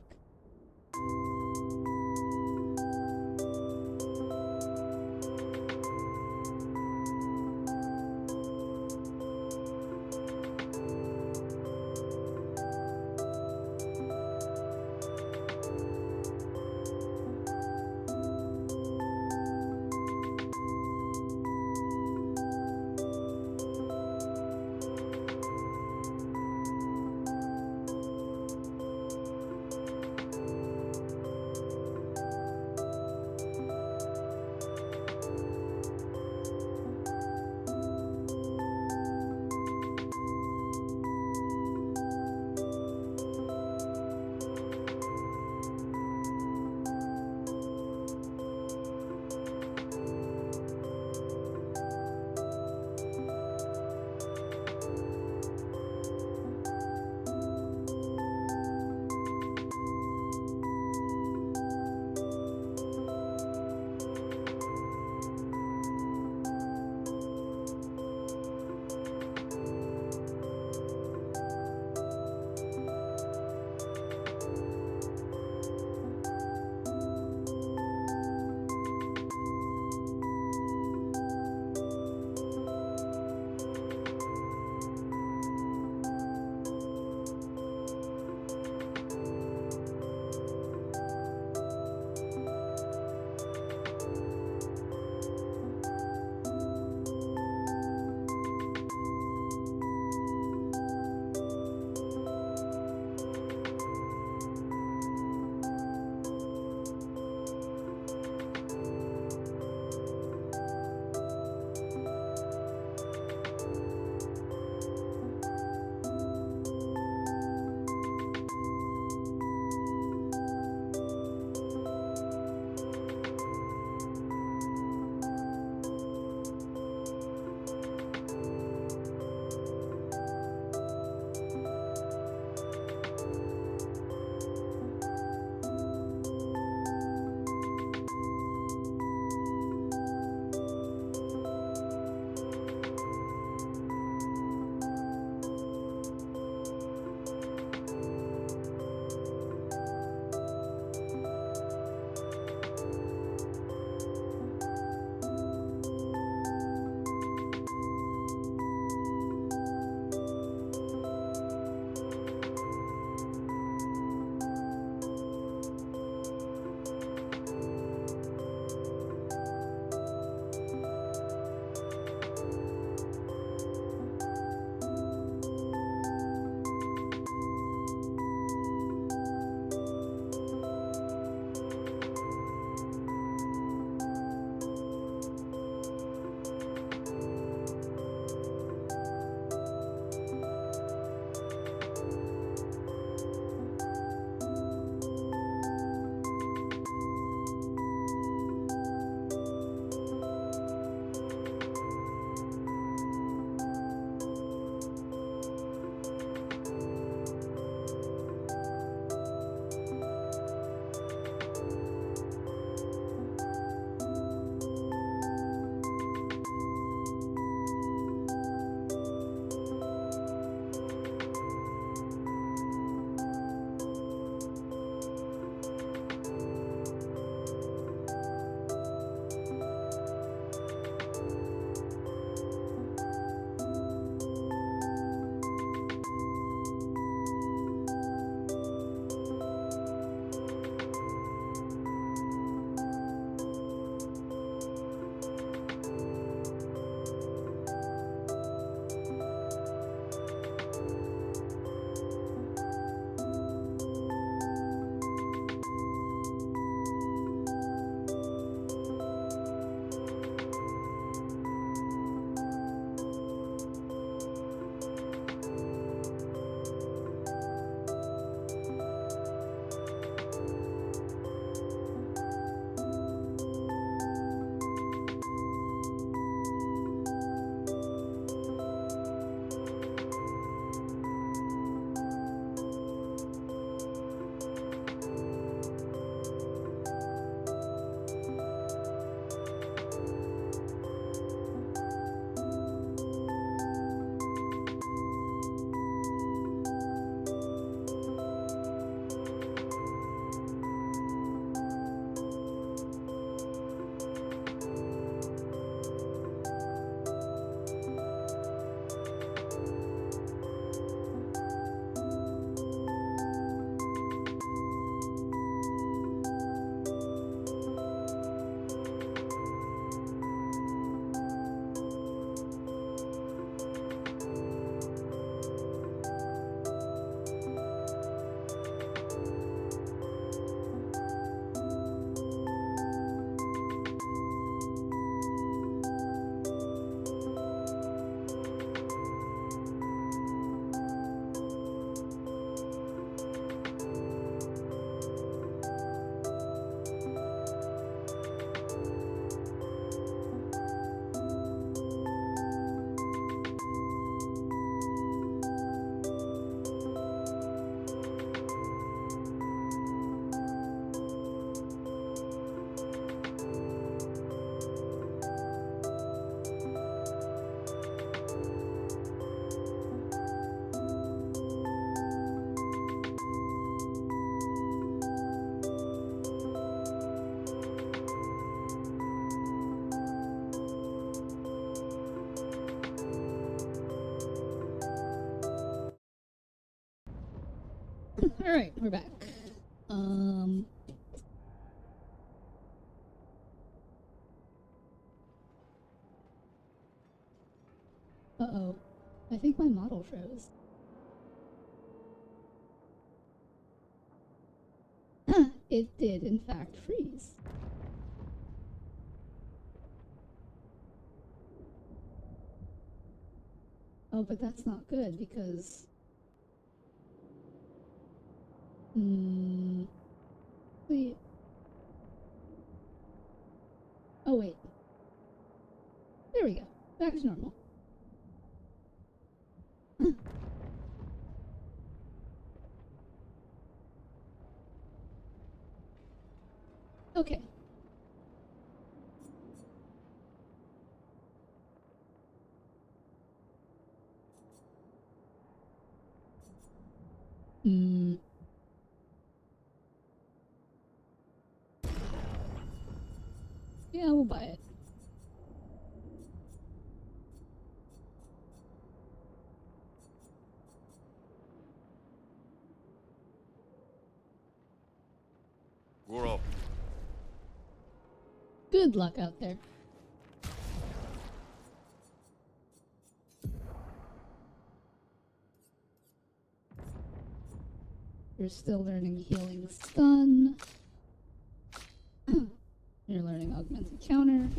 Alright, we're back. Uh-oh. I think my model froze. It did, in fact, freeze. Oh, but that's not good because... Wait. Oh, wait. There we go. Back to normal. Okay. Yeah, we'll buy it. We're up. Good luck out there. You're still learning Healing Stun. You're learning Augmented Counter.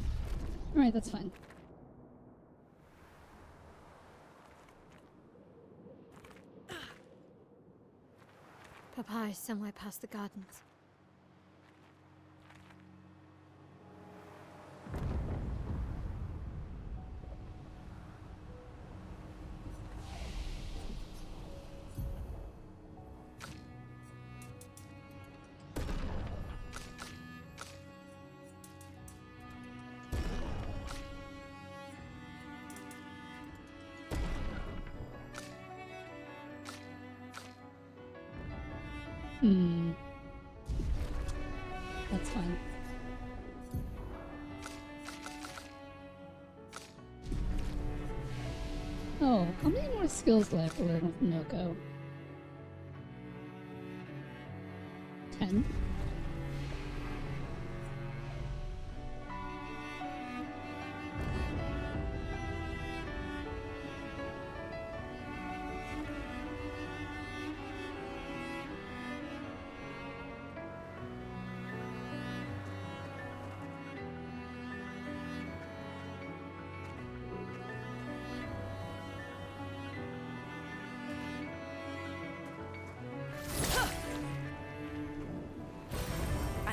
Alright, that's fine. Papa is somewhere past the gardens. That's fine. Oh, how many more skills do I have to learn with Noko? 10?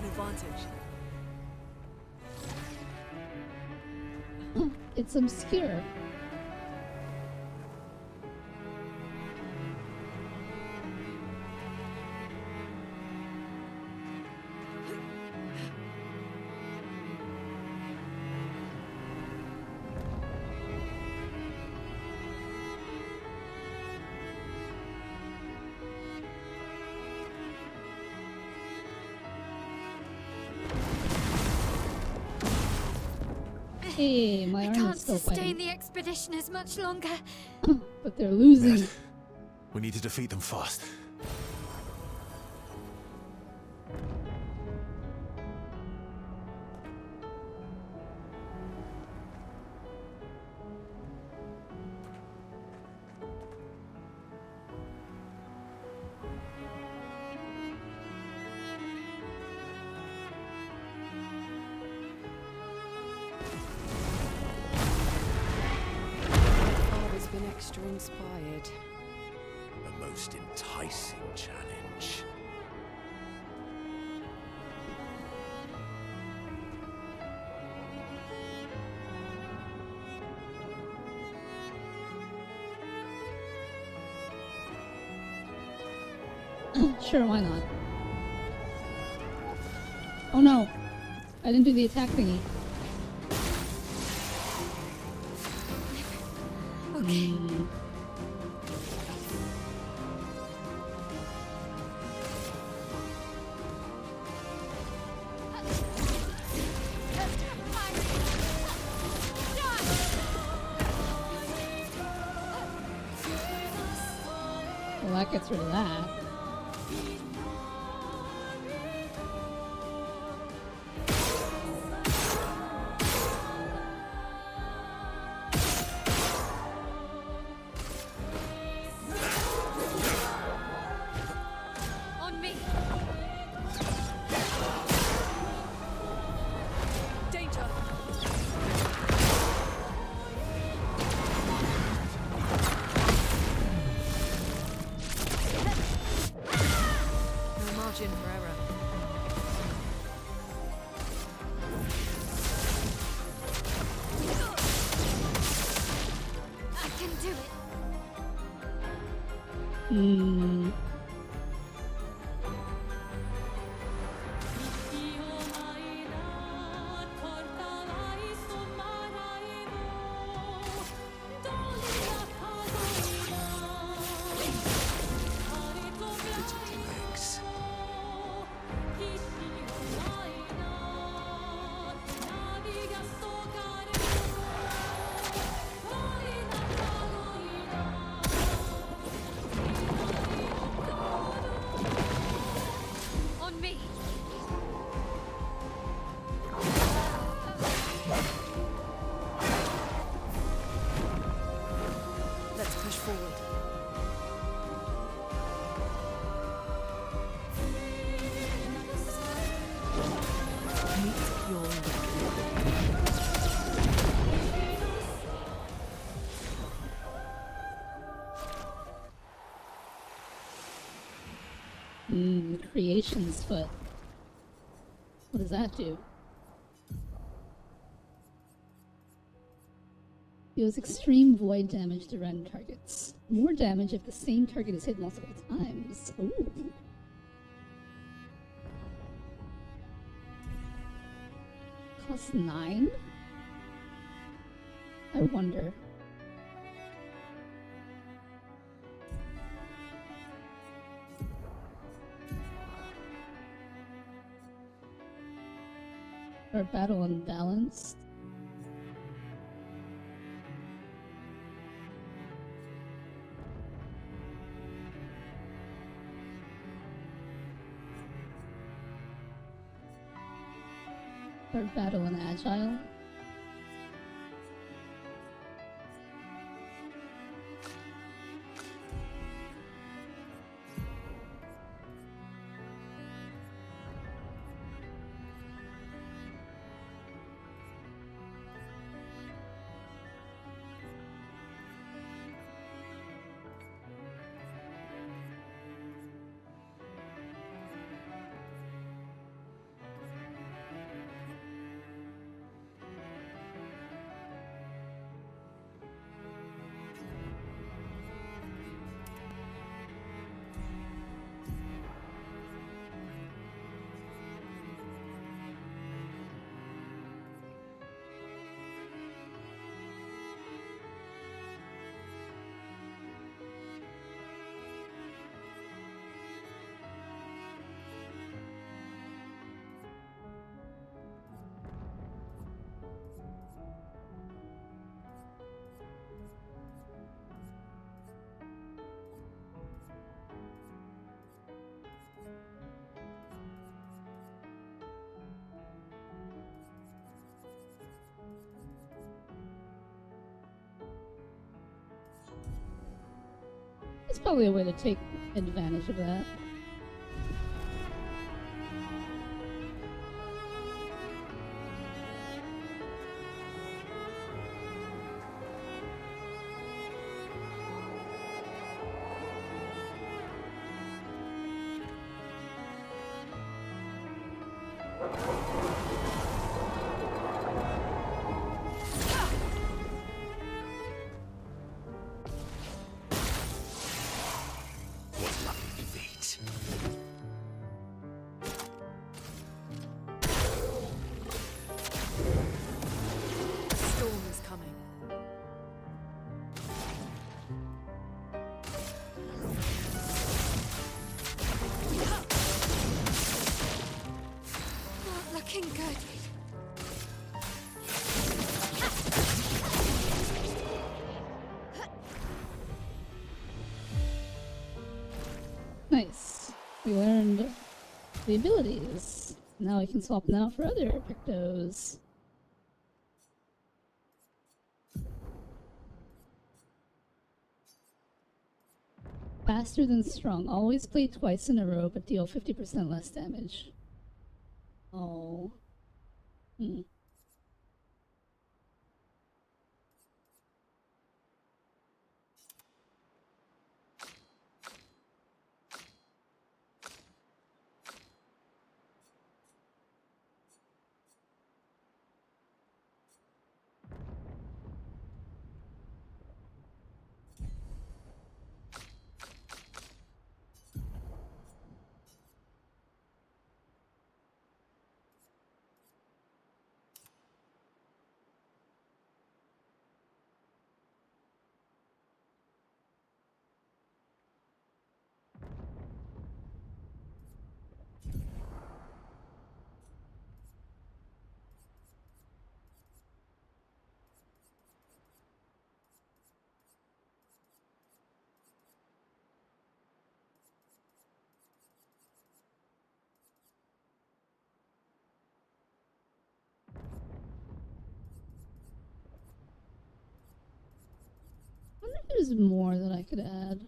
Advantage. It's Obscur. Hey, my I arm can't is still sustain fighting. the expeditioners much longer. But they're losing. We need to defeat them fast. Father's been extra inspired. A most enticing challenge. Sure, why not? Oh no! I didn't do the attack thingy. Okay. Well, that gets rid of that. On me! Danger! No margin for error. I can do it. Hmm. Little legs. On me. Let's push forward. Meet your Creation's foot. What does that do? Deals extreme void damage to random targets. More damage if the same target is hit multiple times. Ooh. Costs 9? I wonder. Or battle unbalanced. Or battle and agile. It's probably a way to take advantage of that. What lucky feet. We learned the abilities. Now we can swap them out for other Pictos. Faster than strong. Always play twice in a row, but deal 50% less damage. Oh. Hmm. I wonder if there's more that I could add.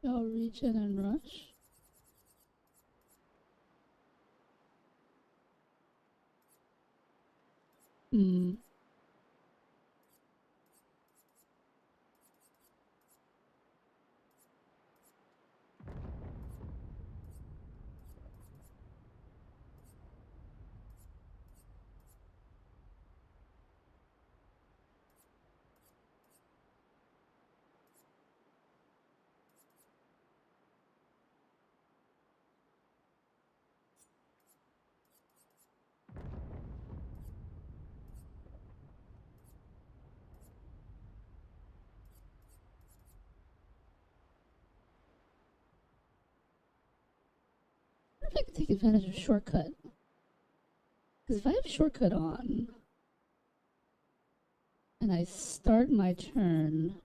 Oh, regen and rush. Hmm. I wonder if I could take advantage of shortcut. Because if I have shortcut on, and I start my turn...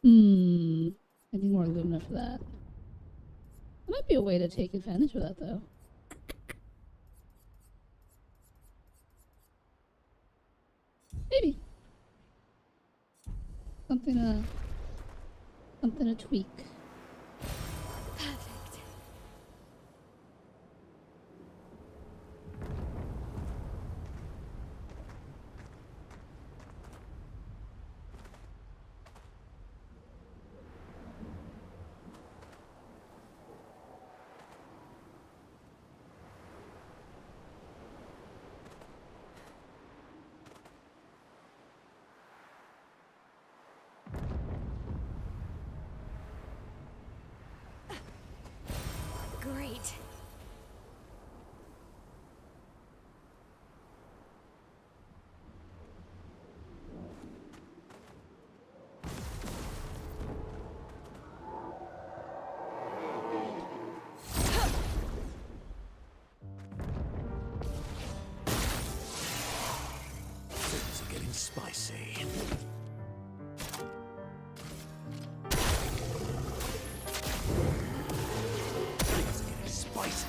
I need more Lumina for that. There might be a way to take advantage of that, though. Maybe. Something to tweak. Perfect. Great. Things are getting spicy. Things are getting spicy.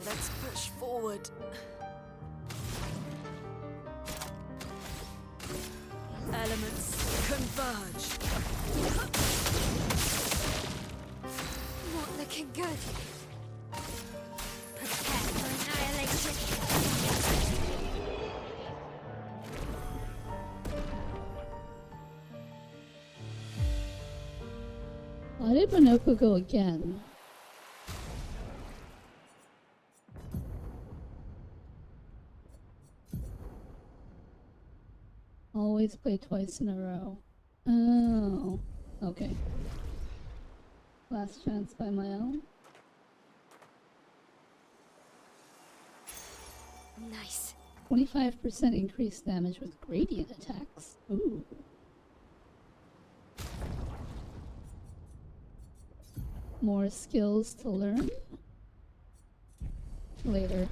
Let's push forward. Elements converge. Not looking good. Why did Minoko go again? Always play twice in a row. Oh, okay. Last chance by Mael. Nice. 25% increased damage with gradient attacks. Ooh. More skills to learn. Later.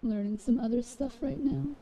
Learning some other stuff right now.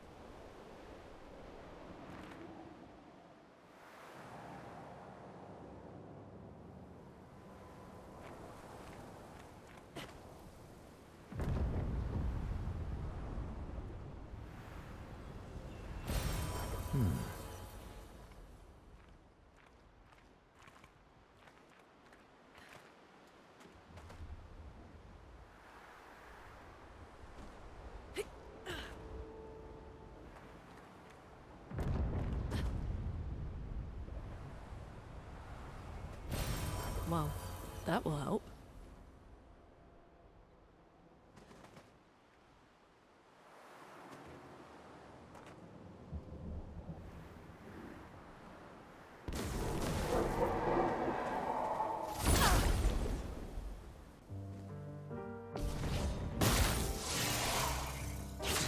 Well, that will help.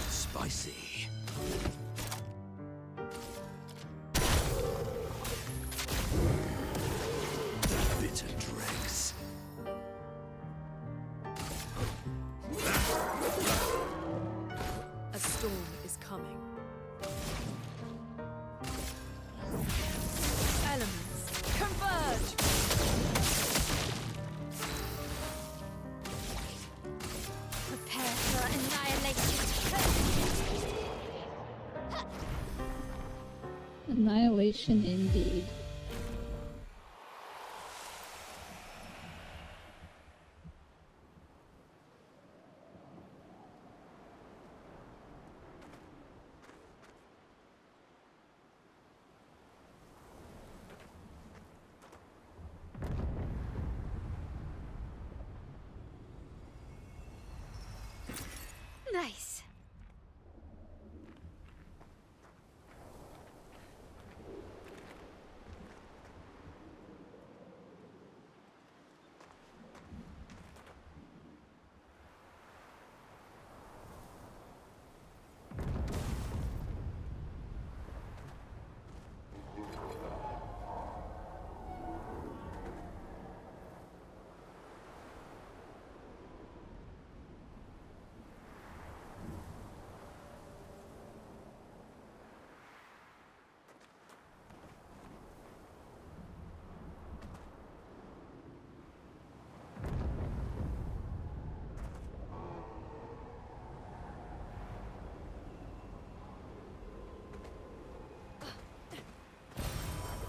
Spicy. Bitter dregs. A storm is coming. Elements, converge! Prepare for annihilation. Annihilation indeed. Nice.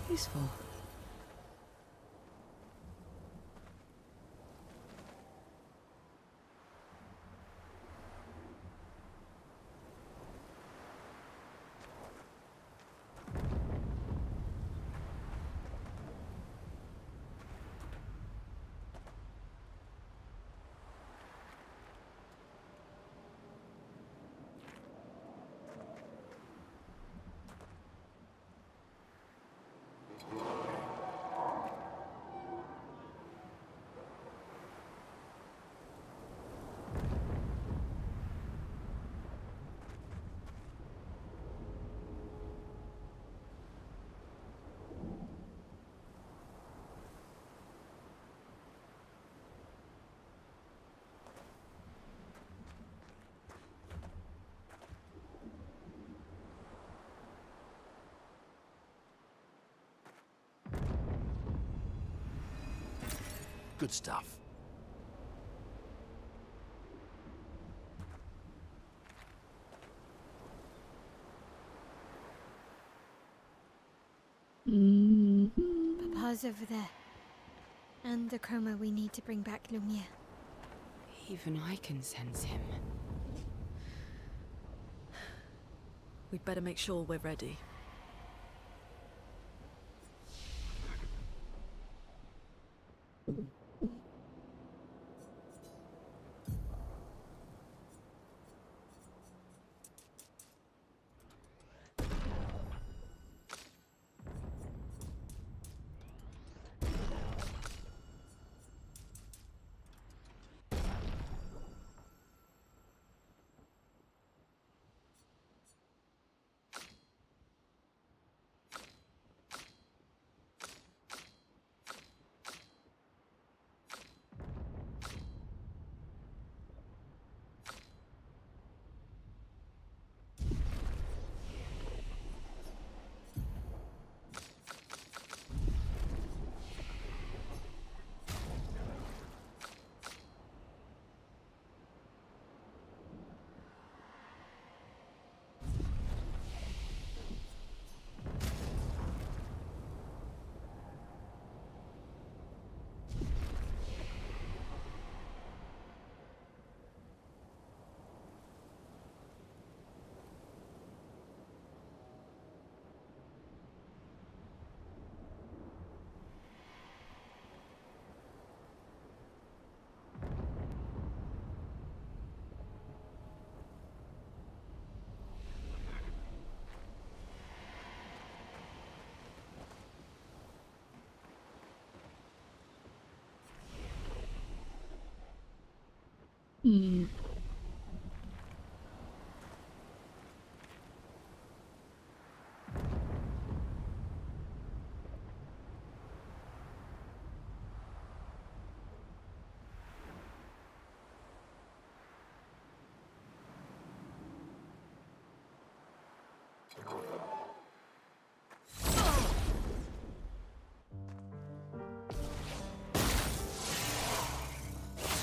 Useful. Good stuff. Papa's over there. And the chroma we need to bring back Lumiere. Even I can sense him. We'd better make sure we're ready. Hmm.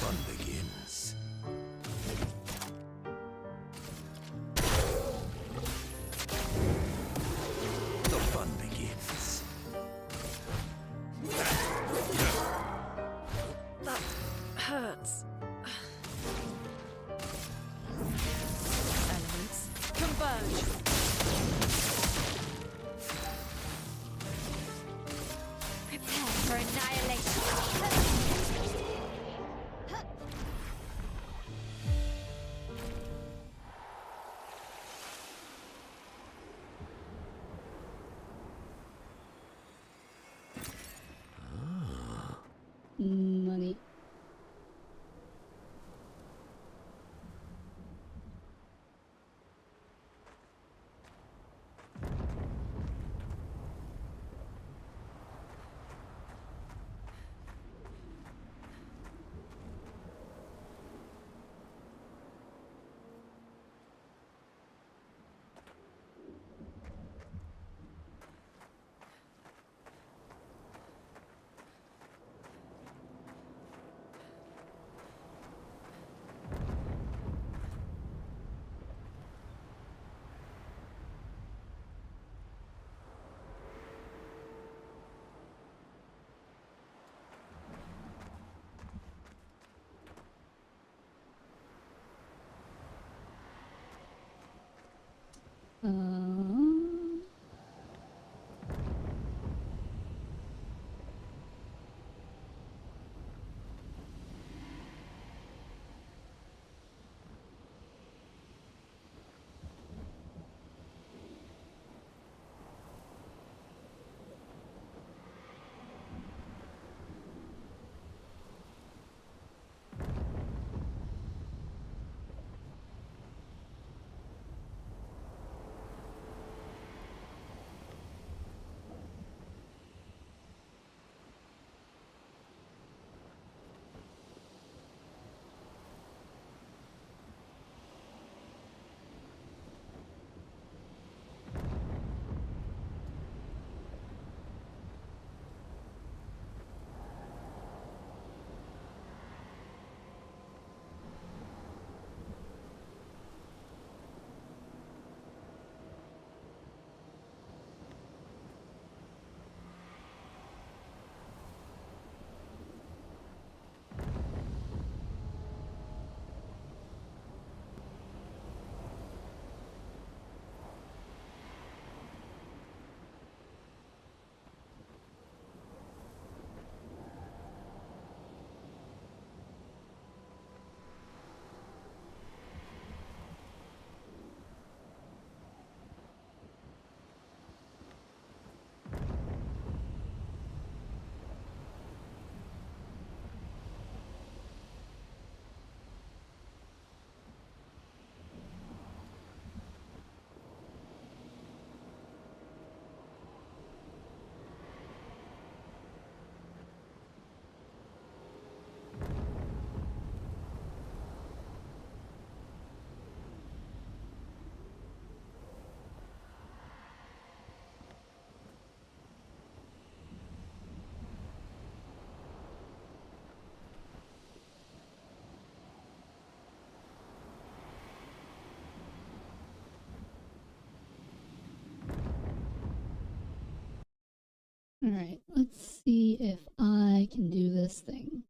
Fun begins. The fun begins. That hurts. Elements converge. Prepare for annihilation. Money. Alright, let's see if I can do this thing.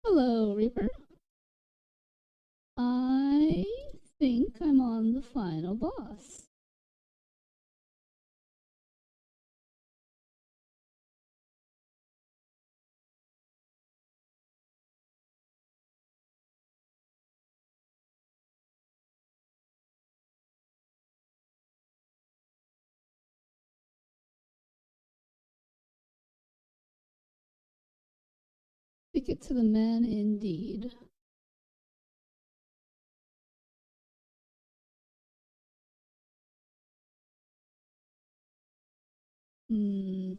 Hello, Reaper. I think I'm on the final boss. Stick it to the man indeed. Hmm.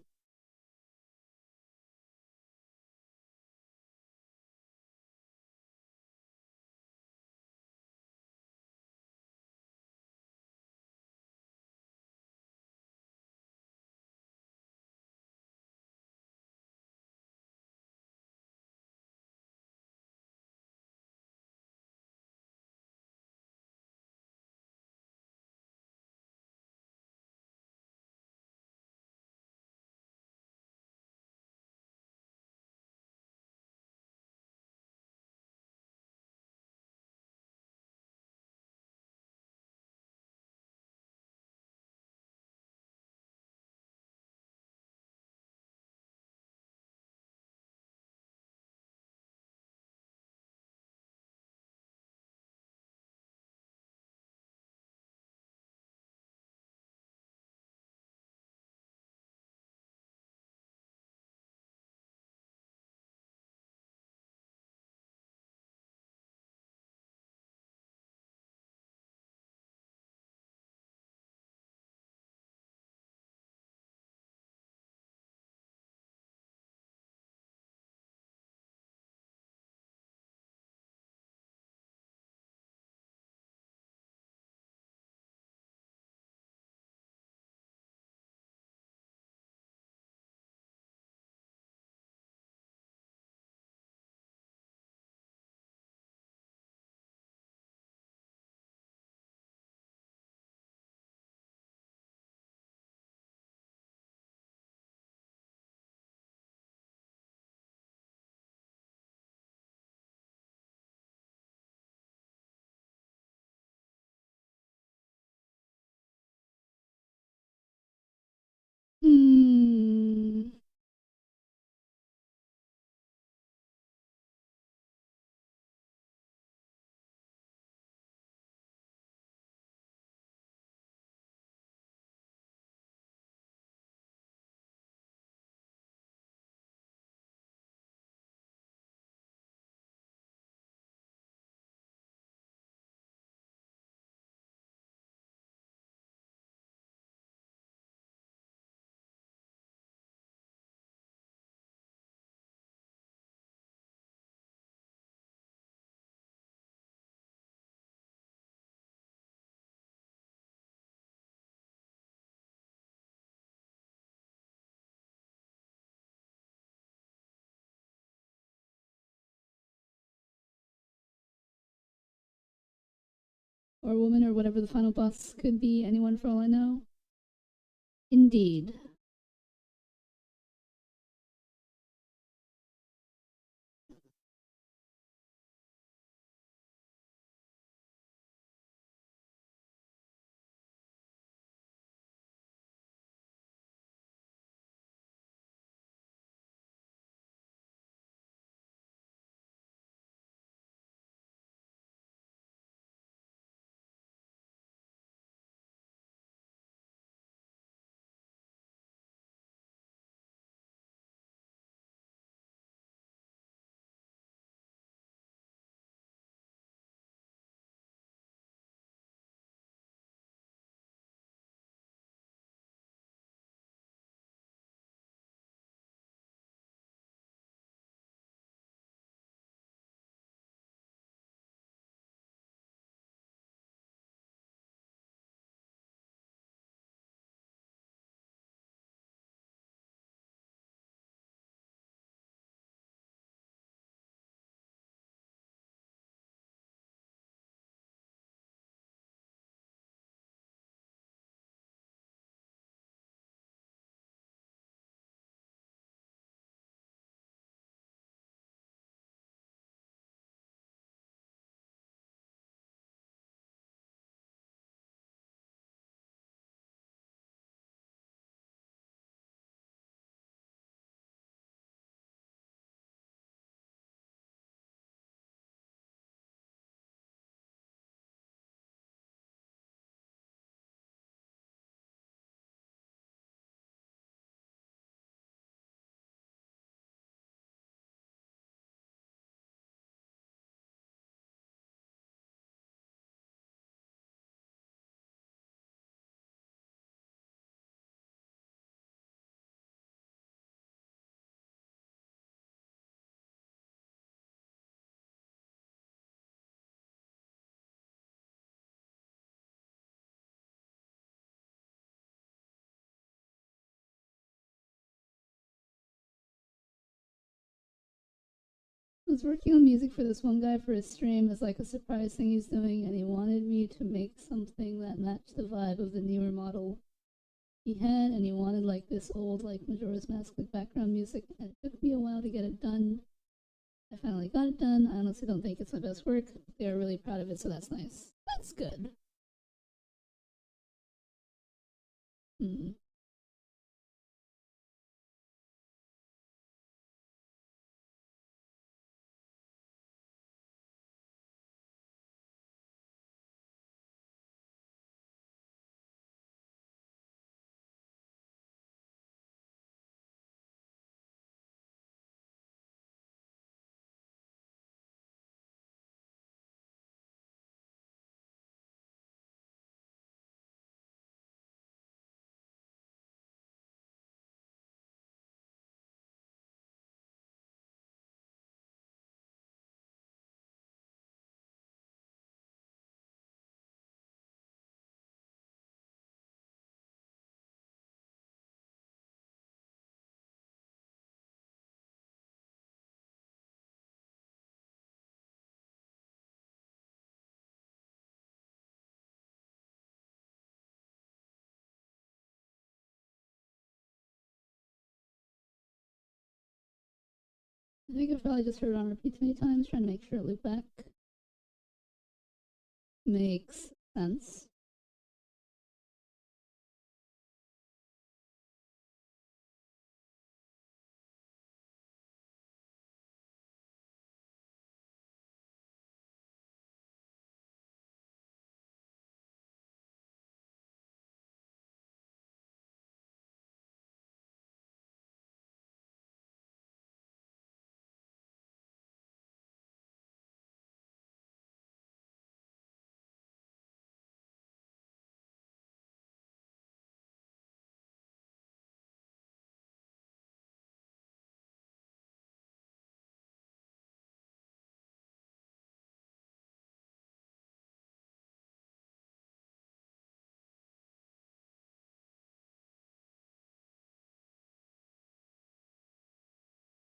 Or woman, or whatever the final boss could be. Anyone for all I know. Indeed. I was working on music for this one guy for his stream as like a surprise thing he's doing, and he wanted me to make something that matched the vibe of the newer model he had, and he wanted like this old like Majora's Mask like background music, and it took me a while to get it done. I finally got it done. I honestly don't think it's my best work. They are really proud of it, so that's nice. That's good. I think I've probably just heard it on repeat too many times, trying to make sure it loop back. Makes sense.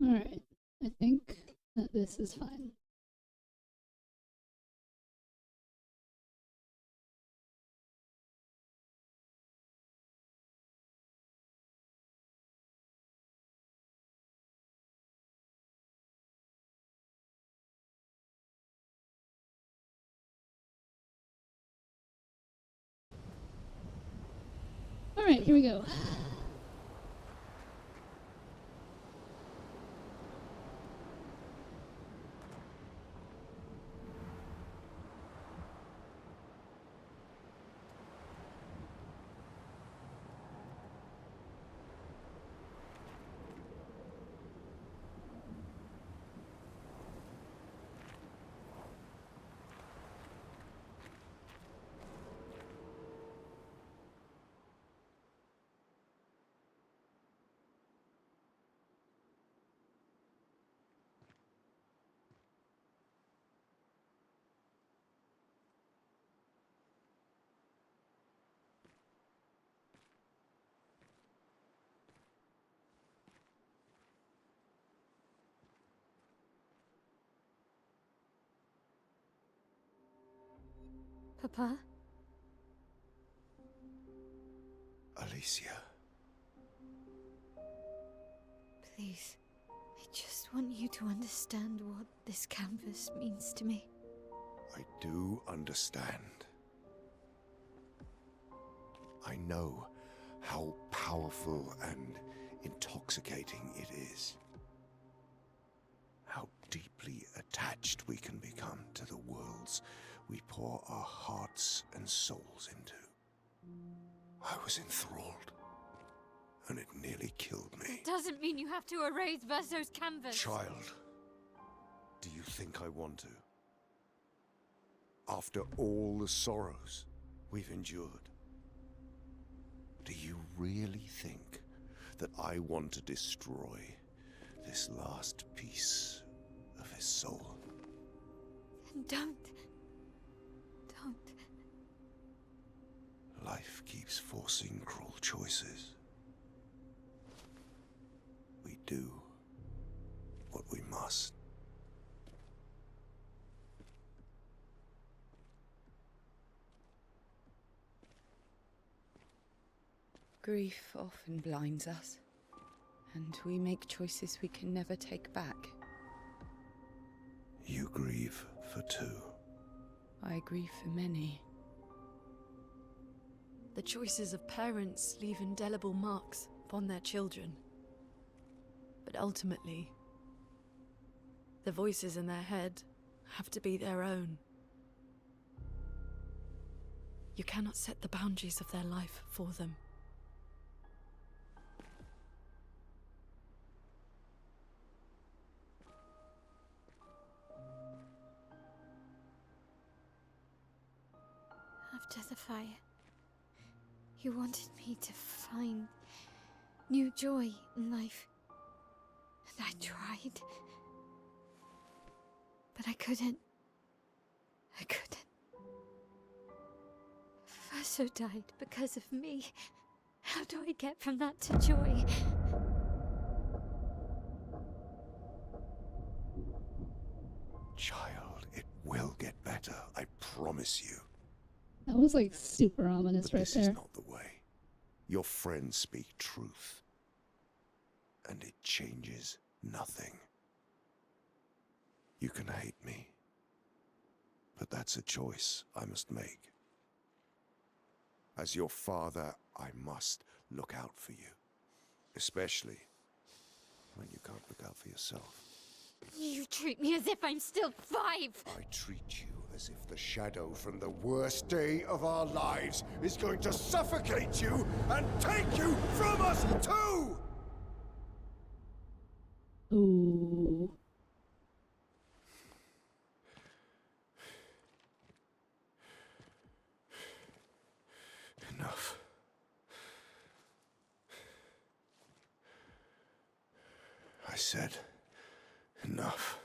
Alright, I think that this is fine. Alright, here we go. Papa? Alicia. Please. I just want you to understand what this canvas means to me. I do understand. I know how powerful and intoxicating it is. How deeply attached we can become to the worlds we pour our hearts and souls into. I was enthralled, and it nearly killed me. Doesn't mean you have to erase Verso's canvas. Child, do you think I want to? After all the sorrows we've endured, do you really think that I want to destroy this last piece of his soul? Don't. Life keeps forcing cruel choices. We do what we must. Grief often blinds us, and we make choices we can never take back. You grieve for two. I grieve for many. The choices of parents leave indelible marks upon their children. But ultimately, the voices in their head have to be their own. You cannot set the boundaries of their life for them. After the fire, you wanted me to find new joy in life. And I tried. But I couldn't. Verso died because of me. How do I get from that to joy? Child, it will get better, I promise you. That was like super ominous But right this there. is not the way. Your friends speak truth. And it changes nothing. You can hate me. But that's a choice I must make. As your father, I must look out for you. Especially when you can't look out for yourself. You treat me as if I'm still 5! I treat you as if the shadow from the worst day of our lives is going to suffocate you and take you from us too! Ooh. Enough. I said enough.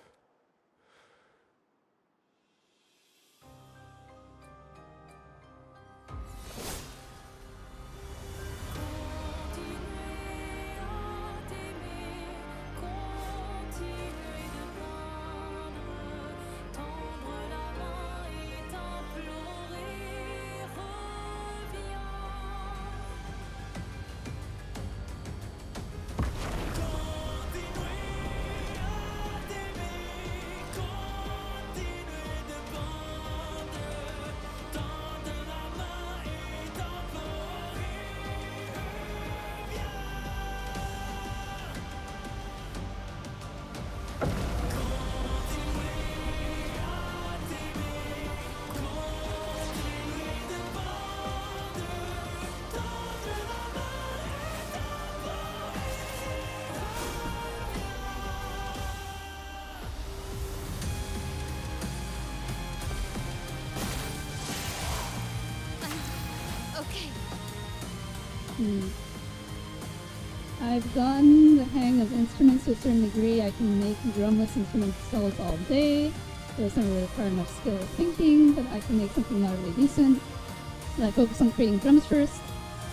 Okay. I've gotten the hang of instruments to a certain degree. I can make drumless instrument solos all day. It doesn't really require much skill or thinking, but I can make something moderately decent. Then I focus on creating drums first,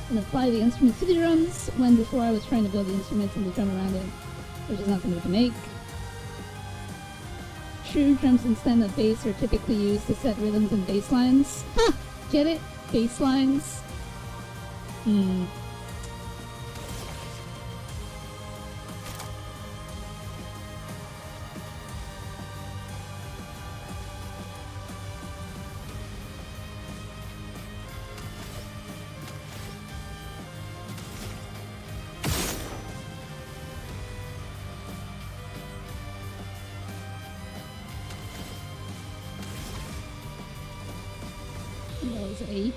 and apply the instruments to the drums, when before I was trying to build the instruments and the drum around it, which is not something to make. True drums instead of bass are typically used to set rhythms and bass lines. Ha! Get it? Bass lines? That was 8.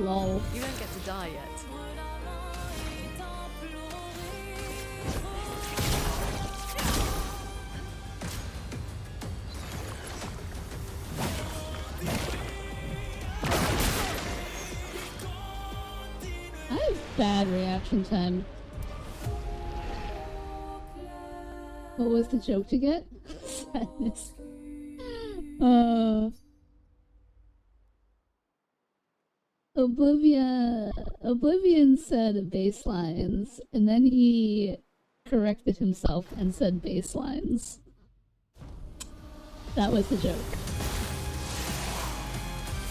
Lol. You don't get to die yet. I have bad reaction time. What was the joke to get? Sadness. Oblivion said bass lines, and then he corrected himself and said bass lines. That was the joke.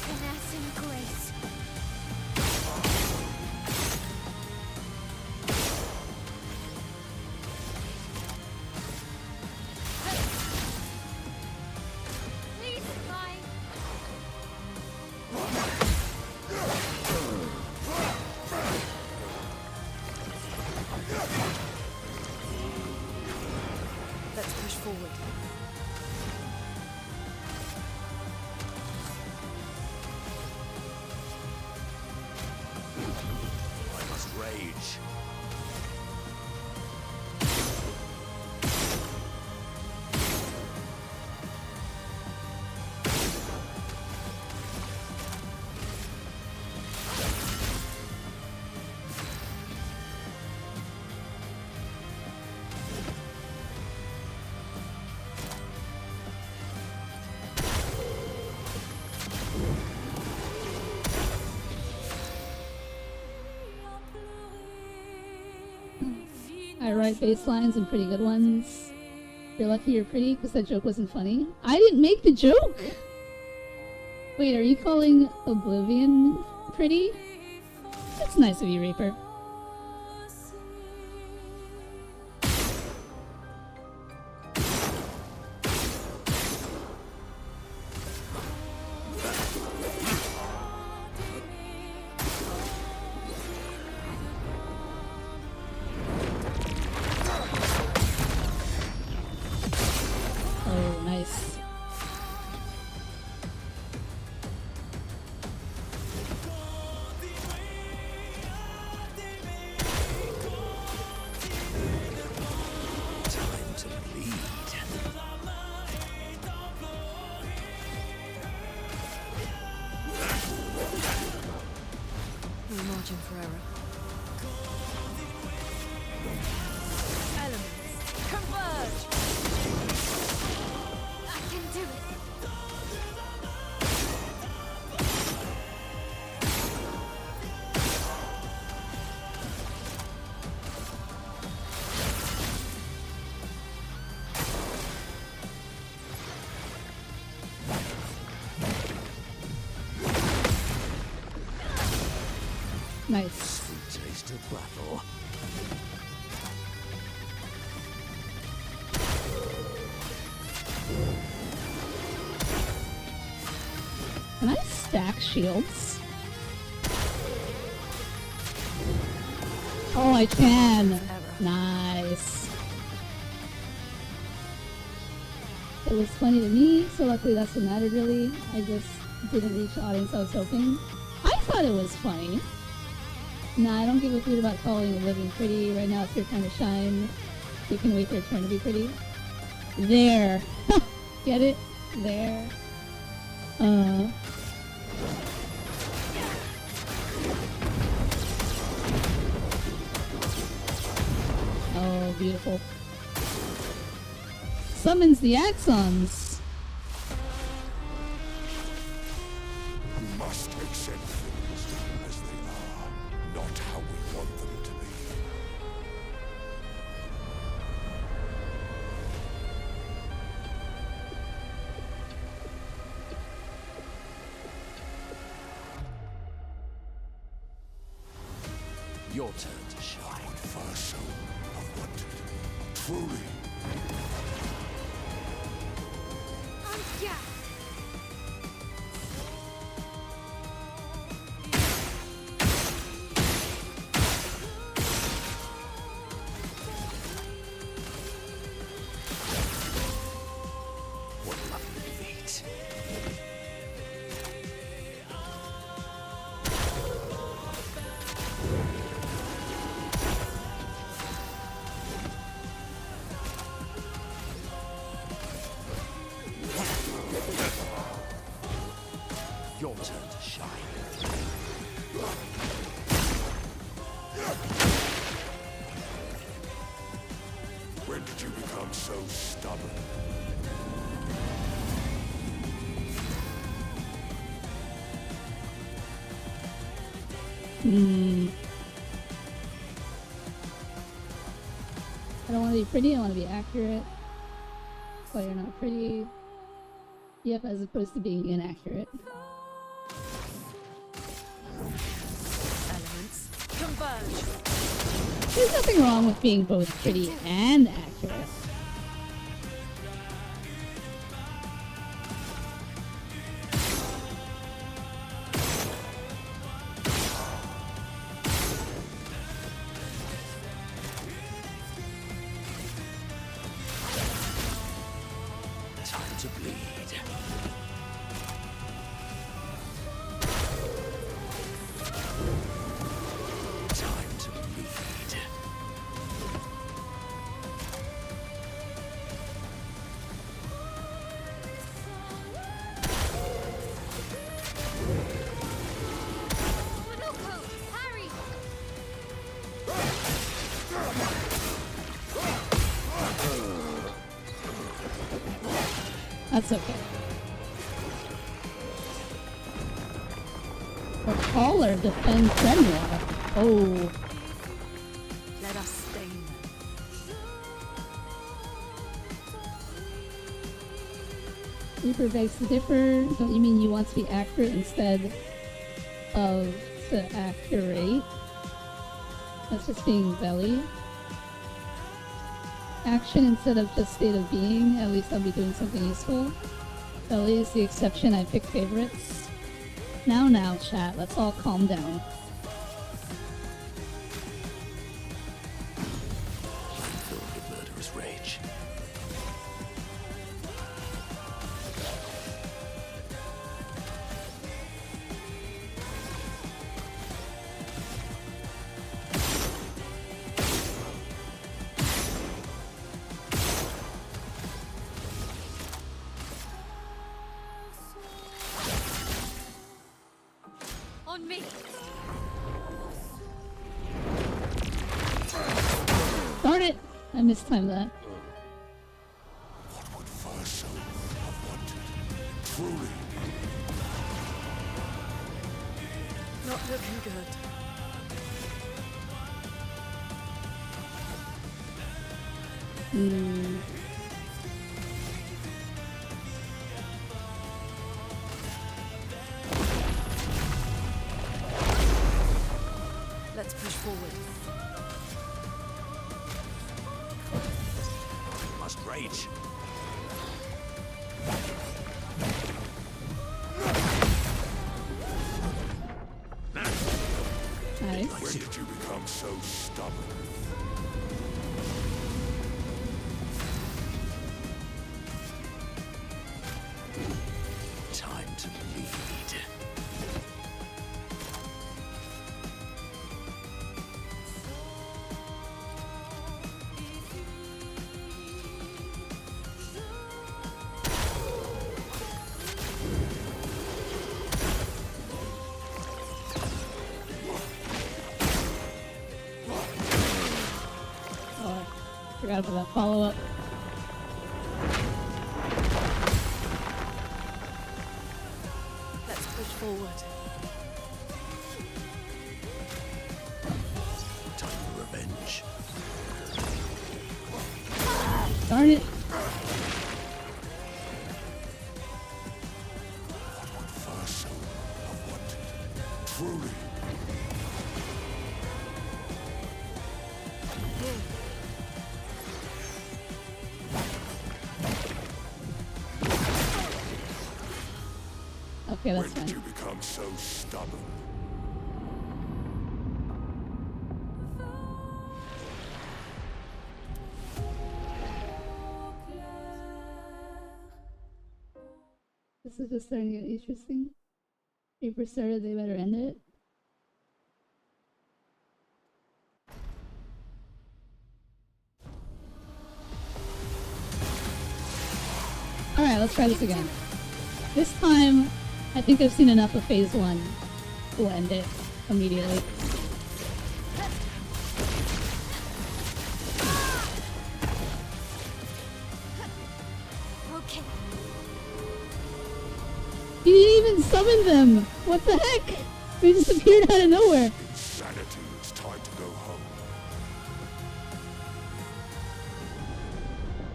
Finesse and grace. Please, mine. Let's push forward. I must rage. I write bass lines and pretty good ones. You're lucky you're pretty because that joke wasn't funny. I didn't make the joke! Wait, are you calling Oblivion pretty? That's nice of you, Reaper. Oh, nice. Time to bleed. No margin for error. Elements, converge! I can do it. Nice. Sweet taste of battle. Can I stack shields? Oh, I can. Nice. It was funny to me, so luckily that's what mattered really. I just didn't reach the audience I was hoping. I thought it was funny. Nah, I don't give a hoot about calling a living pretty. Right now it's your time to shine. You can wait for your turn to be pretty. There. Get it? There. Oh, beautiful. Summons the Axons. We must accept things as they are, not how we want them to be. Your turn to shine. First soul of wanted. Truly. What lovely feet. Your turn to shine. When did you become so stubborn? I don't want to be pretty, I want to be accurate. Well, you're not pretty. Yep, as opposed to being inaccurate. Elements converge. There's nothing wrong with being both pretty and accurate. Time to bleed. Time to bleed. Manoko! Harry! That's okay. Or taller defend Velynara. Oh. Let us stain them. Reaper begs to differ. Don't you mean you want to be accurate instead of to accurate? That's just being belly. Action instead of just state of being. At least I'll be doing something useful. Belly is the exception. I pick favorites. Now, chat. Let's all calm down. I'm filled with murderous rage. On me! Darn it! I mistimed that. What would first soul have wanted? Truly. Not looking good. Let's push forward. Must rage. Nice. When did you become so stubborn? Time to bleed. Oh, I forgot about that follow-up. Let's push forward. Time for revenge. Darn it. First, I wanted. Truly. Okay, that's When did fine. you become so stubborn? This is just starting to get interesting. Paper started, they better end it. Alright, let's try this again. This time, I think I've seen enough of phase 1. We'll end it immediately. Okay. You didn't even summon them! What the heck? They just appeared out of nowhere. Insanity, it's time to go home.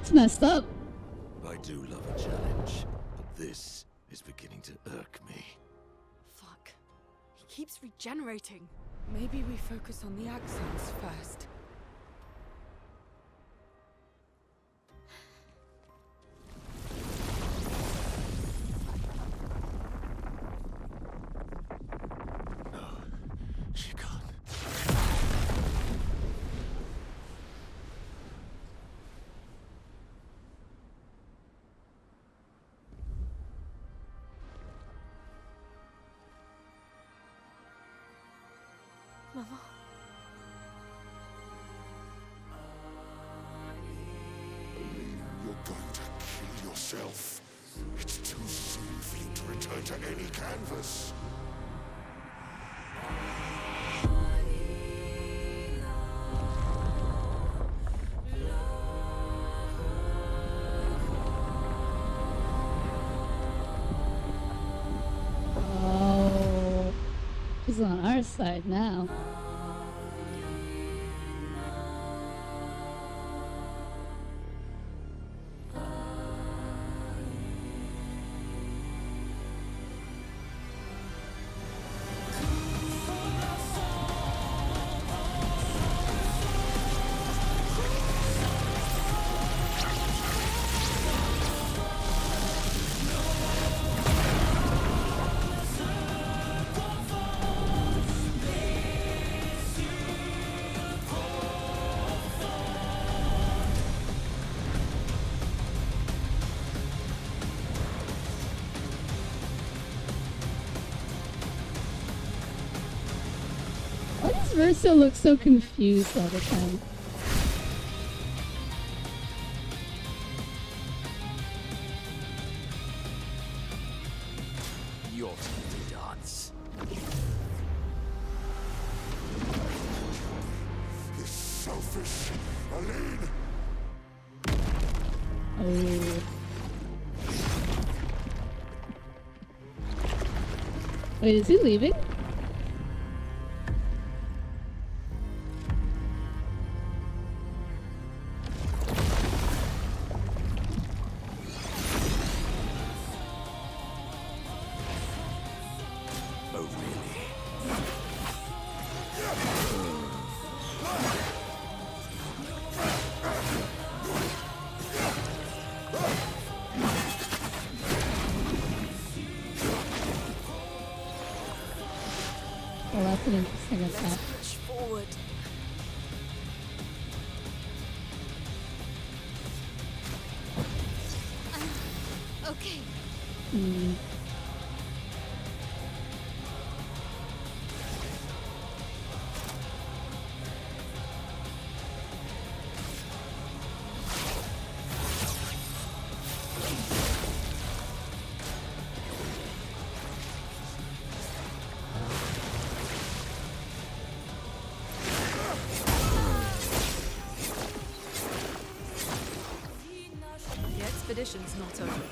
It's messed up. I do love a challenge, but this is beginning to irk me. Fuck. He keeps regenerating. Maybe we focus on the axons first. No, she can't. Mama. You're going to kill yourself. It's too soon for you to return to any canvas. Oh, she's on our side now. Why does Verso look so confused all the time? Your turn to dance. This selfish Aline. Oh. Wait, is he leaving? Oh, really? Well, that's an interesting attack. Let's push forward. Okay. Hmm. The expedition's not over.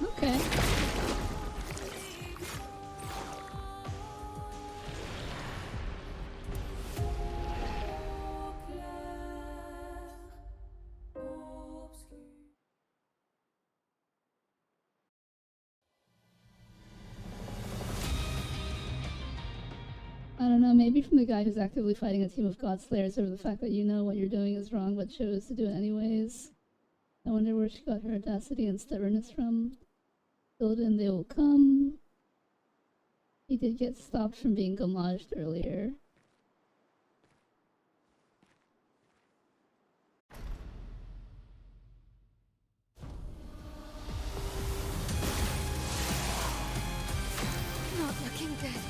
Okay. I don't know, maybe from the guy who's actively fighting a team of God Slayers over the fact that you know what you're doing is wrong but chose to do it anyways. I wonder where she got her audacity and stubbornness from. Build and they will come. He did get stopped from being gommaged earlier. Not looking good.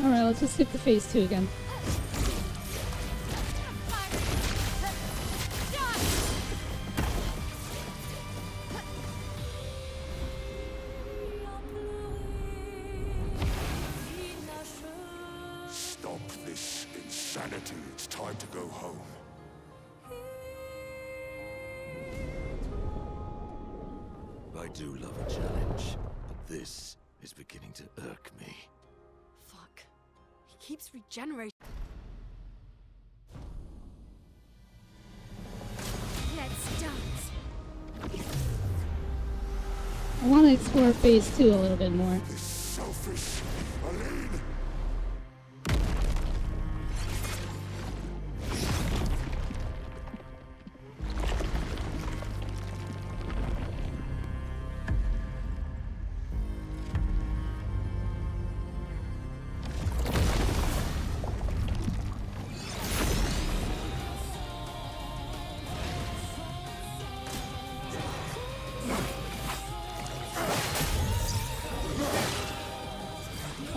Alright, let's just skip to phase 2 again. Stop this insanity. It's time to go home. I do love a challenge, but this is beginning to irk me. Fuck. He keeps regenerating. Let's dance. I want to explore phase 2 a little bit more. This selfish Aline!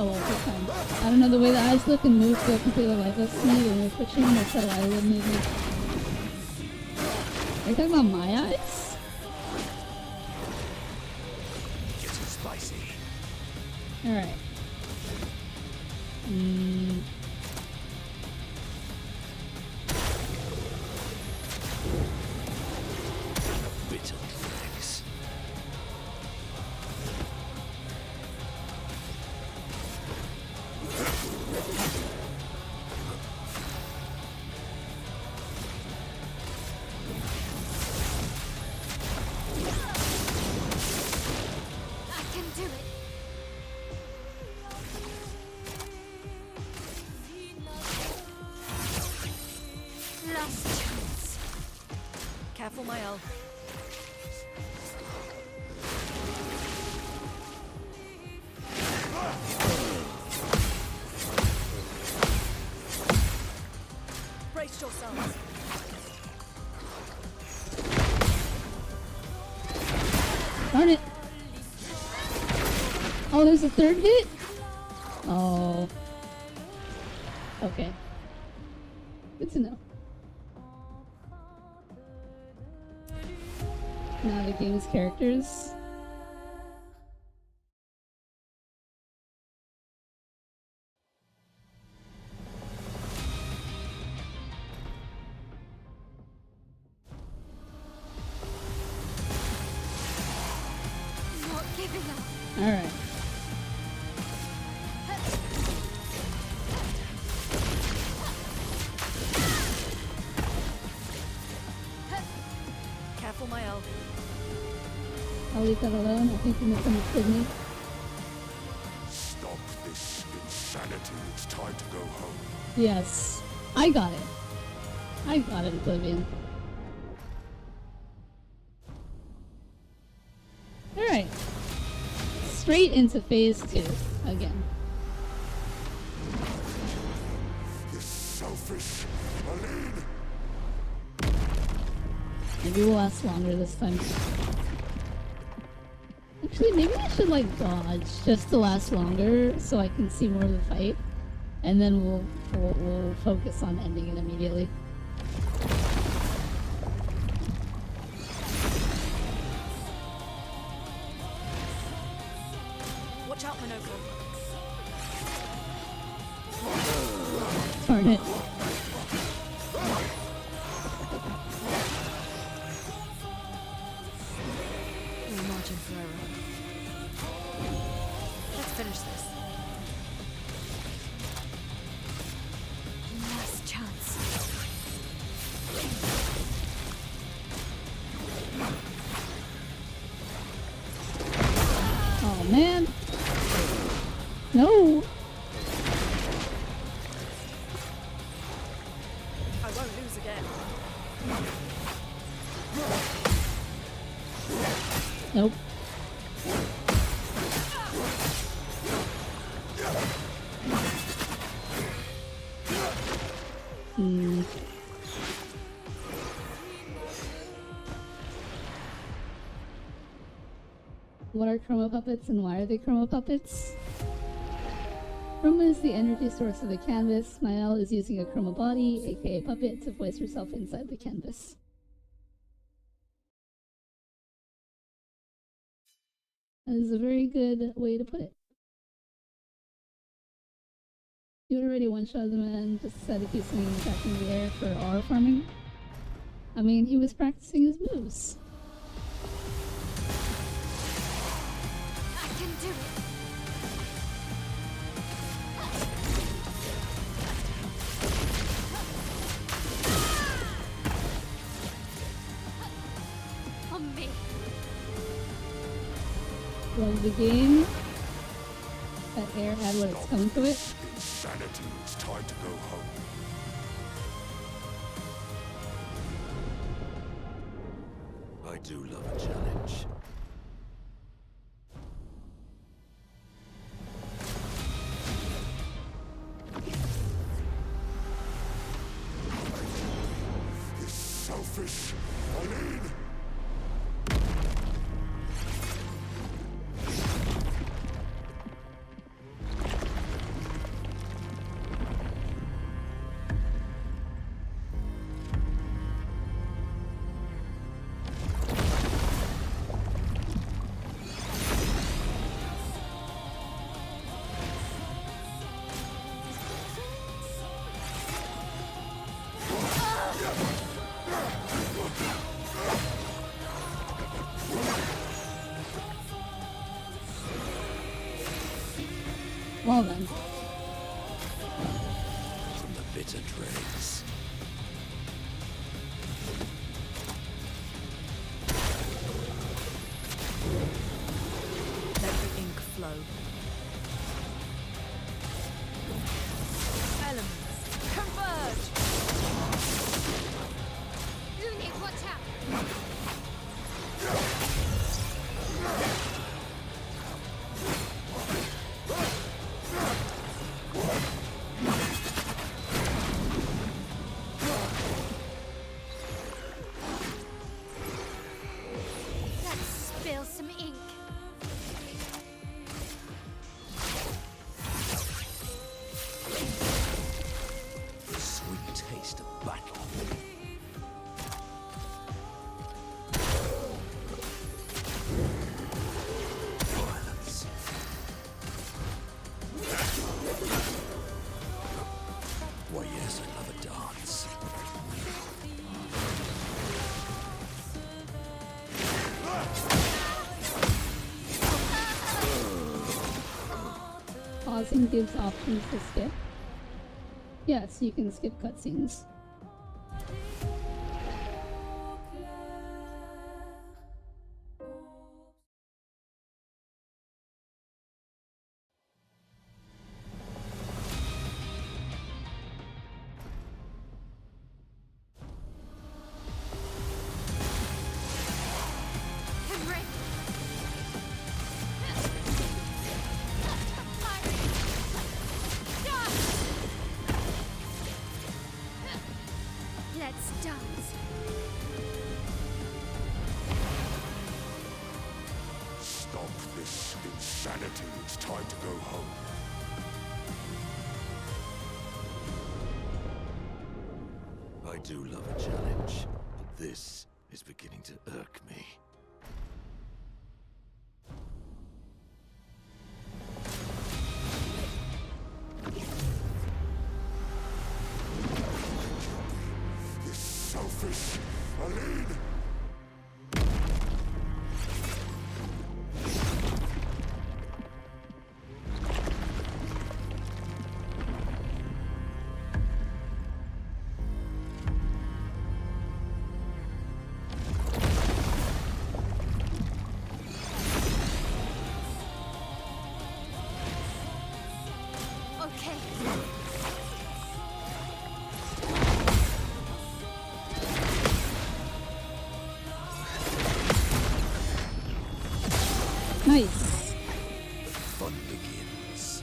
Oh, well, this time. I don't know, the way the eyes look and move feel completely lifeless to me when we're switching, that's how I would maybe. Are you talking about my eyes? Getting spicy. Alright. Bitter dregs. I can do it. Last chance. Careful, my L. Brace yourselves. Darn it! Oh, there's a third hit? Oh. Okay. Good to know. now the game's characters. Not giving up. Alright. Careful, my elf. I'll leave that alone. I think you misunderstood me. Stop this insanity. It's time to go home. Yes. I got it. I got it, Oblivion. Alright. Straight into phase 2 again. You selfish Aline! Maybe we'll last longer this time. Actually, maybe I should like dodge just to last longer so I can see more of the fight. And then we'll focus on ending it immediately. Watch out, Minoko. Darn it. No margin for error. Let's finish this. Last chance. Oh man. No. I won't lose again. Nope. Hmm. What are chroma puppets and why are they chroma puppets? Chroma is the energy source of the canvas. Mael is using a chroma body, aka puppet, to voice herself inside the canvas. That is a very good way to put it. You already one-shot the man, just decided to keep swinging back in the air for R farming. I mean, he was practicing his moves. I can do it. On me. Love the game. That air had what it's coming to it. Insanity. It's time to go home. I do love a challenge. You selfish Aline! Well then. From the bitter dregs. Let the ink flow. Elements, converge! Uni, watch out. Let's spill some ink. The sweet taste of battle. often gives options to skip. Yes, you can skip cutscenes. Henry! Let's dance. Stop this insanity. It's time to go home. I do love a challenge, but this is beginning to irk me. This selfish Aline! Okay. Nice. Fun begins.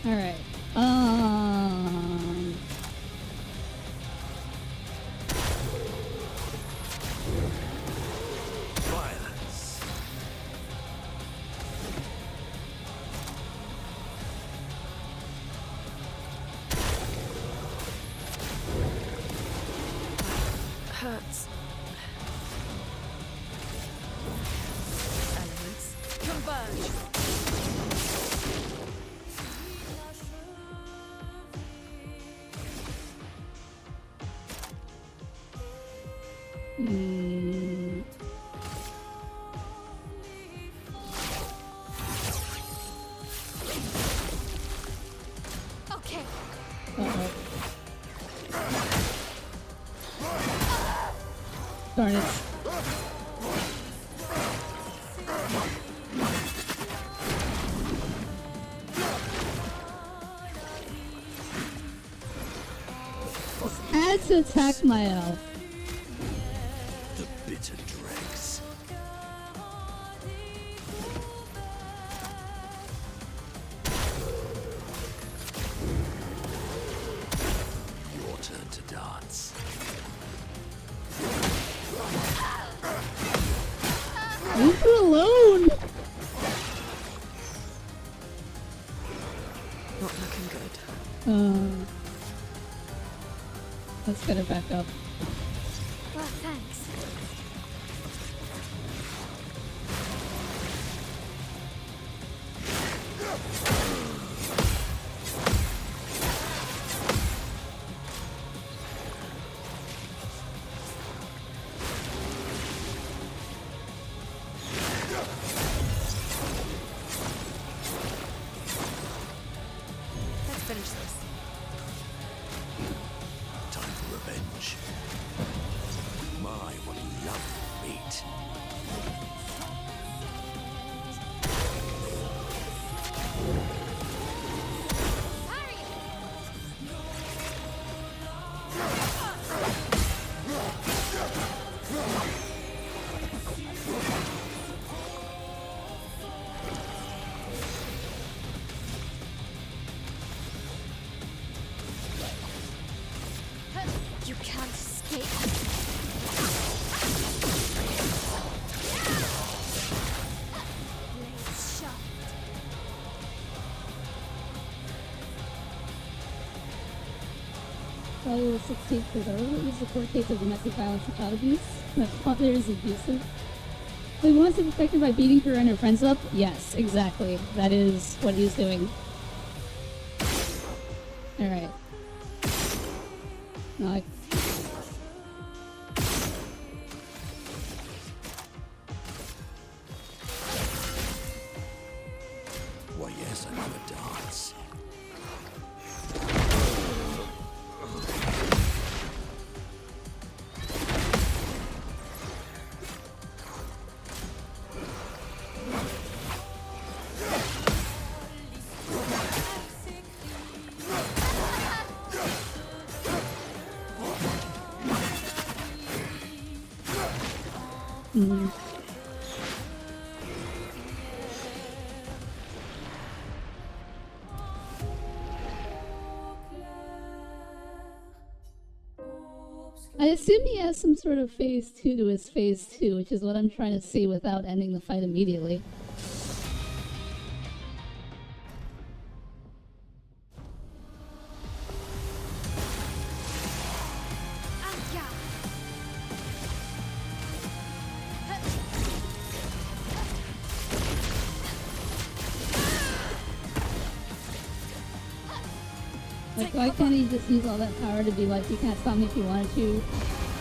All right. Violence. Hurts. Elements converge. Mm, Okay. uh-oh. Darn it. Had to attack my elf. The bitter dregs. Your turn to dance. Leave her alone! Not looking good. Let's get her back up. Well, thanks. Let's finish this. Time for revenge. My, what lovely meat. You can't escape. Blades sharp. Friday the 16th for those is a court case of domestic violence and child abuse. My father is abusive. So he wants to be affected by beating her and her friends up? Yes, exactly. That is what he's doing. Alright. No, yes, I love a dance. Mm. I assume he has some sort of phase 2 to his phase 2, which is what I'm trying to see without ending the fight immediately. Like, why can't he just use all that power to be like, you can't stop me if you wanted to,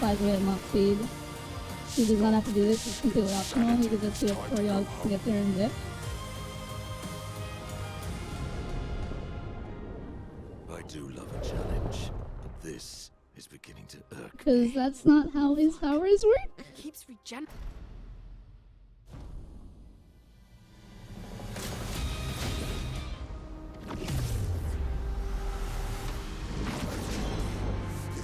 flies away at Mach speed? He does not have to do this, it's completely optional, he could just do it for y'all to get there and dip. I do love a challenge, but this is beginning to irk me. Because that's not how his powers work. Keeps regen.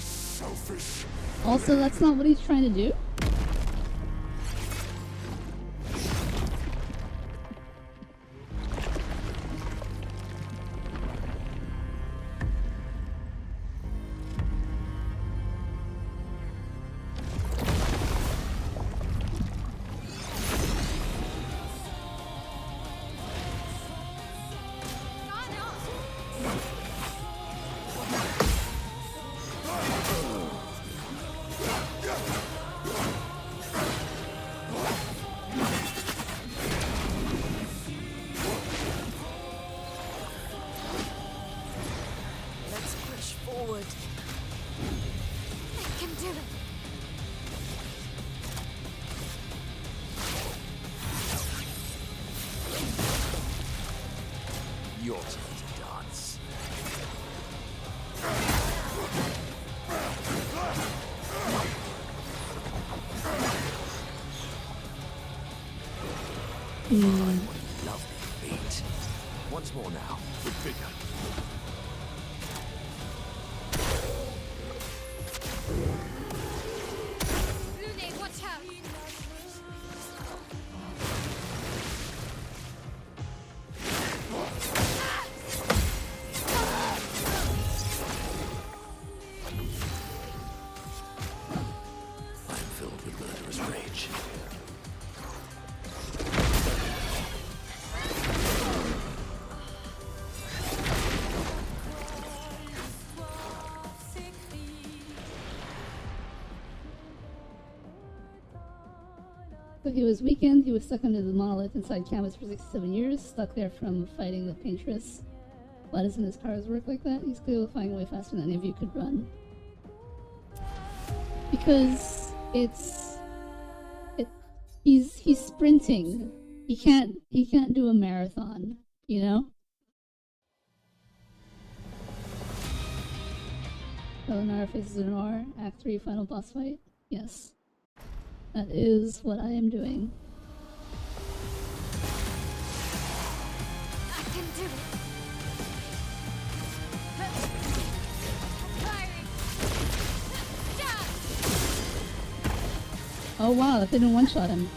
Selfish. Also, that's not what he's trying to do. Let's push forward. I can do it. Your turn to dance. Lovely beat. Once more now, with vigor. Lune, watch out! I am filled with murderous rage. So he was weakened, he was stuck under the monolith inside canvas for 67 years, stuck there from fighting the paintress. Why doesn't his cars work like that? He's clearly flying way faster than any of you could run. Because he's sprinting. He can't do a marathon, you know? Velynara faces a noir, Act 3 final boss fight? Yes. That is what I am doing. I can do it. Firing. Oh wow, that didn't one-shot him.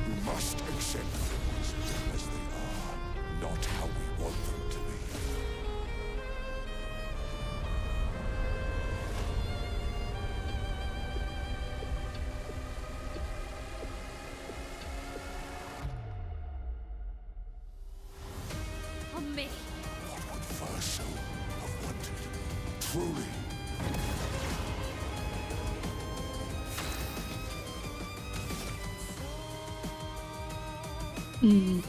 We must accept things as they are, not how we want them to be. On me. What would Verso have wanted? Truly. Hmm.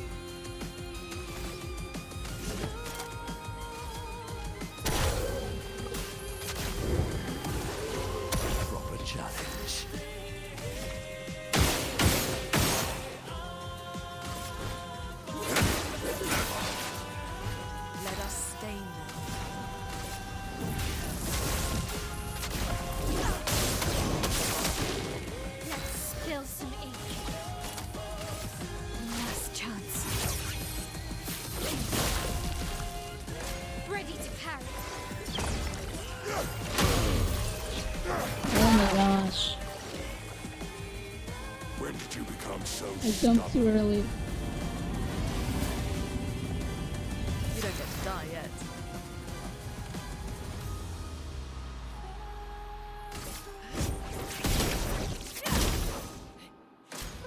Proper challenge. I jumped too early. You don't get to die yet.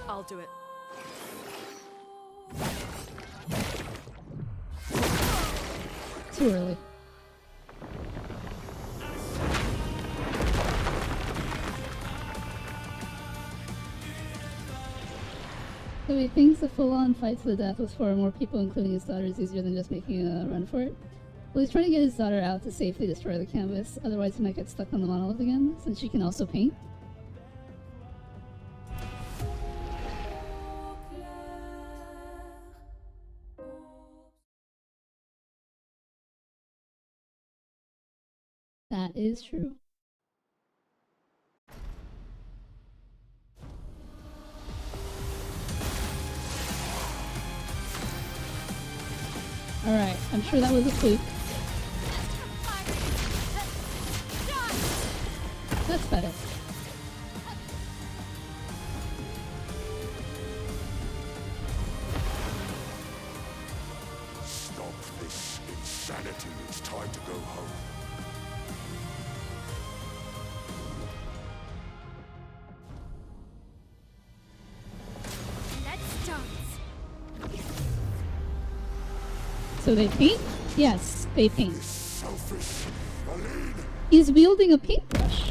I'll do it. Too early. So he thinks a full-on fight to the death was for more people, including his daughter, is easier than just making a run for it. Well, he's trying to get his daughter out to safely destroy the canvas, otherwise he might get stuck on the monolith again, since she can also paint. That is true. Alright, I'm sure that was a fluke. That's better. Stop this insanity. It's time to go home. Let's dance. So they paint? Yes, they paint. Selfish. Aline. He's wielding a paintbrush.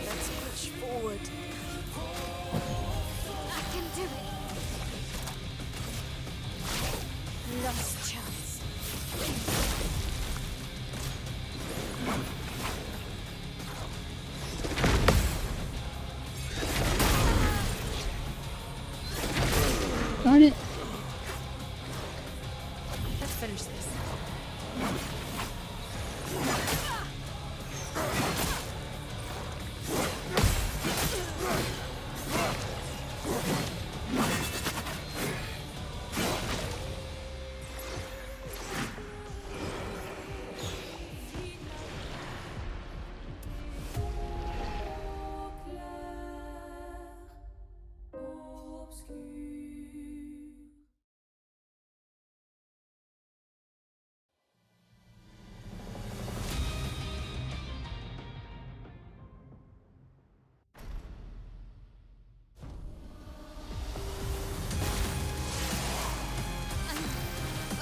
Let's push forward. I can do it. Last chance. Darn it. Let's finish this.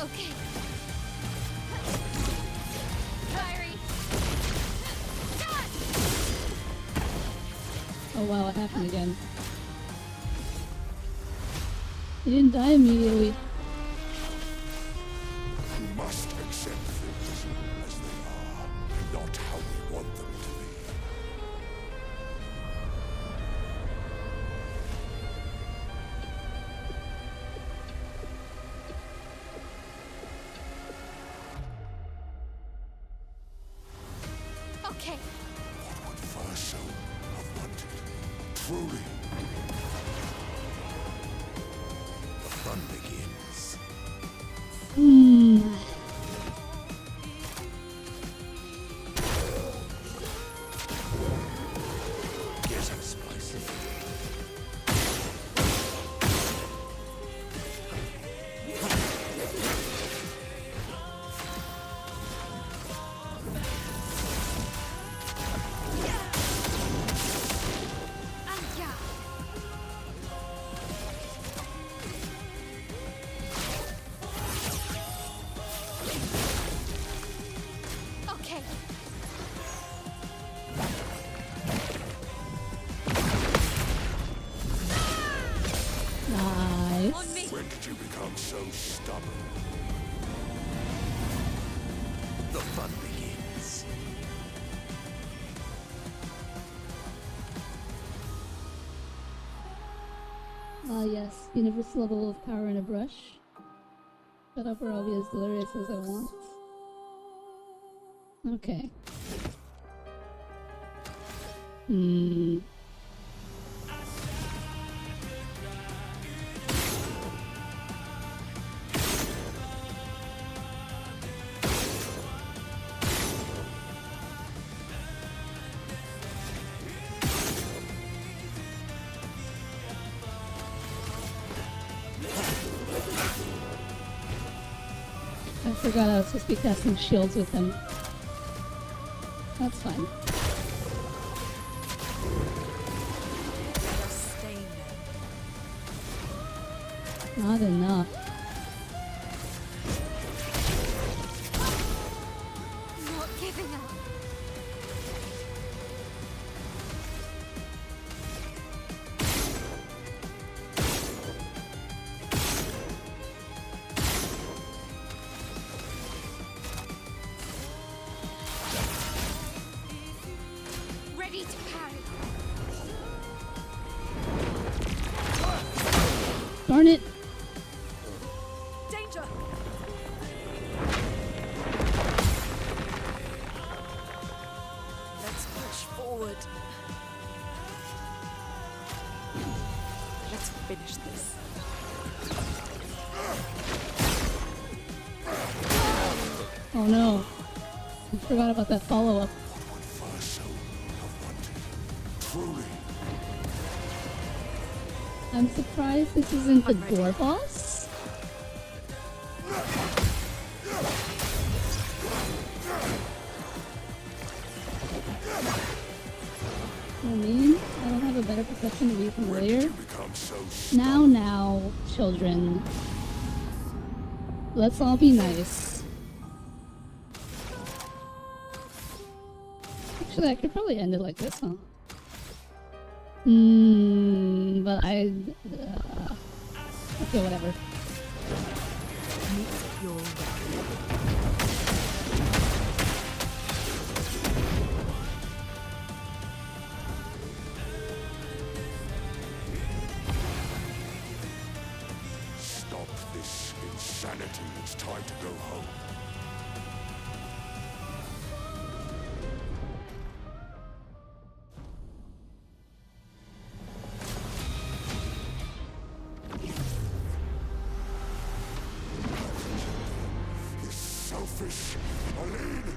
Okay. Fiery. Oh wow, it happened again. He didn't die immediately. We must accept things as they are, not how we want them to be. Okay. What would Verso have wanted? Truly. The fun begins. Getting spicy. Yeah. Okay. Nice. On me. When did you become so stubborn? The fun begins. Ah, yes, universal level of power in a brush. Shut up or I'll be as delirious as I want. Okay. I forgot I was supposed to be casting shields with him. That's fine. Sustain them. Not enough. Not giving up. Ready to parry. Darn it! Danger! Let's push forward. Let's finish this. Oh no. I forgot about that follow-up. I'm surprised this isn't the door boss. I mean, I don't have a better perception of you from earlier. Now, children. Let's all be nice. Actually, I could probably end it like this, huh? But okay, whatever. Stop this insanity. It's time to go home. Selfish, Aline!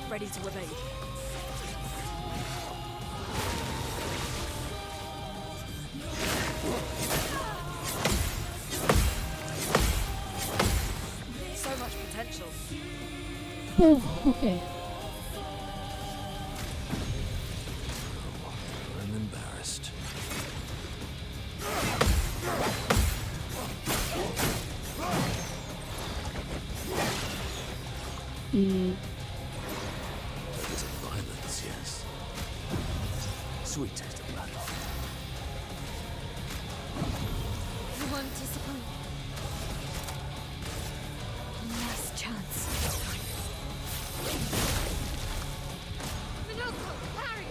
Ready to evade. So much potential. Oh, okay. I'm embarrassed. Bit of violence, yes. Sweet taste of blood. You won't disappoint. Last chance. Minoko, parry!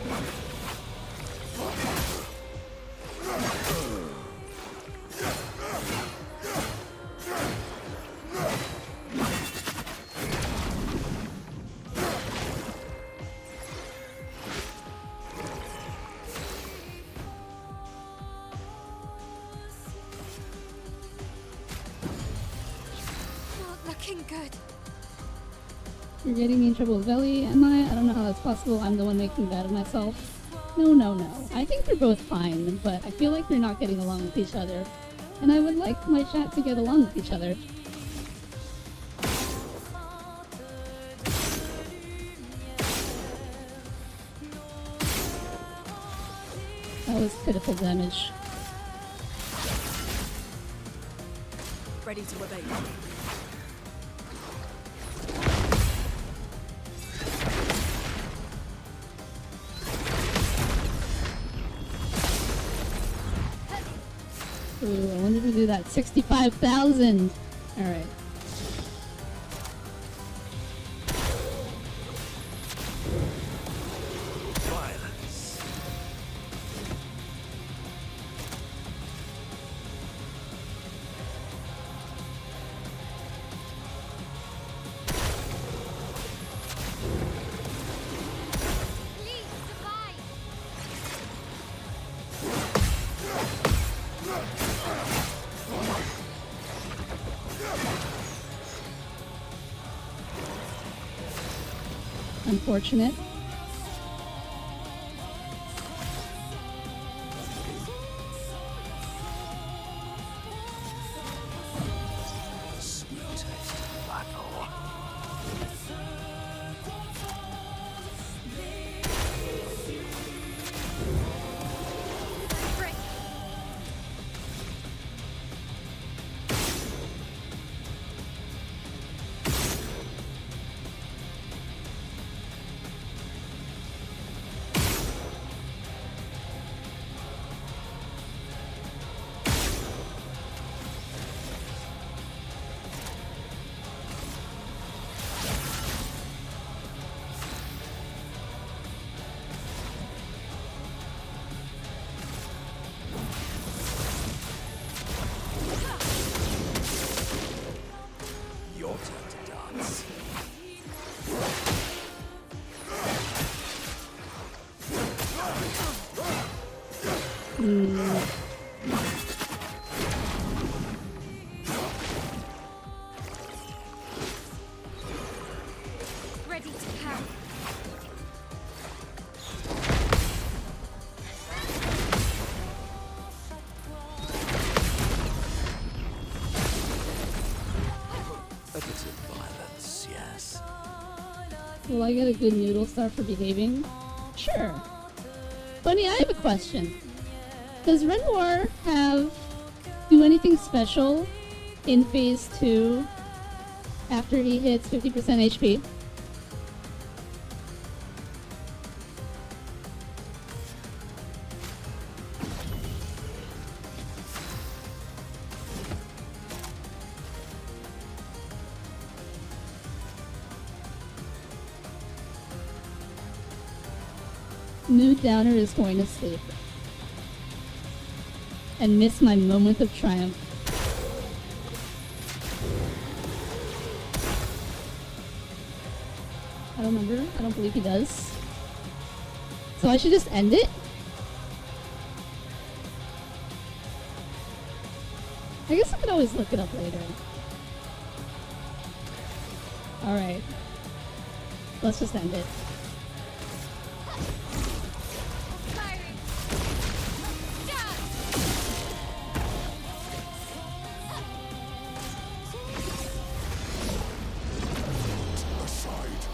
Not looking good. You're getting me in trouble with Veli, am I? I don't know how that's possible. I'm the one making bad of myself. No. I think they're both fine, but I feel like they're not getting along with each other. And I would like my chat to get along with each other. That was pitiful damage. Ready to evade. Ooh, I wonder if we do that. 65,000. All right. Violence. Please, survive! Unfortunate. Sweet taste of battle. Frick! Your turn to dance. Ready to pounce. A bit of violence, yes. Will I get a good noodle star for behaving? Sure. Bunny, I have a question. Does Renoir do anything special in phase 2 after he hits 50% HP? Mood Downer is going to sleep and miss my moment of triumph. I don't remember. I don't believe he does. So I should just end it? I guess I could always look it up later. Alright. Let's just end it. Firing! Down! Aside.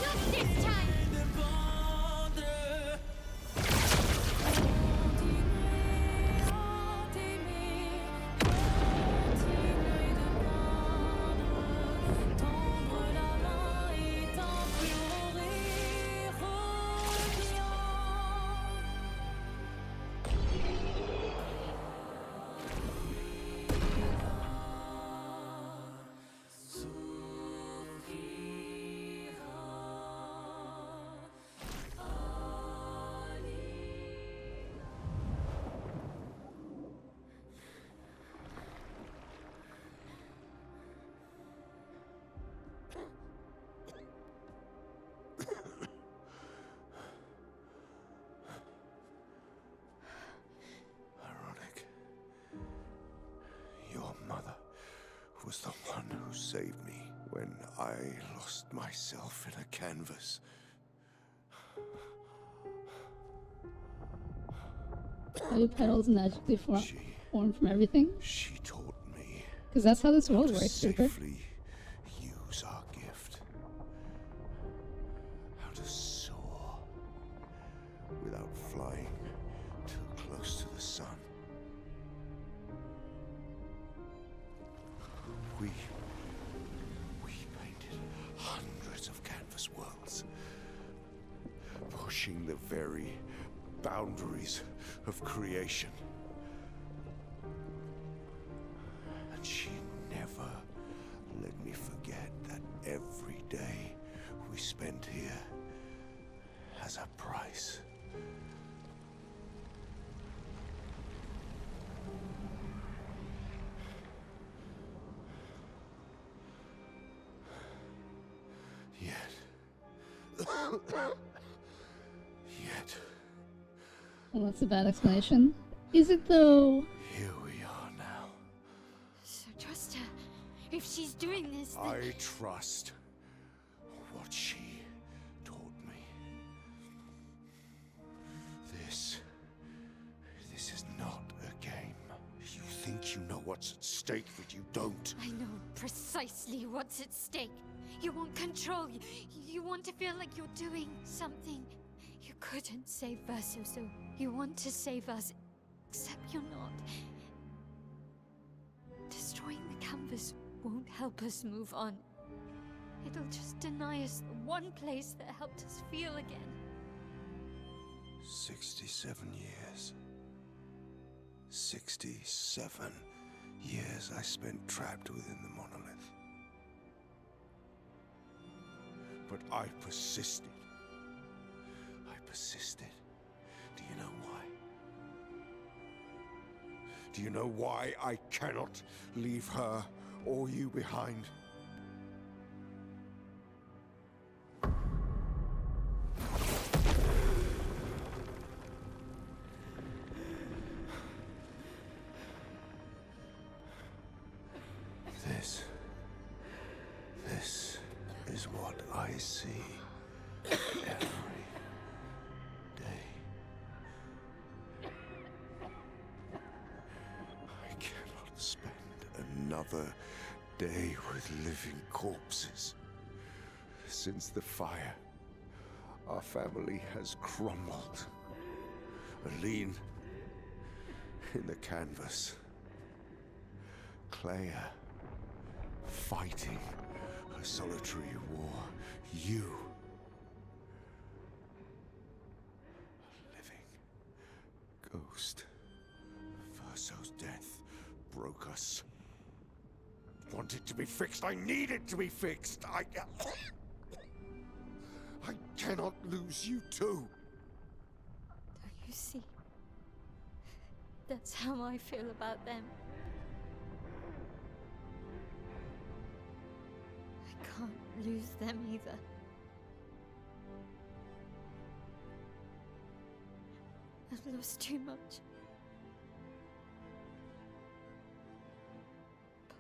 Not this time! Ironic. Your mother was the one who saved me when I lost myself in a canvas. How do petals magically form from everything? She taught me Because that's how this world to works, Super. safely use our gift. How to soar without flying too close to the sun. We painted hundreds of canvas worlds, pushed pushing the very boundaries of creation. And she never let me forget that every day we spent here has a price. Yet. Well, that's a bad explanation. Is it though? Here we are now. So trust her. If she's doing this, then... I trust what she taught me. This is not a game. You think you know what's at stake, but you don't. I know precisely what's at stake. You want control. You want to feel like you're doing something. You couldn't save Verso, so you want to save us. Except you're not. Destroying the canvas won't help us move on. It'll just deny us the one place that helped us feel again. 67 years. 67 years I spent trapped within the monolith. But I persisted. I persisted. Do you know why? Do you know why I cannot leave her or you behind? This is what I see every day. I cannot spend another day with living corpses. Since the fire, our family has crumbled. Aline in the canvas. Clair fighting a solitary war. You, a living ghost. Verso's death broke us. Wanted to be fixed. I need it to be fixed. I cannot lose you too. Don't you see? That's how I feel about them. I can't lose them either. I've lost too much.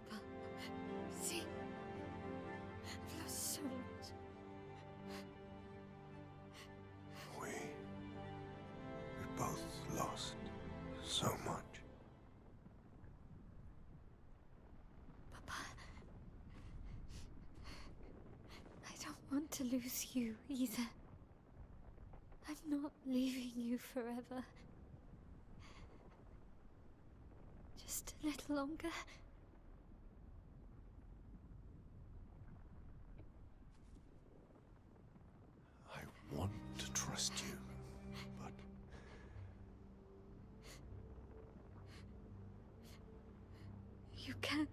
Papa, see? I've lost so much. We both lost so much. Papa, I don't want to lose you either. I'm not leaving you forever. Just a little longer. I want to trust you, but You can.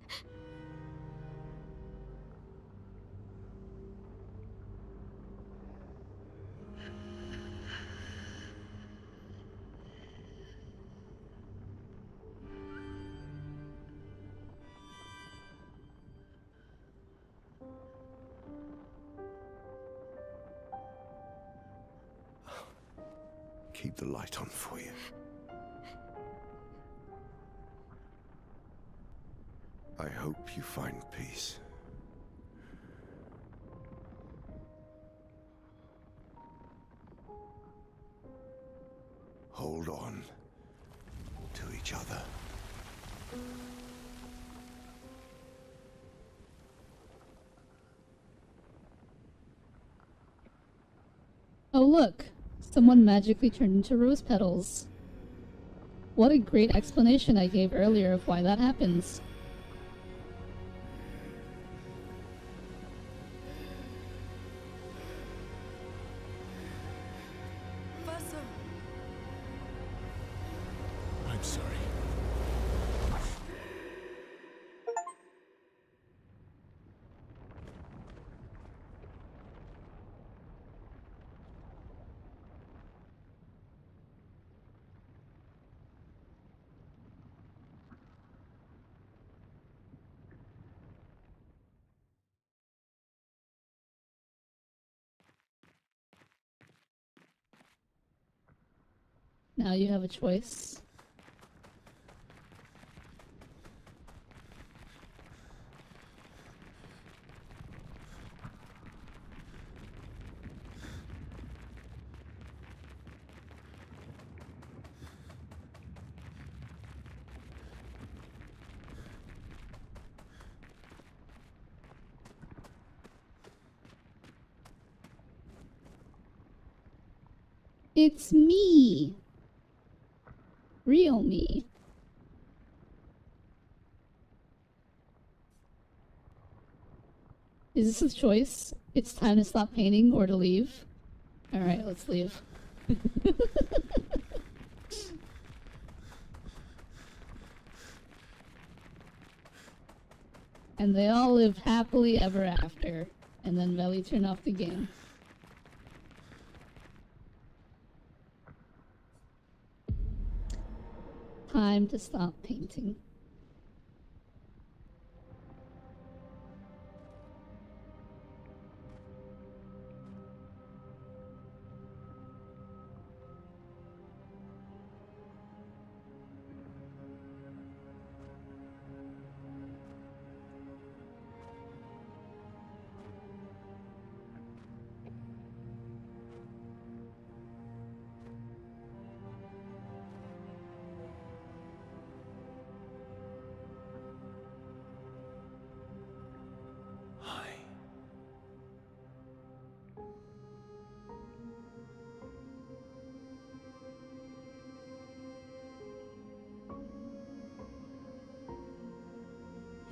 keep the light on for you. I hope you find peace. Hold on to each other. Oh look! Someone magically turned into rose petals. What a great explanation I gave earlier of why that happens. Now you have a choice. It's me. Real me. Is this a choice? It's time to stop painting or to leave? Alright, let's leave. And they all lived happily ever after. And then Veli turned off the game. Time to stop painting.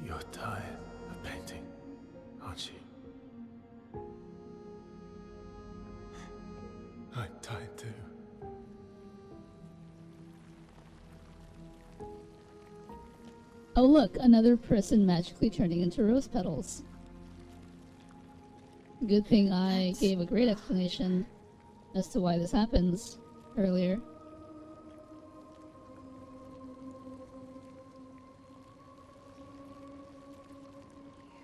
You're tired of painting, aren't you? I'm tired too. Oh look, another person magically turning into rose petals. Good thing I gave a great explanation as to why this happens earlier.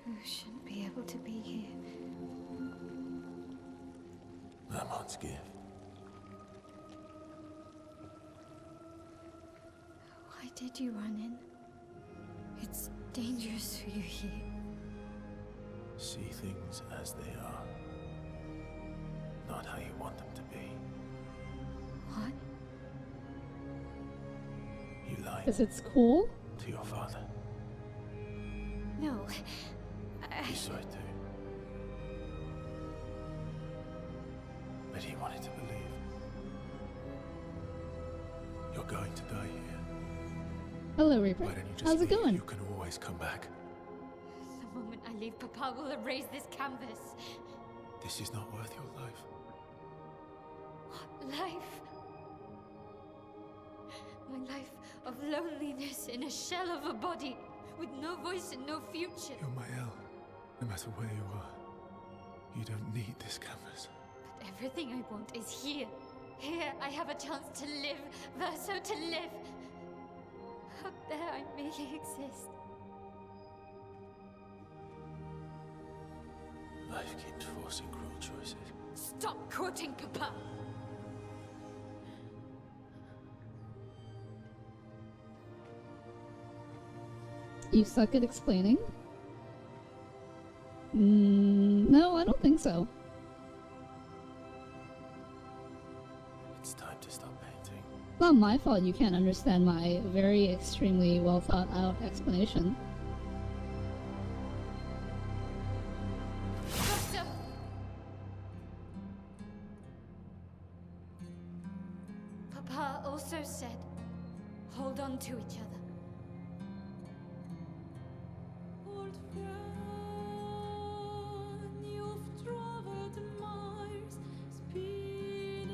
You shouldn't be able to be here. Lamont's gift. Why did you run in? It's dangerous for you here. See things as they are, not how you want them to be. What? You lied Because it's cool? to your father. No. You saw it too. But he wanted to believe. You're going to die here. Hello, Reaper. Why don't you just How's it leave? going? You can always come back. The moment I leave, Papa will erase this canvas. This is not worth your life. What life? My life of loneliness in a shell of a body, with no voice and no future. You're my El. No matter where you are, you don't need this canvas. But everything I want is here. Here I have a chance to live, Verso to live. Out there I merely exist. Life keeps forcing cruel choices. Stop quoting Papa! You suck at explaining? No, I don't think so. It's time to stop painting. It's not my fault you can't understand my very extremely well thought out explanation. Verso! Papa also said, hold on to each other. Old friend, you've traveled miles, spinning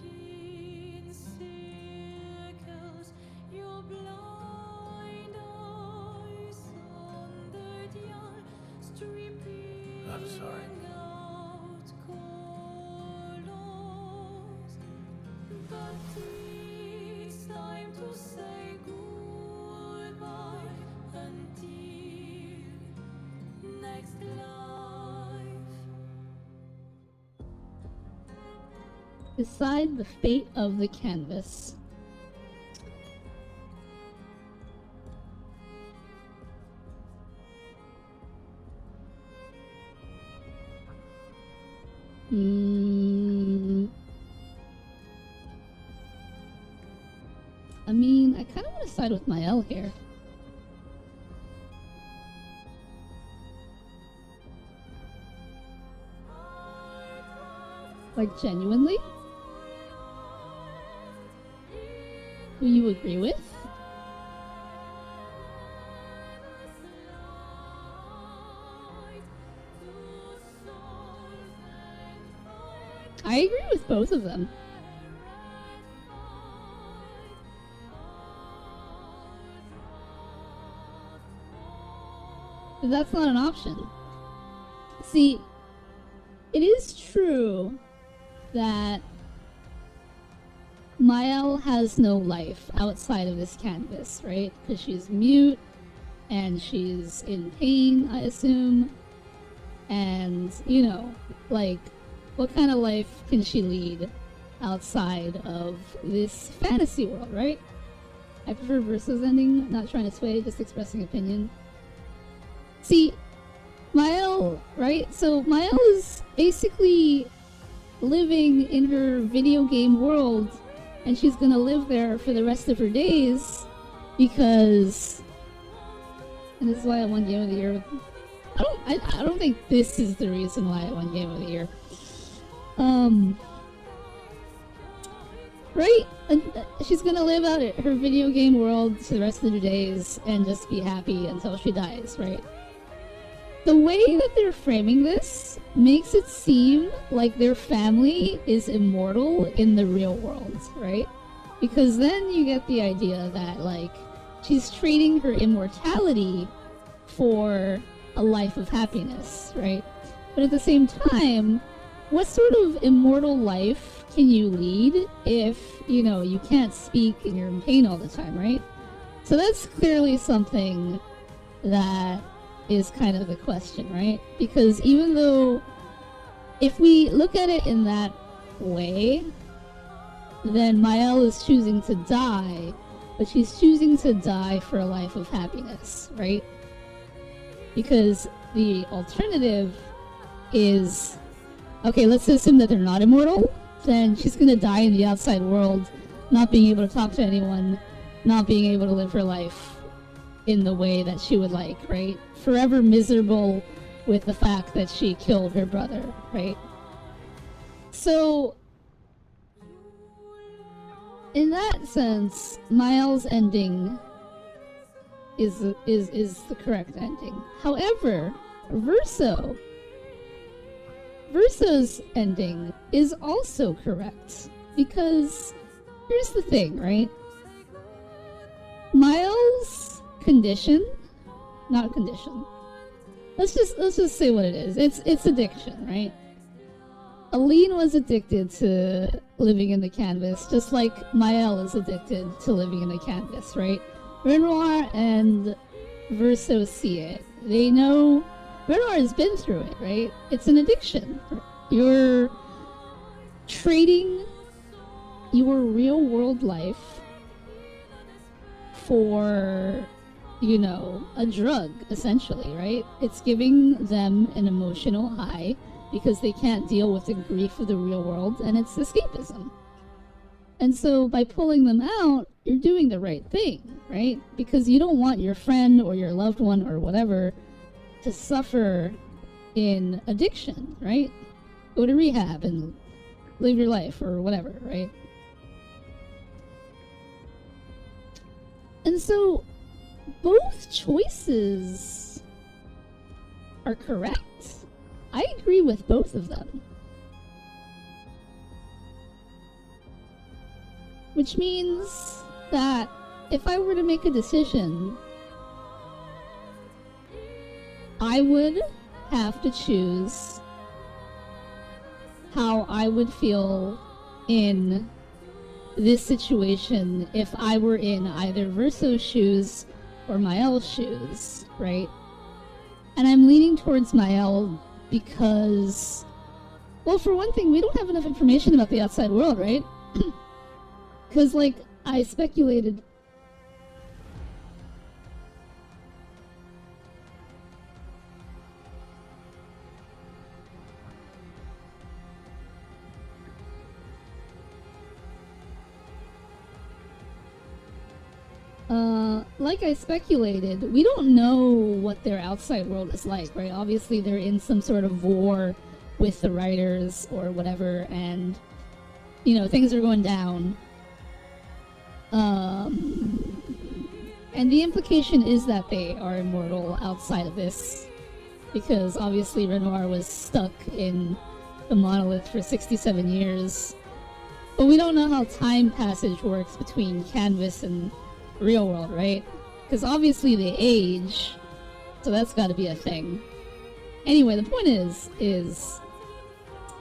in circles. Your blind eyes on the dial, stripping I'm sorry. out colors. But it's time to say goodbye until next life. Decide the fate of the canvas. I mean, I kind of want to side with Mael here. Like, genuinely? Who you agree with? I agree with both of them. But that's not an option. See, it is true that Mael has no life outside of this canvas, right? Because she's mute, and she's in pain, I assume. And, you know, like, what kind of life can she lead outside of this fantasy world, right? I prefer Versa's ending, not trying to sway, just expressing opinion. See, Mael, right? So Mael is basically living in her video game world, and she's gonna live there for the rest of her days because, and this is why I won Game of the Year. I don't think this is the reason why I won Game of the Year. Right? She's gonna live out her video game world for the rest of her days and just be happy until she dies, right? The way that they're framing this makes it seem like their family is immortal in the real world, right? Because then you get the idea that, like, she's trading her immortality for a life of happiness, right? But at the same time, what sort of immortal life can you lead if, you know, you can't speak and you're in pain all the time, right? So that's clearly something that is kind of the question, right? Because even though, if we look at it in that way, then Mael is choosing to die, but she's choosing to die for a life of happiness, right? Because the alternative is, okay, let's assume that they're not immortal, then she's gonna die in the outside world, not being able to talk to anyone, not being able to live her life in the way that she would like, right? Forever miserable with the fact that she killed her brother, right? So, in that sense, Mael's ending is the correct ending. However, Verso's ending is also correct, because here's the thing, right? Mael's condition, not condition. Let's just say what it is. It's addiction, right? Aline was addicted to living in the canvas, just like Mael is addicted to living in the canvas, right? Renoir and Verso see it. They know Renoir has been through it, right? It's an addiction. You're trading your real world life for, you know, a drug, essentially, right? It's giving them an emotional high because they can't deal with the grief of the real world, and it's escapism. And so by pulling them out, you're doing the right thing, right? Because you don't want your friend or your loved one or whatever to suffer in addiction, right? Go to rehab and live your life or whatever, right? And so both choices are correct. I agree with both of them. Which means that if I were to make a decision, I would have to choose how I would feel in this situation if I were in either Verso's shoes or Mael's shoes, right? And I'm leaning towards Mael because, well, for one thing, we don't have enough information about the outside world, right? Because, like, I speculated. like I speculated, we don't know what their outside world is like, right? Obviously, they're in some sort of war with the writers or whatever, and, you know, things are going down. And the implication is that they are immortal outside of this, because obviously Renoir was stuck in the monolith for 67 years. But we don't know how time passage works between Canvas and real world, right? Because obviously they age, so that's got to be a thing. Anyway, the point is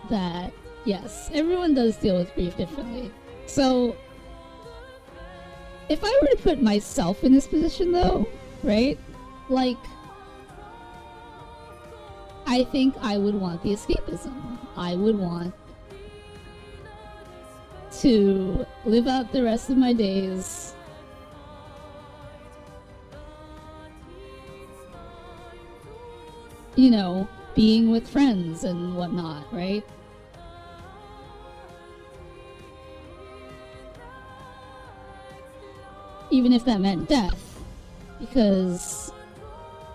that, yes, everyone does deal with grief differently. So, if I were to put myself in this position, though, right? Like, I think I would want the escapism. I would want to live out the rest of my days you know, being with friends and whatnot, right? Even if that meant death, because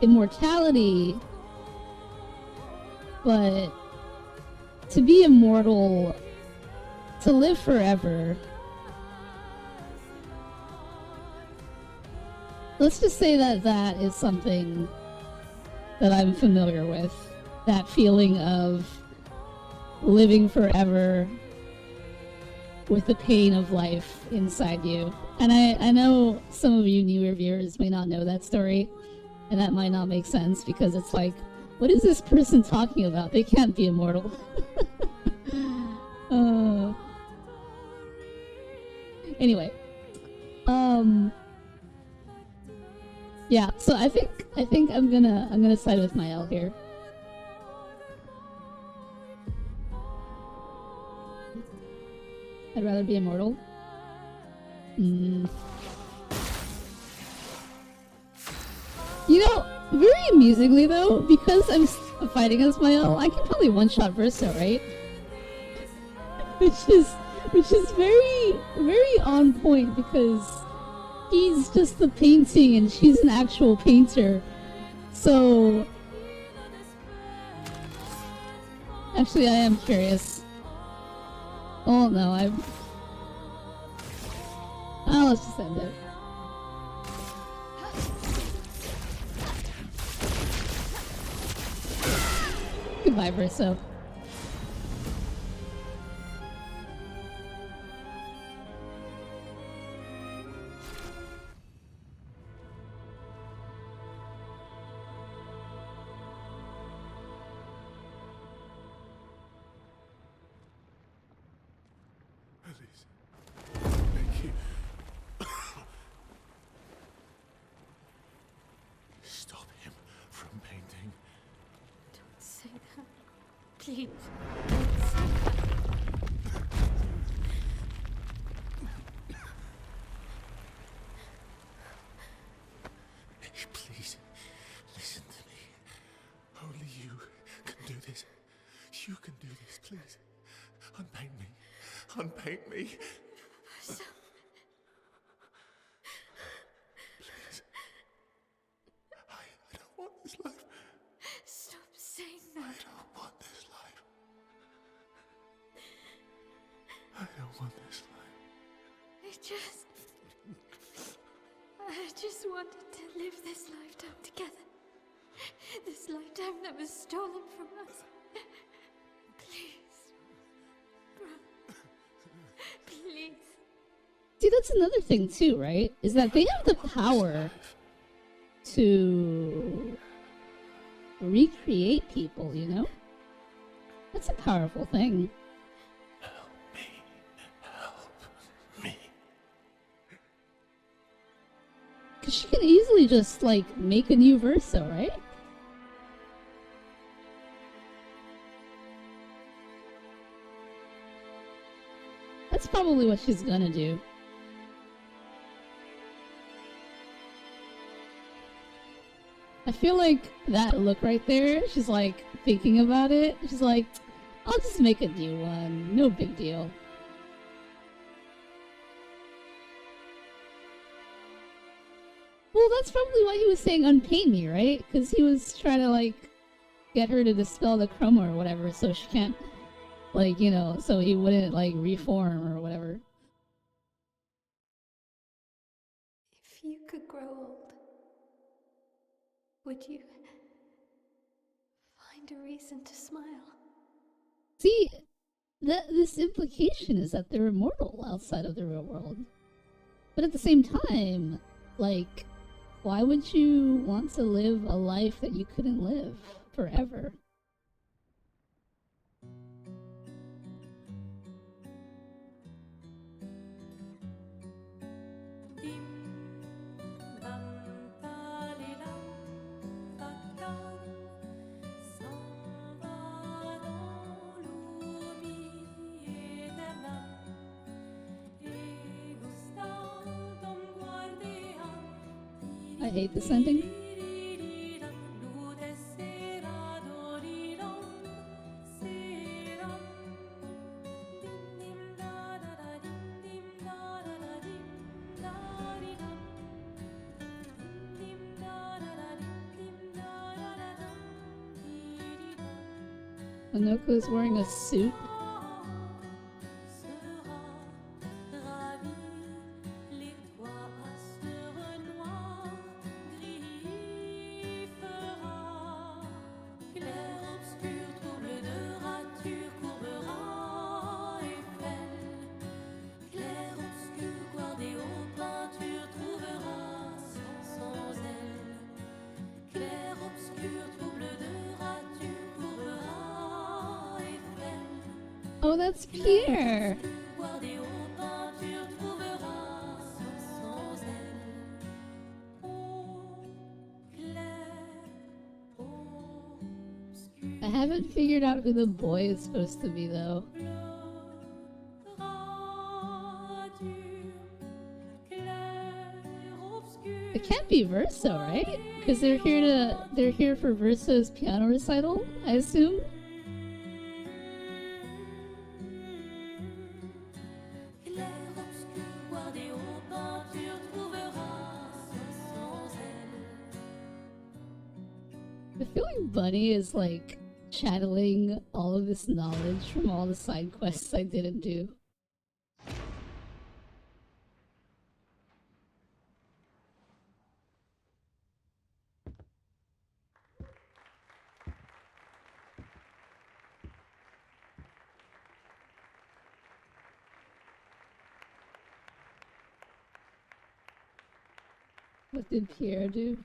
immortality, but to be immortal, to live forever, let's just say that that is something that I'm familiar with. That feeling of living forever with the pain of life inside you. And I know some of you newer viewers may not know that story, and that might not make sense because it's like, what is this person talking about? They can't be immortal. Anyway, yeah. So I think I'm gonna side with my L here. I'd rather be immortal. You know, very amusingly though, because I'm fighting as my L, I can probably one-shot Verso, right? which is very, very on point because he's just the painting and she's an actual painter. So, actually, I am curious. Oh no, let's just end it. Goodbye, Verso. Stop him from painting. Don't say that. Please. Don't say that. Please, listen to me. Only you can do this. You can do this, please. Unpaint me. Unpaint me. Please. I don't want this life. Stop saying that. I don't want this life. I don't want this life. I just wanted to live this lifetime together. This lifetime that was stolen from us. Please. Bro. Please. See, that's another thing too, right? Is that they have the power to recreate people, you know? That's a powerful thing. Help me. Help me. Because she can easily just, like, make a new Verso, right? That's probably what she's gonna do. I feel like that look right there, she's like thinking about it. She's like, I'll just make a new one. No big deal. Well, that's probably why he was saying unpaint me, right? Because he was trying to, like, get her to dispel the chroma or whatever, so she can't, like, you know, so he wouldn't, like, reform or whatever. If you could grow old, would you find a reason to smile? See, this implication is that they're immortal outside of the real world. But at the same time, like, why would you want to live a life that you couldn't live forever? I hate this ending. Anoko is wearing a suit. Oh, that's Clair. I haven't figured out who the boy is supposed to be, though. It can't be Verso, right? Because they're here for Verso's piano recital, I assume. I feel like Bunny is like channeling all of this knowledge from all the side quests I didn't do. What did Pierre do?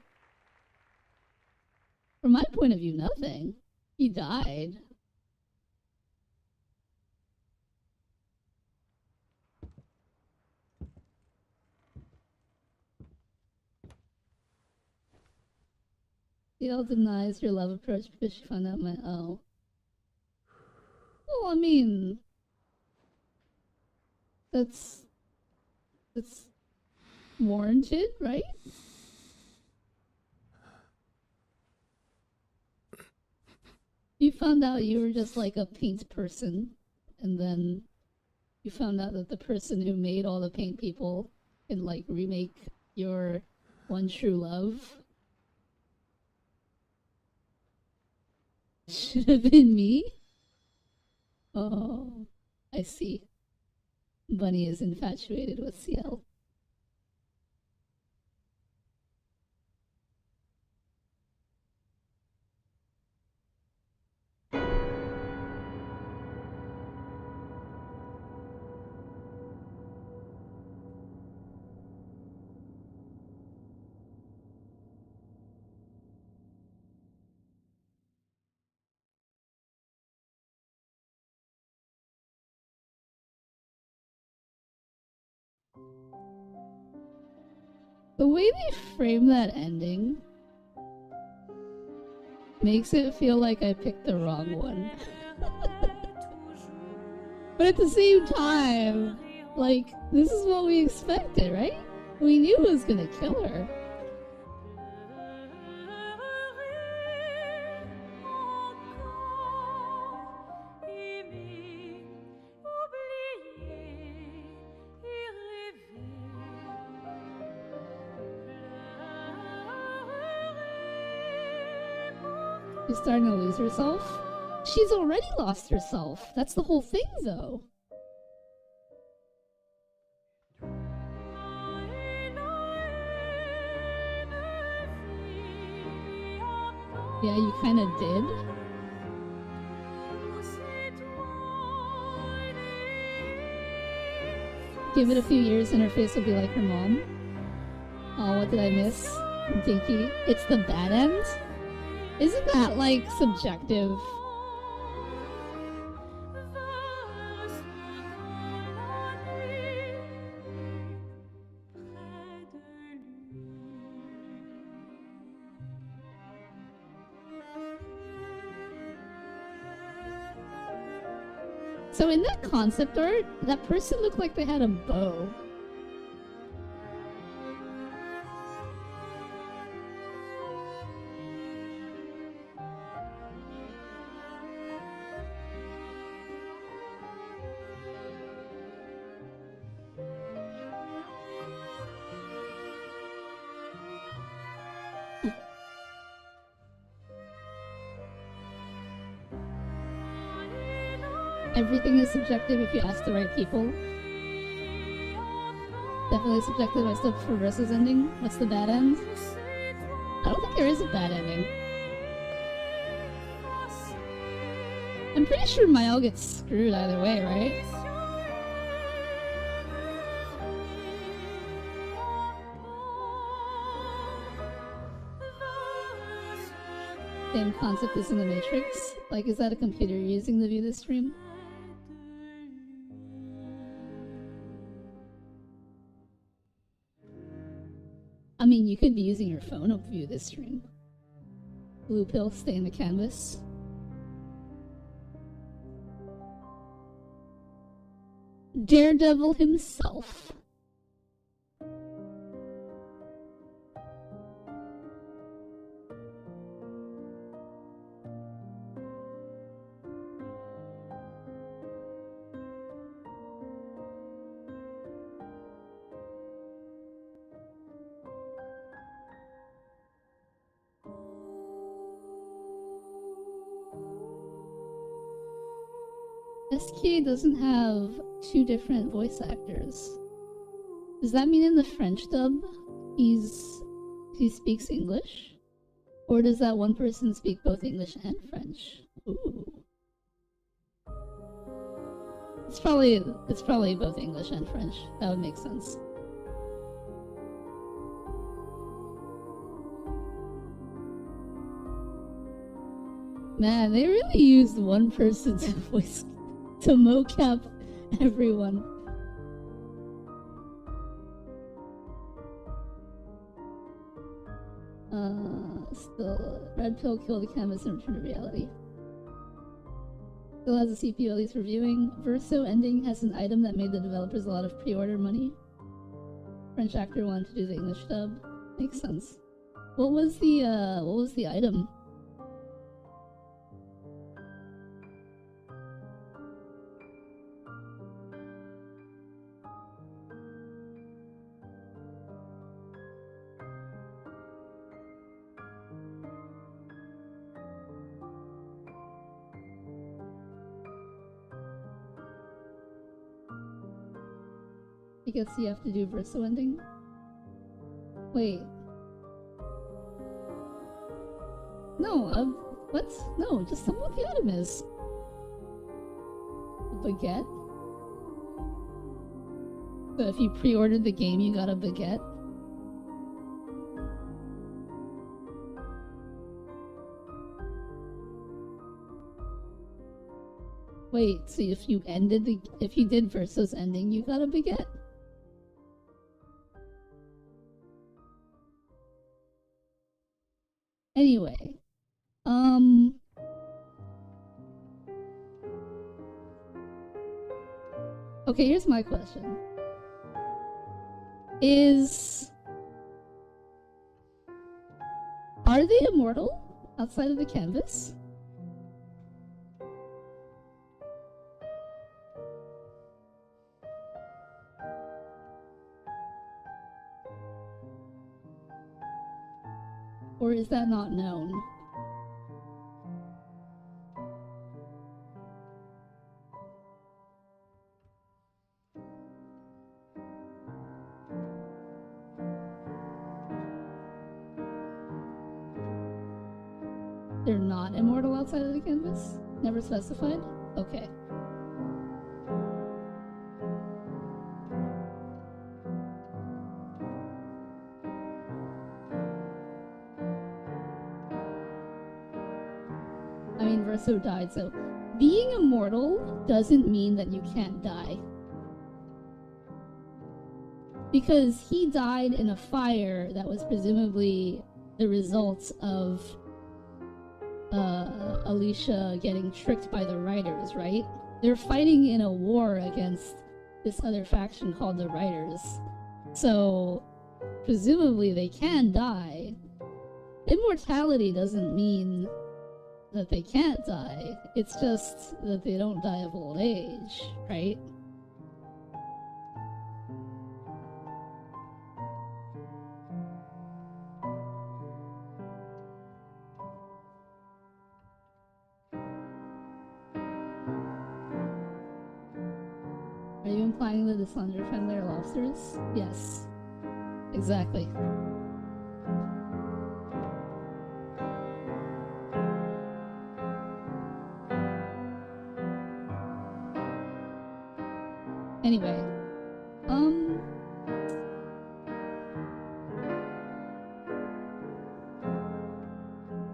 From my point of view, nothing. He died. Ciel denies your love approach because she found out my oh. Well, I mean, that's warranted, right? You found out you were just like a paint person, and then you found out that the person who made all the paint people can like remake your one true love. Should have been me? Oh, I see. Bunny is infatuated with Ciel. The way they frame that ending makes it feel like I picked the wrong one. But at the same time, like, this is what we expected, right? We knew it was gonna kill her. She's starting to lose herself. She's already lost herself. That's the whole thing, though. Yeah, you kind of did. Give it a few years and her face will be like her mom. Oh, what did I miss? Dinky. It's the bad end? Isn't that, like, subjective? So in that concept art, that person looked like they had a bow. Everything is subjective if you ask the right people. Definitely subjective. I still prefer Versus ending. What's the bad end? I don't think there is a bad ending. I'm pretty sure Mael gets screwed either way, right? Same concept as in the Matrix. Like, is that a computer you're using to view this stream? I mean, you could be using your phone to view this stream. Blue pill, stay in the canvas. Daredevil himself. SK doesn't have two different voice actors. Does that mean in the French dub he speaks English? Or does that one person speak both English and French? Ooh. It's probably both English and French. That would make sense. Man, they really used one person's voice to mocap everyone. Still, red pill killed the canvas and returned to reality. Still has a CPU at least for viewing. Verso ending has an item that made the developers a lot of pre-order money. French actor wanted to do the English dub. Makes sense. What was the item? I guess you have to do Verso ending. Wait. No, what? No, just tell me what the item is. A baguette? So if you pre-ordered the game, you got a baguette? Wait, so if you did Verso's ending, you got a baguette? Anyway, okay, here's my question. Are they immortal outside of the canvas? Or is that not known? they're not immortal outside of the canvas? Never specified? Okay. I mean, Verso died, so being immortal doesn't mean that you can't die. Because he died in a fire that was presumably the result of Alicia getting tricked by the Riders, right? They're fighting in a war against this other faction called the Riders. So, presumably they can die. Immortality doesn't mean that they can't die. It's just that they don't die of old age, right? Are you implying that the Slender family are lobsters? Yes. Exactly. Anyway,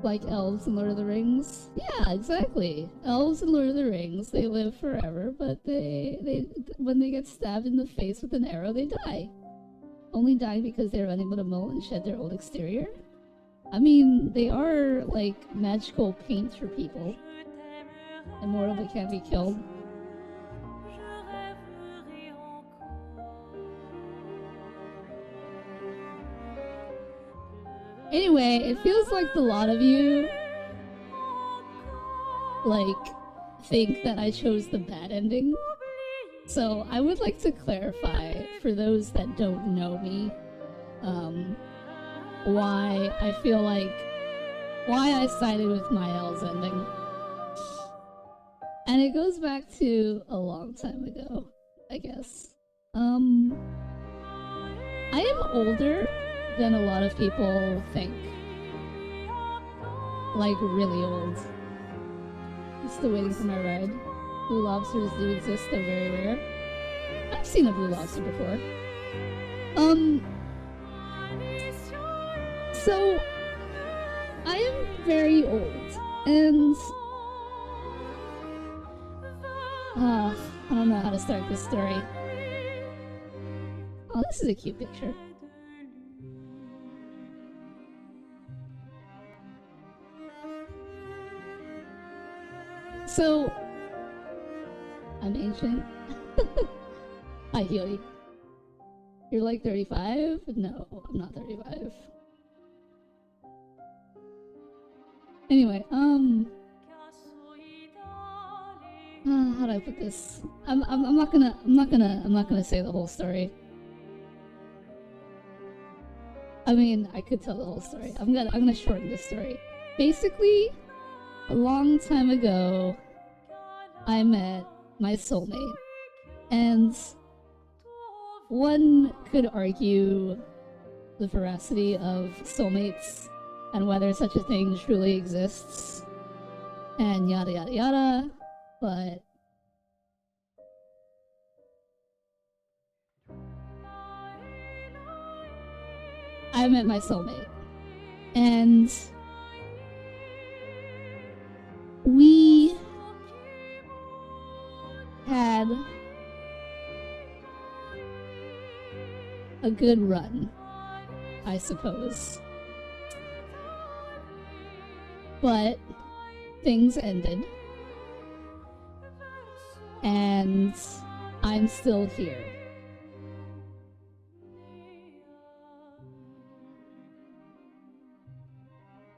like elves in Lord of the Rings? Yeah, exactly. Elves in Lord of the Rings, they live forever, but they when they get stabbed in the face with an arrow, they die. Only die because they're unable to molt and shed their old exterior. I mean, they are, like, magical paint for people. Immortal but can't be killed. Anyway, it feels like a lot of you, like, think that I chose the bad ending. So I would like to clarify, for those that don't know me, why I feel like, why I sided with Mael's ending. And it goes back to a long time ago, I guess. I am older than a lot of people think. Like, really old. I'm still waiting for my ride. Blue lobsters do exist, they're very rare. I've seen a blue lobster before. So, I am very old, and I don't know how to start this story. Oh, this is a cute picture. So, I'm ancient. Hi, Healy. You're like 35? No, I'm not 35. Anyway, how do I put this? I'm not gonna say the whole story. I mean, I could tell the whole story. I'm gonna shorten this story. Basically, a long time ago, I met my soulmate, and one could argue the veracity of soulmates and whether such a thing truly exists, and yada yada yada, but I met my soulmate, and we had a good run, I suppose. But things ended, and I'm still here.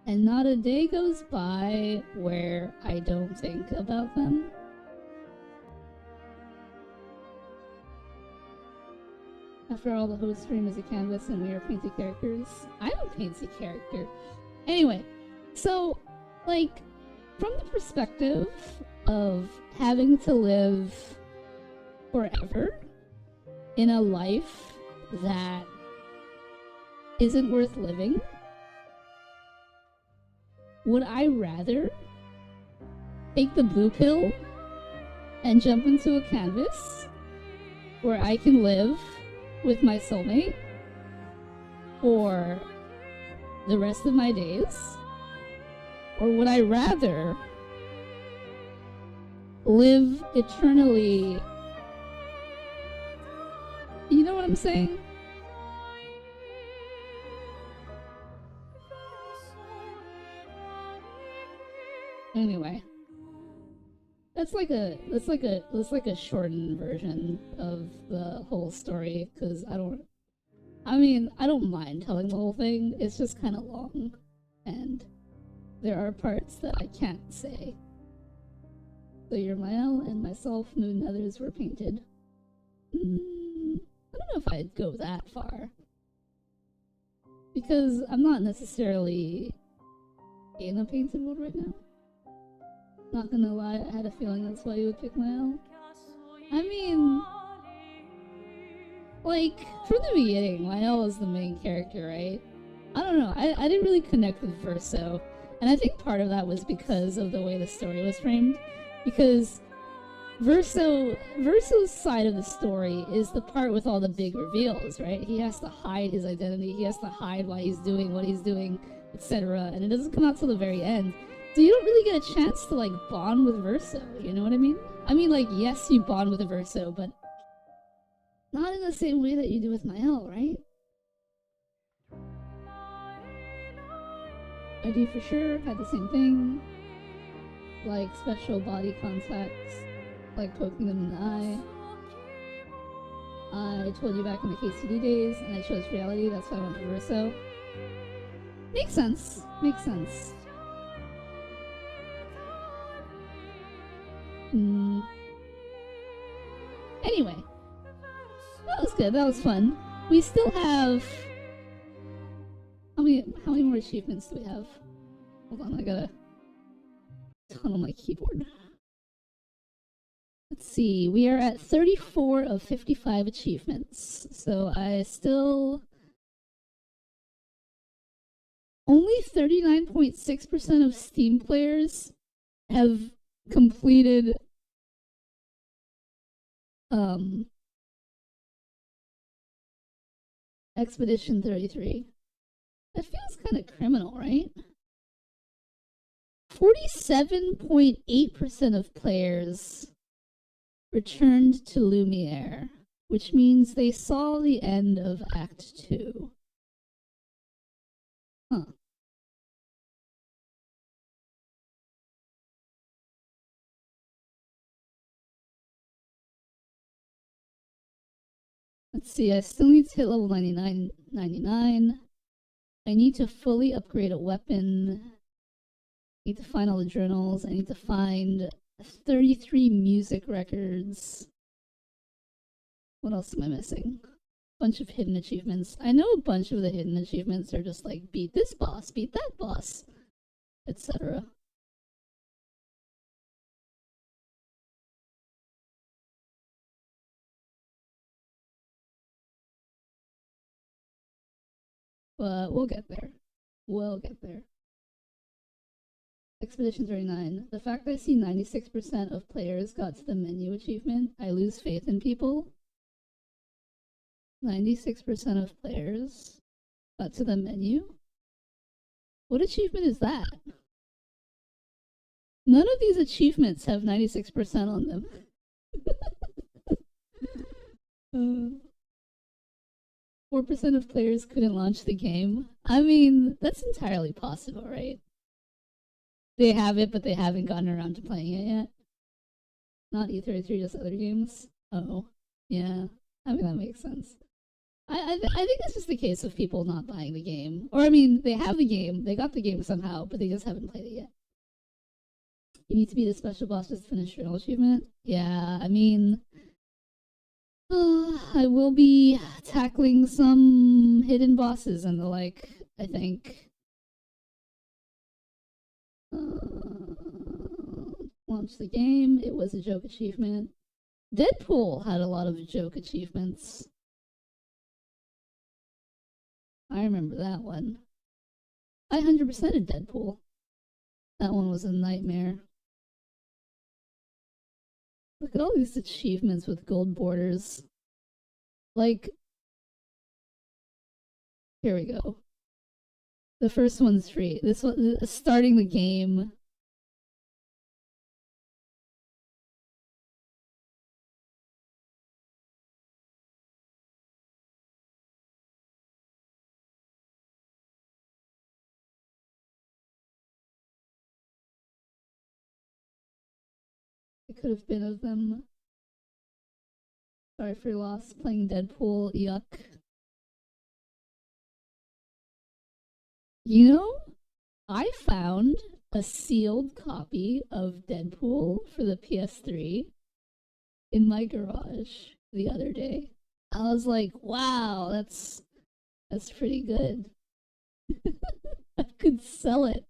And not a day goes by where I don't think about them. After all, the host stream is a canvas and we are painted characters. I'm a painted character. Anyway, so, like, from the perspective of having to live forever in a life that isn't worth living, would I rather take the blue pill and jump into a canvas where I can live with my soulmate for the rest of my days? Or would I rather live eternally? You know what I'm saying? Anyway, that's like a shortened version of the whole story, because I don't mind telling the whole thing. It's just kind of long, and there are parts that I can't say. So Yermael and myself, Moon and others were painted. I don't know if I'd go that far, because I'm not necessarily in a painted world right now. Not gonna lie, I had a feeling that's why you would pick Mael. I mean, like, from the beginning, Mael was the main character, right? I don't know, I didn't really connect with Verso, and I think part of that was because of the way the story was framed, because Verso's side of the story is the part with all the big reveals, right? He has to hide his identity, he has to hide why he's doing what he's doing, etc., and it doesn't come out till the very end. So you don't really get a chance to, like, bond with Verso, you know what I mean? I mean, like, yes, you bond with a Verso, but not in the same way that you do with Mael, right? I do for sure had the same thing, like special body contacts, like poking them in the eye. I told you back in the KCD days, and I chose reality, that's why I went for Verso. Makes sense, makes sense. Anyway, that was good. That was fun. We still have how many more achievements do we have? Hold on, I gotta ton on my keyboard. Let's see. We are at 34 of 55 achievements. So I still only 39.6% of Steam players have completed Expedition 33. That feels kind of criminal, right? 47.8% of players returned to Lumiere, which means they saw the end of Act 2. Huh. Let's see, I still need to hit level 99. I need to fully upgrade a weapon. I need to find all the journals. I need to find 33 music records. What else am I missing? Bunch of hidden achievements. I know a bunch of the hidden achievements are just like, beat this boss, beat that boss, etc. But we'll get there. We'll get there. Expedition 39. The fact that I see 96% of players got to the menu achievement, I lose faith in people. 96% of players got to the menu? What achievement is that? None of these achievements have 96% on them. 4% of players couldn't launch the game. I mean, that's entirely possible, right? They have it, but they haven't gotten around to playing it yet. Not E33, just other games. Oh, yeah. I mean, that makes sense. I think this is the case of people not buying the game. Or, I mean, they have the game, they got the game somehow, but they just haven't played it yet. You need to be the special boss just to finish Journal Achievement? Yeah, I mean, I will be tackling some hidden bosses and the like, I think. Launch the game. It was a joke achievement. Deadpool had a lot of joke achievements. I remember that one. I 100%ed Deadpool. That one was a nightmare. Look at all these achievements with gold borders. Like, here we go. The first one's free. This one, starting the game. It could have been of them. Sorry for your loss. Playing Deadpool. Yuck. You know, I found a sealed copy of Deadpool for the PS3 in my garage the other day. I was like, wow, that's pretty good. I could sell it.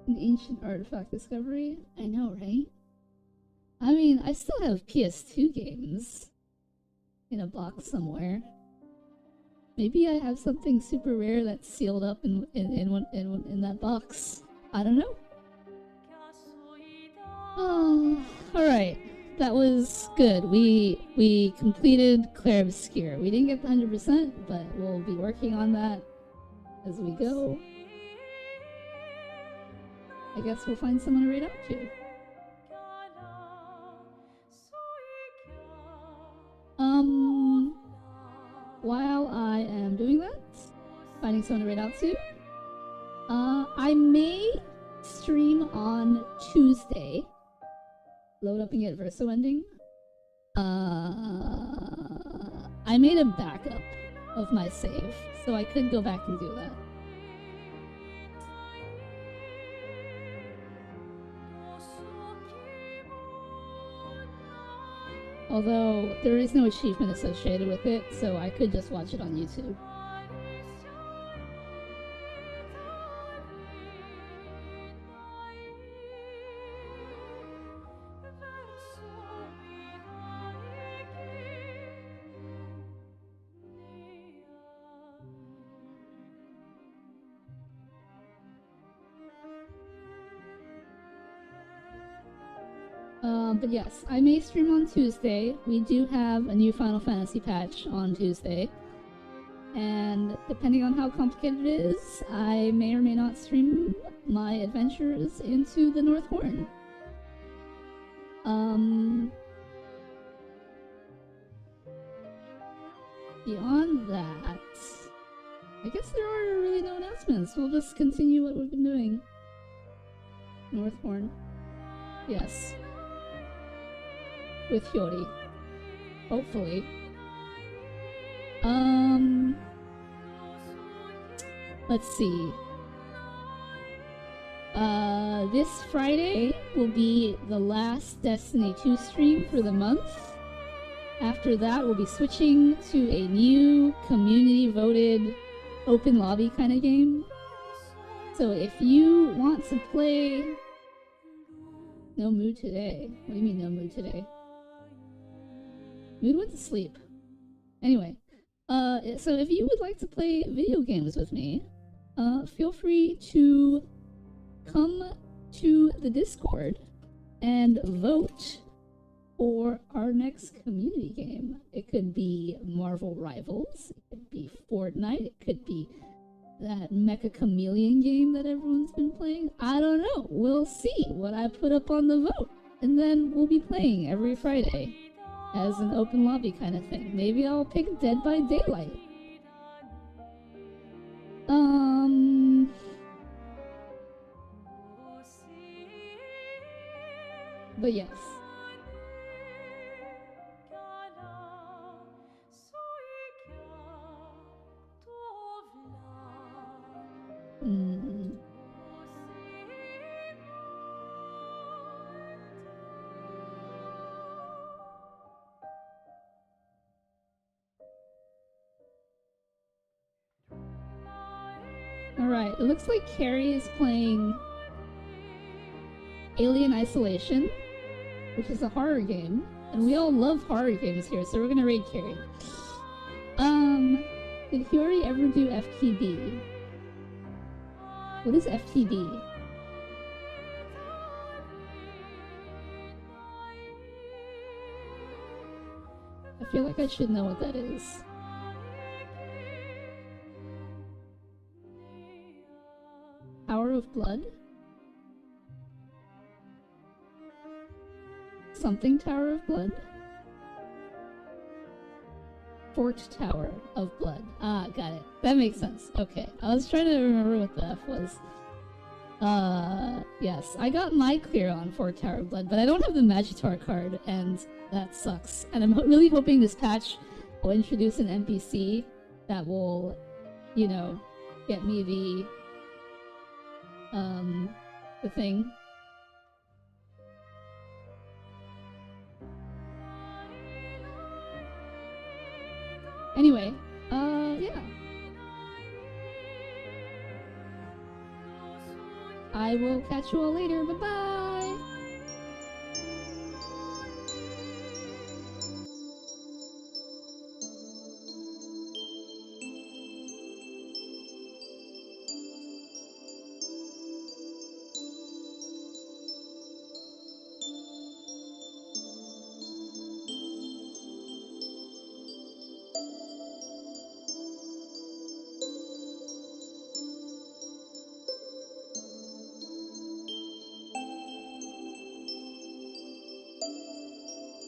An ancient artifact discovery? I know, right? I mean, I still have PS2 games in a box somewhere. Maybe I have something super rare that's sealed up in that box. I don't know. Alright. That was good. We completed Clair Obscur. We didn't get the 100%, but we'll be working on that as we go. I guess we'll find someone to raid out to. While I am doing that, finding someone to raid out to, I may stream on Tuesday. Load up and get Verso ending. I made a backup of my save, so I could go back and do that. Although, there is no achievement associated with it, so I could just watch it on YouTube. But yes, I may stream on Tuesday. We do have a new Final Fantasy patch on Tuesday. And depending on how complicated it is, I may or may not stream my adventures into the North Horn. Beyond that, I guess there are really no announcements. We'll just continue what we've been doing. North Horn. Yes. With Hiyori. Hopefully. Let's see. This Friday will be the last Destiny 2 stream for the month. After that, we'll be switching to a new community-voted open lobby kind of game. So if you want to play... No mood today. What do you mean no mood today? Mood went to sleep. Anyway, so if you would like to play video games with me, feel free to come to the Discord and vote for our next community game. It could be Marvel Rivals, it could be Fortnite, it could be that Mecha Chameleon game that everyone's been playing. I don't know. We'll see what I put up on the vote. And then we'll be playing every Friday as an open lobby kind of thing. Maybe I'll pick Dead by Daylight. But yes. Alright, it looks like Carrie is playing Alien Isolation, which is a horror game. And we all love horror games here, so we're gonna raid Carrie. Did Huri ever do FTD? What is FTD? I feel like I should know what that is. Tower of Blood? Something Tower of Blood? Fort Tower of Blood. Ah, got it. That makes sense. Okay. I was trying to remember what the F was. Yes. I got my clear on Fort Tower of Blood, but I don't have the Magitor card, and that sucks. And I'm really hoping this patch will introduce an NPC that will, you know, get me the thing. Anyway, yeah. I will catch you all later. Bye-bye!